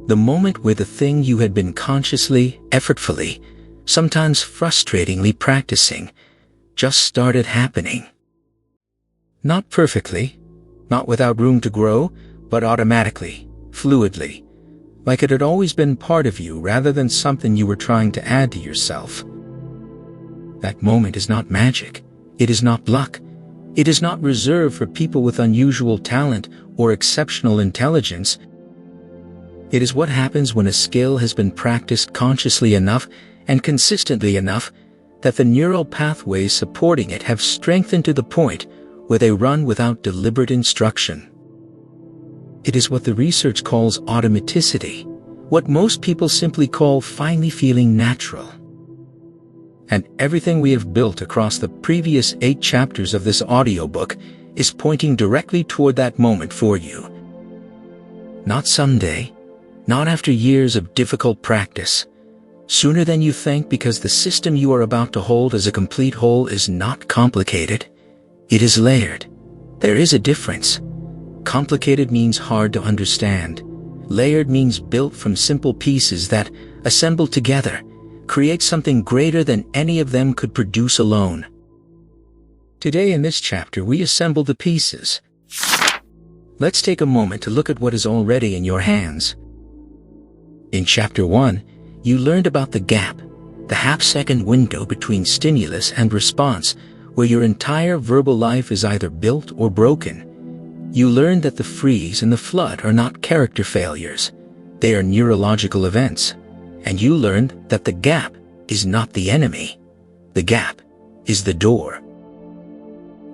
The moment where the thing you had been consciously, effortfully, sometimes frustratingly practicing just started happening. Not perfectly, not without room to grow, but automatically, fluidly, like it had always been part of you rather than something you were trying to add to yourself. That moment is not magic. It is not luck. It is not reserved for people with unusual talent or exceptional intelligence. It is what happens when a skill has been practiced consciously enough and consistently enough that the neural pathways supporting it have strengthened to the point where they run without deliberate instruction. It is what the research calls automaticity, what most people simply call finally feeling natural. And everything we have built across the previous 8 chapters of this audiobook is pointing directly toward that moment for you. Not someday, not after years of difficult practice, sooner than you think, because the system you are about to hold as a complete whole is not complicated. It is layered. There is a difference. Complicated means hard to understand. Layered means built from simple pieces that, assembled together, create something greater than any of them could produce alone. Today in this chapter we assemble the pieces. Let's take a moment to look at what is already in your hands. In Chapter 1, you learned about the gap, the half-second window between stimulus and response, where your entire verbal life is either built or broken. You learned that the freeze and the flood are not character failures. They are neurological events. And you learned that the gap is not the enemy. The gap is the door.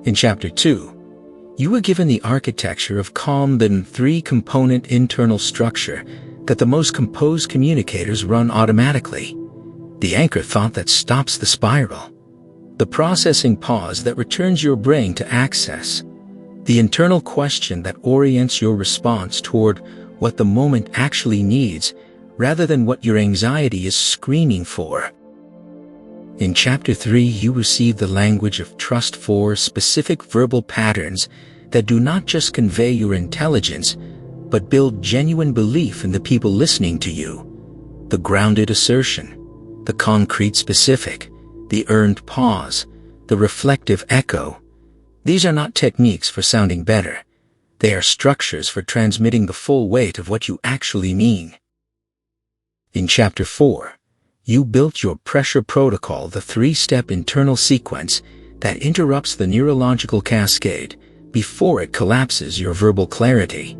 In Chapter 2, you were given the architecture of calm, the 3-component internal structure that the most composed communicators run automatically. The anchor thought that stops the spiral. The processing pause that returns your brain to access. The internal question that orients your response toward what the moment actually needs, rather than what your anxiety is screaming for. In Chapter 3, you receive the language of trust, 4 specific verbal patterns that do not just convey your intelligence, but build genuine belief in the people listening to you. The grounded assertion, the concrete specific, the earned pause, the reflective echo. These are not techniques for sounding better. They are structures for transmitting the full weight of what you actually mean. In Chapter 4, you built your pressure protocol, the 3-step internal sequence that interrupts the neurological cascade before it collapses your verbal clarity.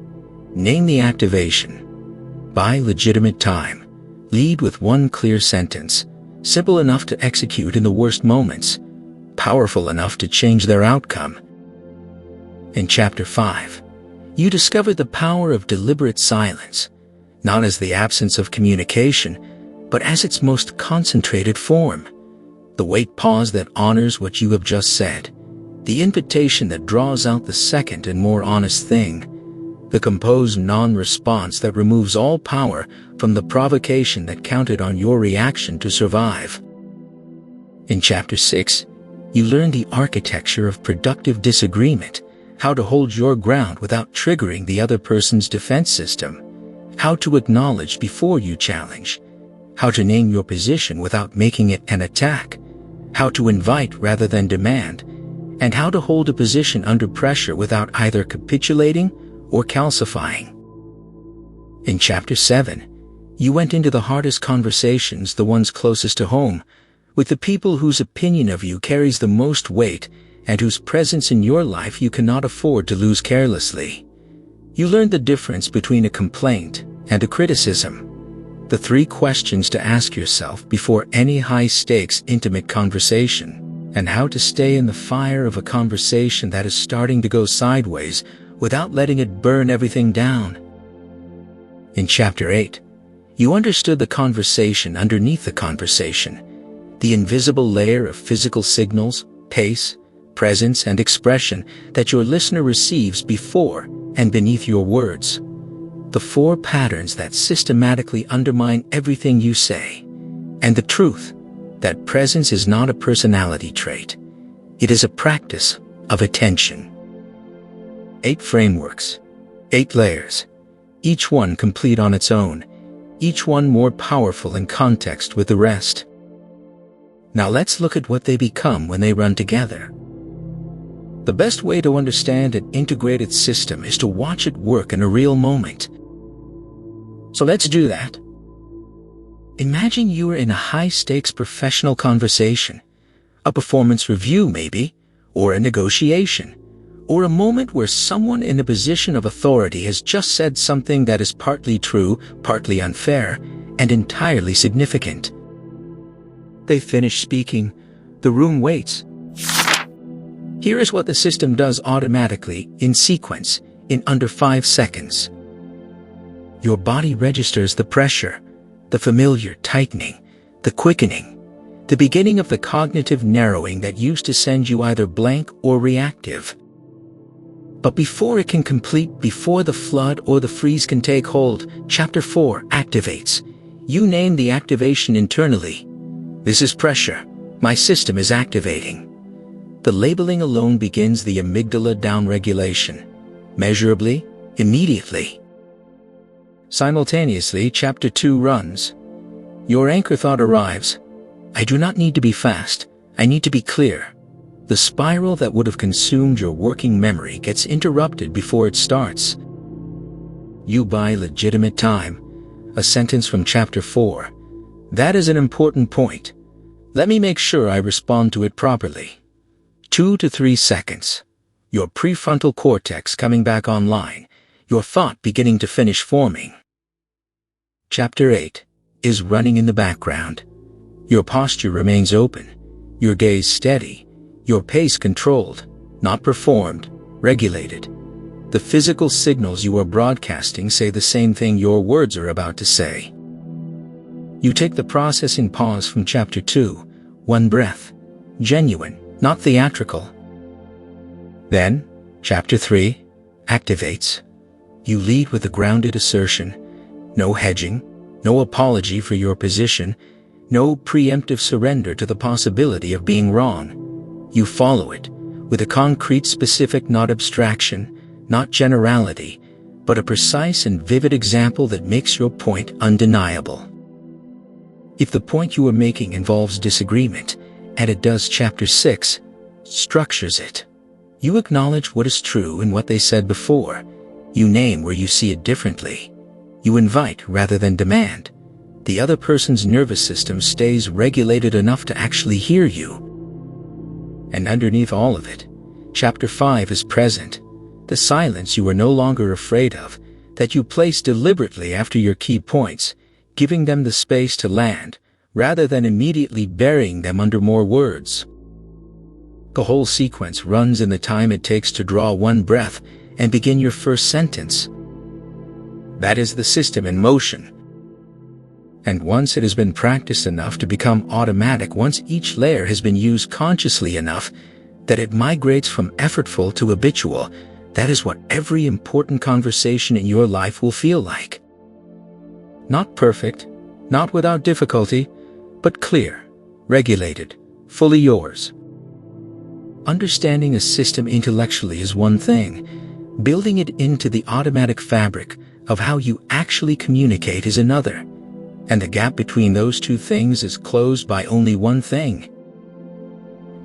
Name the activation. Buy legitimate time. Lead with one clear sentence, simple enough to execute in the worst moments, powerful enough to change their outcome. In Chapter 5, you discovered the power of deliberate silence, not as the absence of communication, but as its most concentrated form. The wait pause that honors what you have just said. The invitation that draws out the second and more honest thing. The composed non-response that removes all power from the provocation that counted on your reaction to survive. In Chapter 6, you learned the architecture of productive disagreement, how to hold your ground without triggering the other person's defense system. How to acknowledge before you challenge, how to name your position without making it an attack, how to invite rather than demand, and how to hold a position under pressure without either capitulating or calcifying. In Chapter 7, you went into the hardest conversations, the ones closest to home, with the people whose opinion of you carries the most weight and whose presence in your life you cannot afford to lose carelessly. You learned the difference between a complaint and a criticism, the 3 questions to ask yourself before any high-stakes intimate conversation, and how to stay in the fire of a conversation that is starting to go sideways without letting it burn everything down. In Chapter 8, you understood the conversation underneath the conversation, the invisible layer of physical signals, pace, presence, and expression that your listener receives before and beneath your words. The 4 patterns that systematically undermine everything you say. And the truth, that presence is not a personality trait. It is a practice of attention. 8 frameworks, 8 layers, each one complete on its own, each one more powerful in context with the rest. Now let's look at what they become when they run together. The best way to understand an integrated system is to watch it work in a real moment. So let's do that. Imagine you are in a high-stakes professional conversation, a performance review maybe, or a negotiation, or a moment where someone in a position of authority has just said something that is partly true, partly unfair, and entirely significant. They finish speaking. The room waits. Here is what the system does automatically, in sequence, in under 5 seconds. Your body registers the pressure, the familiar tightening, the quickening, the beginning of the cognitive narrowing that used to send you either blank or reactive. But before it can complete, before the flood or the freeze can take hold, Chapter 4 activates. You name the activation internally. This is pressure. My system is activating. The labeling alone begins the amygdala downregulation. Measurably, immediately. Simultaneously, Chapter 2 runs. Your anchor thought arrives. I do not need to be fast. I need to be clear. The spiral that would have consumed your working memory gets interrupted before it starts. You buy legitimate time. A sentence from Chapter 4. That is an important point. Let me make sure I respond to it properly. 2 to 3 seconds. Your prefrontal cortex coming back online. Your thought beginning to finish forming. Chapter 8 is running in the background. Your posture remains open. Your gaze steady. Your pace controlled, not performed, regulated. The physical signals you are broadcasting say the same thing your words are about to say. You take the processing pause from Chapter 2, 1 breath, genuine, not theatrical. Then, Chapter 3 activates. You lead with a grounded assertion. No hedging, no apology for your position, no preemptive surrender to the possibility of being wrong. You follow it, with a concrete specific, not abstraction, not generality, but a precise and vivid example that makes your point undeniable. If the point you are making involves disagreement, and it does, Chapter 6 structures it. You acknowledge what is true in what they said before. You name where you see it differently. You invite rather than demand. The other person's nervous system stays regulated enough to actually hear you. And underneath all of it, Chapter 5 is present. The silence you are no longer afraid of, that you place deliberately after your key points, giving them the space to land, rather than immediately burying them under more words. The whole sequence runs in the time it takes to draw 1 breath and begin your first sentence. That is the system in motion. And once it has been practiced enough to become automatic, once each layer has been used consciously enough that it migrates from effortful to habitual, that is what every important conversation in your life will feel like. Not perfect, not without difficulty, but clear, regulated, fully yours. Understanding a system intellectually is one thing. Building it into the automatic fabric of how you actually communicate is another. And the gap between those two things is closed by only one thing: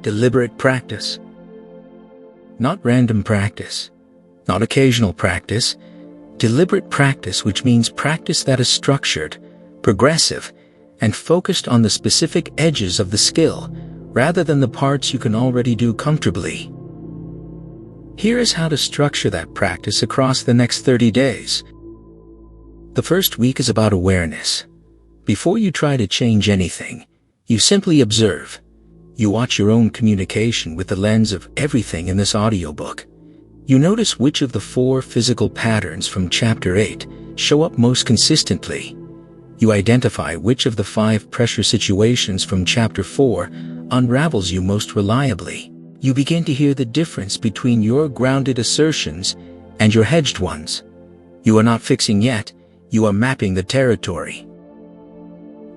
deliberate practice. Not random practice, not occasional practice, deliberate practice, which means practice that is structured, progressive, and focused on the specific edges of the skill, rather than the parts you can already do comfortably. Here is how to structure that practice across the next 30 days. The first week is about awareness. Before you try to change anything, you simply observe. You watch your own communication with the lens of everything in this audiobook. You notice which of the 4 physical patterns from Chapter 8 show up most consistently. You identify which of the 5 pressure situations from Chapter 4 unravels you most reliably. You begin to hear the difference between your grounded assertions and your hedged ones. You are not fixing yet, you are mapping the territory.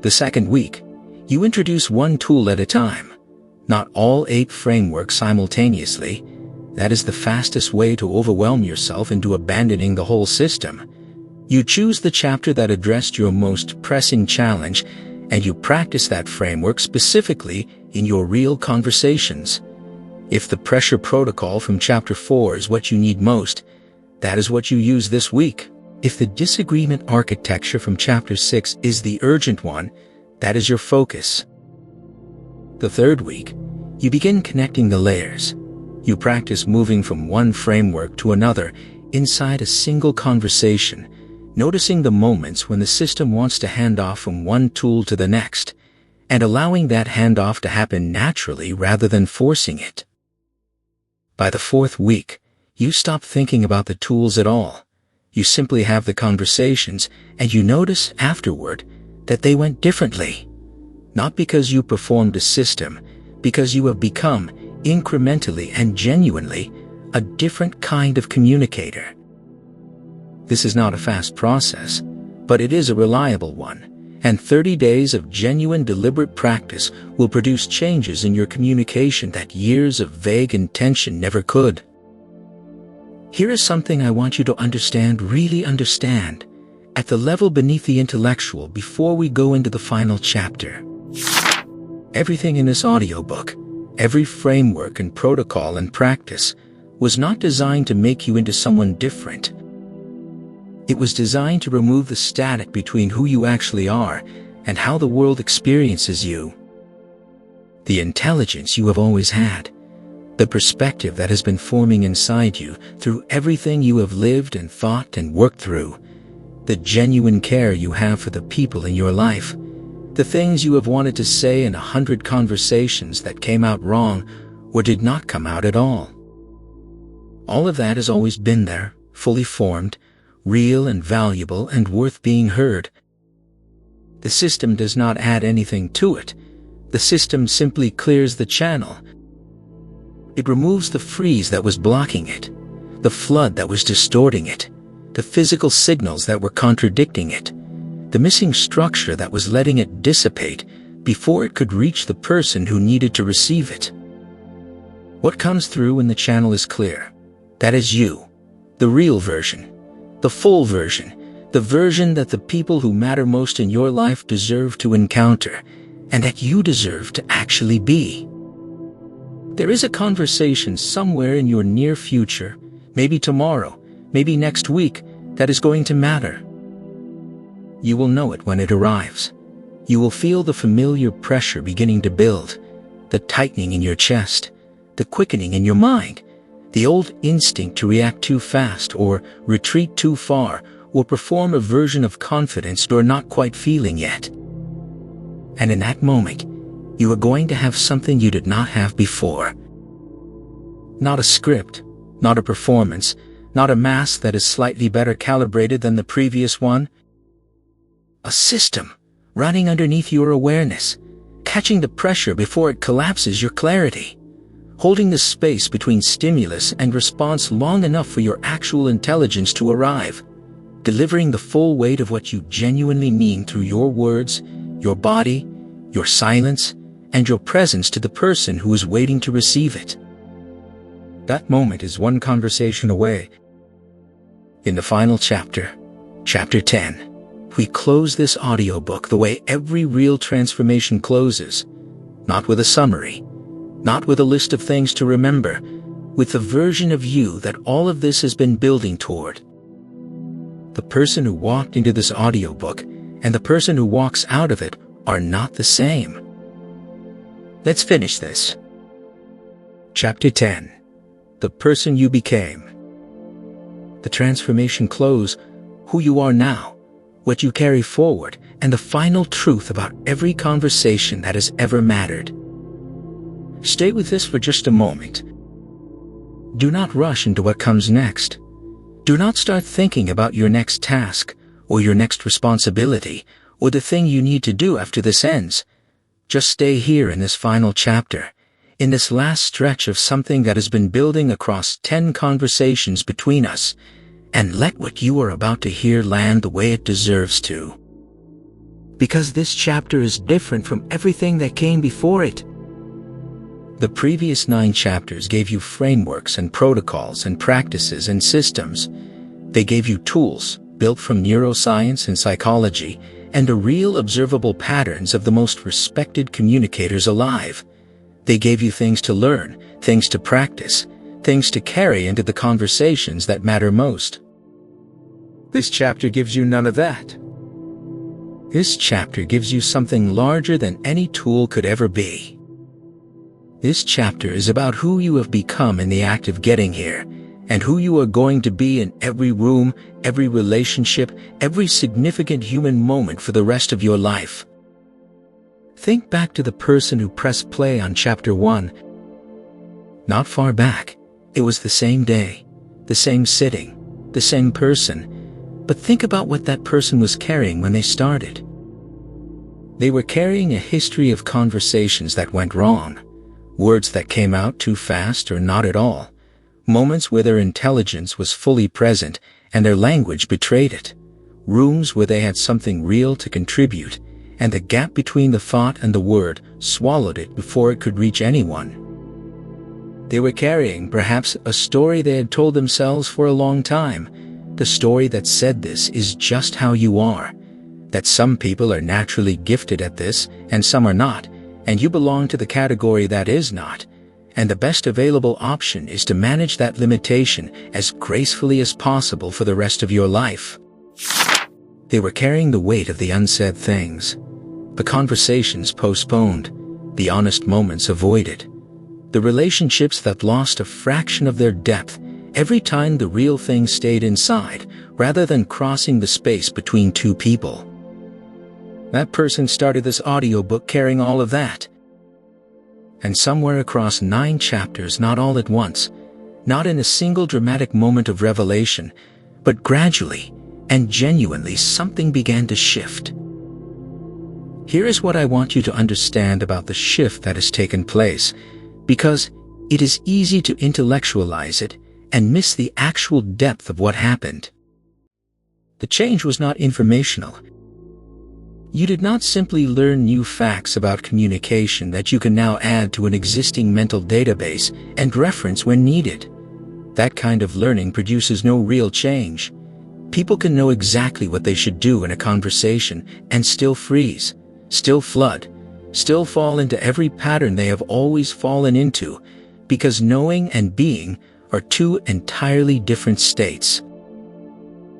The second week, you introduce 1 tool at a time. Not all 8 frameworks simultaneously. That is the fastest way to overwhelm yourself into abandoning the whole system. You choose the chapter that addressed your most pressing challenge, and you practice that framework specifically in your real conversations. If the pressure protocol from Chapter 4 is what you need most, that is what you use this week. If the disagreement architecture from Chapter 6 is the urgent one, that is your focus. The third week, you begin connecting the layers. You practice moving from one framework to another inside a single conversation, noticing the moments when the system wants to hand off from one tool to the next, and allowing that handoff to happen naturally rather than forcing it. By the fourth week, you stop thinking about the tools at all. You simply have the conversations, and you notice afterward that they went differently. Not because you performed a system, because you have become, incrementally and genuinely, a different kind of communicator. This is not a fast process, but it is a reliable one, and 30 days of genuine deliberate practice will produce changes in your communication that years of vague intention never could. Here is something I want you to really understand, at the level beneath the intellectual before we go into the final chapter. Everything in this audiobook, every framework and protocol and practice, was not designed to make you into someone different. It was designed to remove the static between who you actually are and how the world experiences you. The intelligence you have always had, the perspective that has been forming inside you through everything you have lived and thought and worked through, the genuine care you have for the people in your life, the things you have wanted to say in 100 conversations that came out wrong or did not come out at all. All of that has always been there, fully formed, real and valuable and worth being heard. The system does not add anything to it. The system simply clears the channel. It removes the freeze that was blocking it, the flood that was distorting it, the physical signals that were contradicting it, the missing structure that was letting it dissipate before it could reach the person who needed to receive it. What comes through when the channel is clear? That is you, the real version, the full version, the version that the people who matter most in your life deserve to encounter, and that you deserve to actually be. There is a conversation somewhere in your near future, maybe tomorrow, maybe next week, that is going to matter. You will know it when it arrives. You will feel the familiar pressure beginning to build, the tightening in your chest, the quickening in your mind, the old instinct to react too fast or retreat too far or perform a version of confidence you're not quite feeling yet. And in that moment, you are going to have something you did not have before. Not a script, not a performance, not a mask that is slightly better calibrated than the previous one. A system running underneath your awareness, catching the pressure before it collapses your clarity, holding the space between stimulus and response long enough for your actual intelligence to arrive, delivering the full weight of what you genuinely mean through your words, your body, your silence, and your presence to the person who is waiting to receive it. That moment is one conversation away. In the final chapter, Chapter 10, we close this audiobook the way every real transformation closes, not with a summary, not with a list of things to remember, with the version of you that all of this has been building toward. The person who walked into this audiobook and the person who walks out of it are not the same. Let's finish this. Chapter 10. The person you became. The transformation close, who you are now, what you carry forward, and the final truth about every conversation that has ever mattered. Stay with this for just a moment. Do not rush into what comes next. Do not start thinking about your next task, or your next responsibility, or the thing you need to do after this ends. Just stay here in this final chapter, in this last stretch of something that has been building across 10 conversations between us, and let what you are about to hear land the way it deserves to. Because this chapter is different from everything that came before it. The previous 9 chapters gave you frameworks and protocols and practices and systems. They gave you tools built from neuroscience and psychology and the real observable patterns of the most respected communicators alive. They gave you things to learn things to practice, things to carry into the conversations that matter most. This chapter gives you none of that. This chapter gives you something larger than any tool could ever be. This chapter is about who you have become in the act of getting here, and who you are going to be in every room, every relationship, every significant human moment for the rest of your life. Think back to the person who pressed play on Chapter 1. Not far back, it was the same day, the same sitting, the same person, but think about what that person was carrying when they started. They were carrying a history of conversations that went wrong, words that came out too fast or not at all, moments where their intelligence was fully present and their language betrayed it, rooms where they had something real to contribute, and the gap between the thought and the word swallowed it before it could reach anyone. They were carrying, perhaps, a story they had told themselves for a long time, the story that said this is just how you are, that some people are naturally gifted at this and some are not, and you belong to the category that is not, and the best available option is to manage that limitation as gracefully as possible for the rest of your life. They were carrying the weight of the unsaid things, the conversations postponed, the honest moments avoided, the relationships that lost a fraction of their depth every time the real thing stayed inside rather than crossing the space between two people. That person started this audiobook carrying all of that. And somewhere across 9 chapters, not all at once, not in a single dramatic moment of revelation, but gradually and genuinely something began to shift. Here is what I want you to understand about the shift that has taken place, because it is easy to intellectualize it and miss the actual depth of what happened. The change was not informational. You did not simply learn new facts about communication that you can now add to an existing mental database and reference when needed. That kind of learning produces no real change. People can know exactly what they should do in a conversation and still freeze, still flood, still fall into every pattern they have always fallen into, because knowing and being are 2 entirely different states.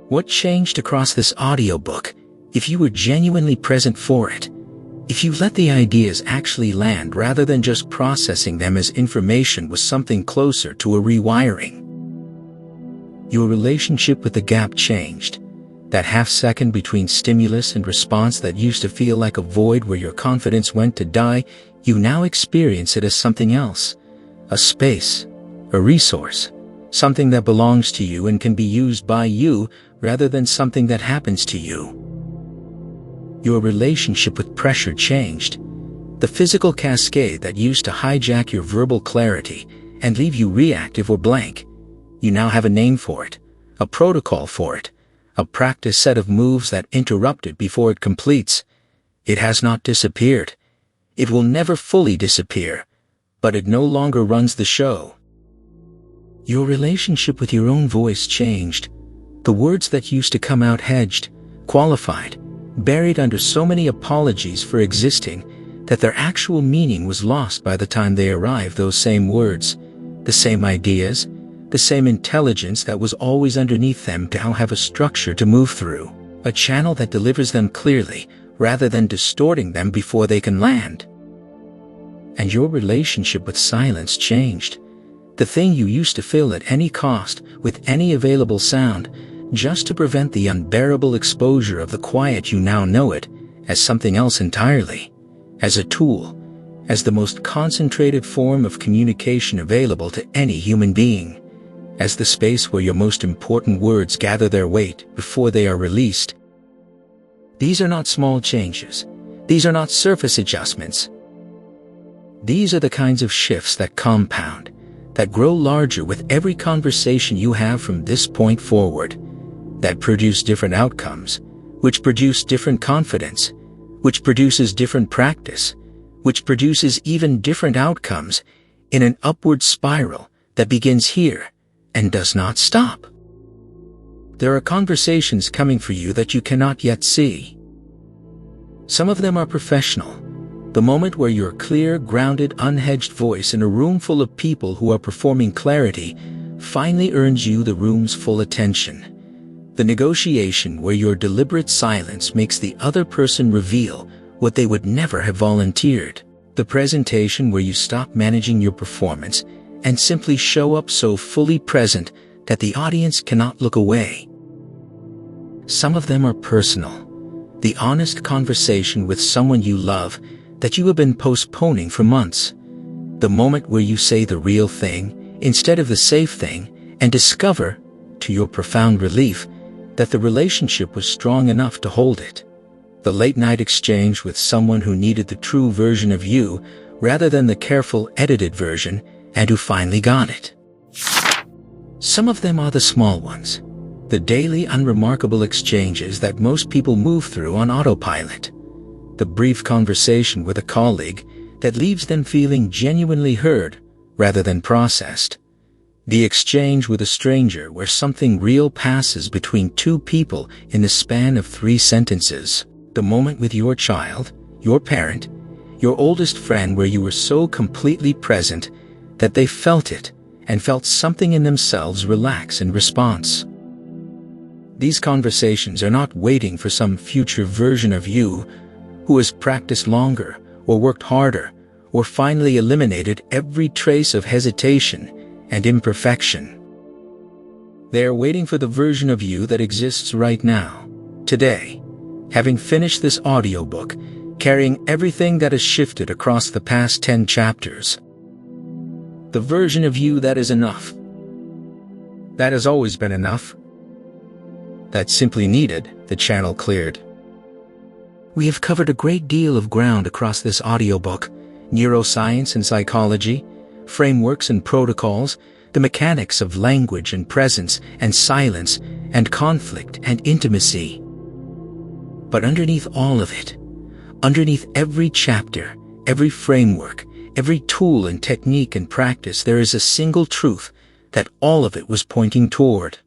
What changed across this audiobook, if you were genuinely present for it, if you let the ideas actually land rather than just processing them as information, was something closer to a rewiring. Your relationship with the gap changed. That half second between stimulus and response that used to feel like a void where your confidence went to die, you now experience it as something else, a space, a resource, something that belongs to you and can be used by you rather than something that happens to you. Your relationship with pressure changed. The physical cascade that used to hijack your verbal clarity and leave you reactive or blank. You now have a name for it, a protocol for it, a practice set of moves that interrupt it before it completes. It has not disappeared. It will never fully disappear, but it no longer runs the show. Your relationship with your own voice changed. The words that used to come out hedged, qualified, buried under so many apologies for existing that their actual meaning was lost by the time they arrived. Those same words, the same ideas, the same intelligence that was always underneath them now have a structure to move through, a channel that delivers them clearly rather than distorting them before they can land. And your relationship with silence changed. The thing you used to fill at any cost with any available sound, just to prevent the unbearable exposure of the quiet, you now know it as something else entirely, as a tool, as the most concentrated form of communication available to any human being, as the space where your most important words gather their weight before they are released. These are not small changes. These are not surface adjustments. These are the kinds of shifts that compound, that grow larger with every conversation you have from this point forward, that produce different outcomes, which produce different confidence, which produces different practice, which produces even different outcomes in an upward spiral that begins here and does not stop. There are conversations coming for you that you cannot yet see. Some of them are professional, The moment where your clear, grounded, unhedged voice in a room full of people who are performing clarity finally earns you the room's full attention. The negotiation where your deliberate silence makes the other person reveal what they would never have volunteered. The presentation where you stop managing your performance and simply show up so fully present that the audience cannot look away. Some of them are personal. The honest conversation with someone you love that you have been postponing for months. The moment where you say the real thing instead of the safe thing and discover, to your profound relief, that the relationship was strong enough to hold it. The late-night exchange with someone who needed the true version of you rather than the careful, edited version, and who finally got it. Some of them are the small ones, the daily, unremarkable exchanges that most people move through on autopilot. The brief conversation with a colleague that leaves them feeling genuinely heard rather than processed. The exchange with a stranger where something real passes between two people in the span of 3 sentences. The moment with your child, your parent, your oldest friend where you were so completely present that they felt it and felt something in themselves relax in response. These conversations are not waiting for some future version of you who has practiced longer or worked harder or finally eliminated every trace of hesitation and imperfection. They are waiting for the version of you that exists right now, today, having finished this audiobook, carrying everything that has shifted across the past 10 chapters. The version of you that is enough. That has always been enough. That simply needed the channel cleared. We have covered a great deal of ground across this audiobook: neuroscience and psychology, frameworks and protocols, the mechanics of language and presence and silence and conflict and intimacy. But underneath all of it, underneath every chapter, every framework, every tool and technique and practice, there is a single truth that all of it was pointing toward.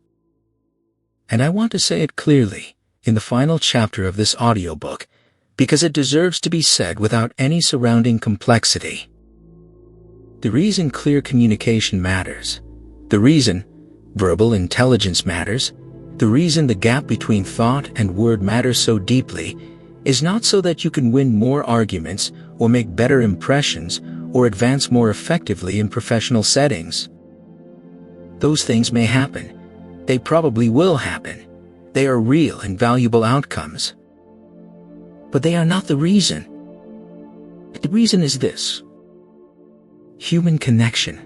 And I want to say it clearly in the final chapter of this audiobook, because it deserves to be said without any surrounding complexity. The reason clear communication matters, the reason verbal intelligence matters, the reason the gap between thought and word matters so deeply is not so that you can win more arguments or make better impressions or advance more effectively in professional settings. Those things may happen. They probably will happen. They are real and valuable outcomes. But they are not the reason. The reason is this: human connection,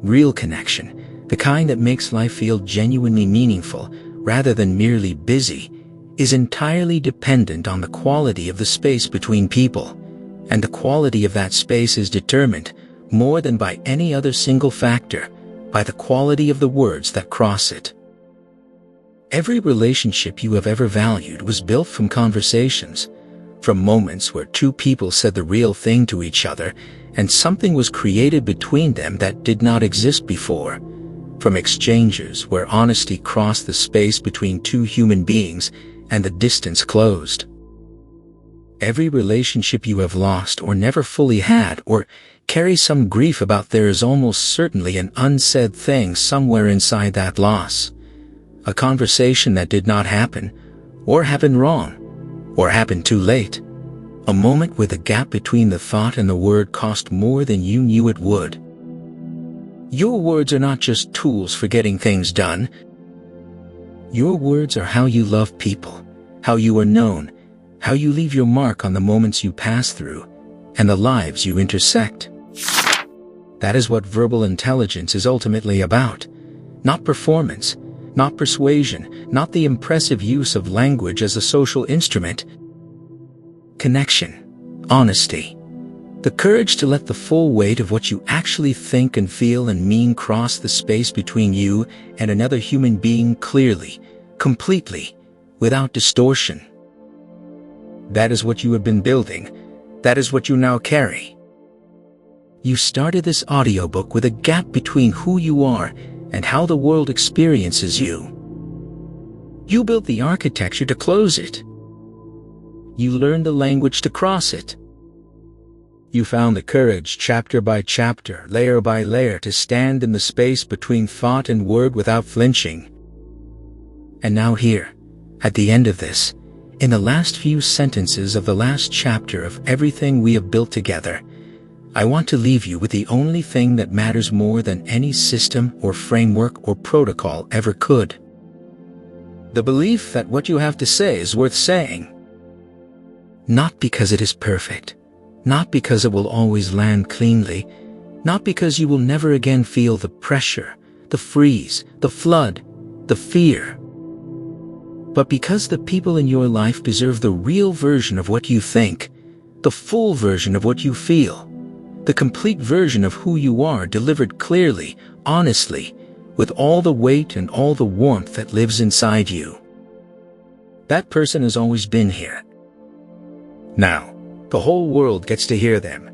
real connection, the kind that makes life feel genuinely meaningful rather than merely busy, is entirely dependent on the quality of the space between people, and the quality of that space is determined, more than by any other single factor, by the quality of the words that cross it. Every relationship you have ever valued was built from conversations, from moments where two people said the real thing to each other and something was created between them that did not exist before, from exchanges where honesty crossed the space between two human beings and the distance closed. Every relationship you have lost or never fully had or carry some grief about, there is almost certainly an unsaid thing somewhere inside that loss. A conversation that did not happen, or happened wrong, or happened too late. A moment where the gap between the thought and the word cost more than you knew it would. Your words are not just tools for getting things done. Your words are how you love people, how you are known, how you leave your mark on the moments you pass through, and the lives you intersect. That is what verbal intelligence is ultimately about. Not performance, not persuasion, not the impressive use of language as a social instrument. Connection, honesty, the courage to let the full weight of what you actually think and feel and mean cross the space between you and another human being clearly, completely, without distortion. That is what you have been building. That is what you now carry. You started this audiobook with a gap between who you are and how the world experiences you. You built the architecture to close it. You learned the language to cross it. You found the courage, chapter by chapter, layer by layer, to stand in the space between thought and word without flinching. And now here, at the end of this, in the last few sentences of the last chapter of everything we have built together, I want to leave you with the only thing that matters more than any system or framework or protocol ever could. The belief that what you have to say is worth saying. Not because it is perfect, not because it will always land cleanly, not because you will never again feel the pressure, the freeze, the flood, the fear, but because the people in your life deserve the real version of what you think, the full version of what you feel, the complete version of who you are, delivered clearly, honestly, with all the weight and all the warmth that lives inside you. That person has always been here. Now, the whole world gets to hear them,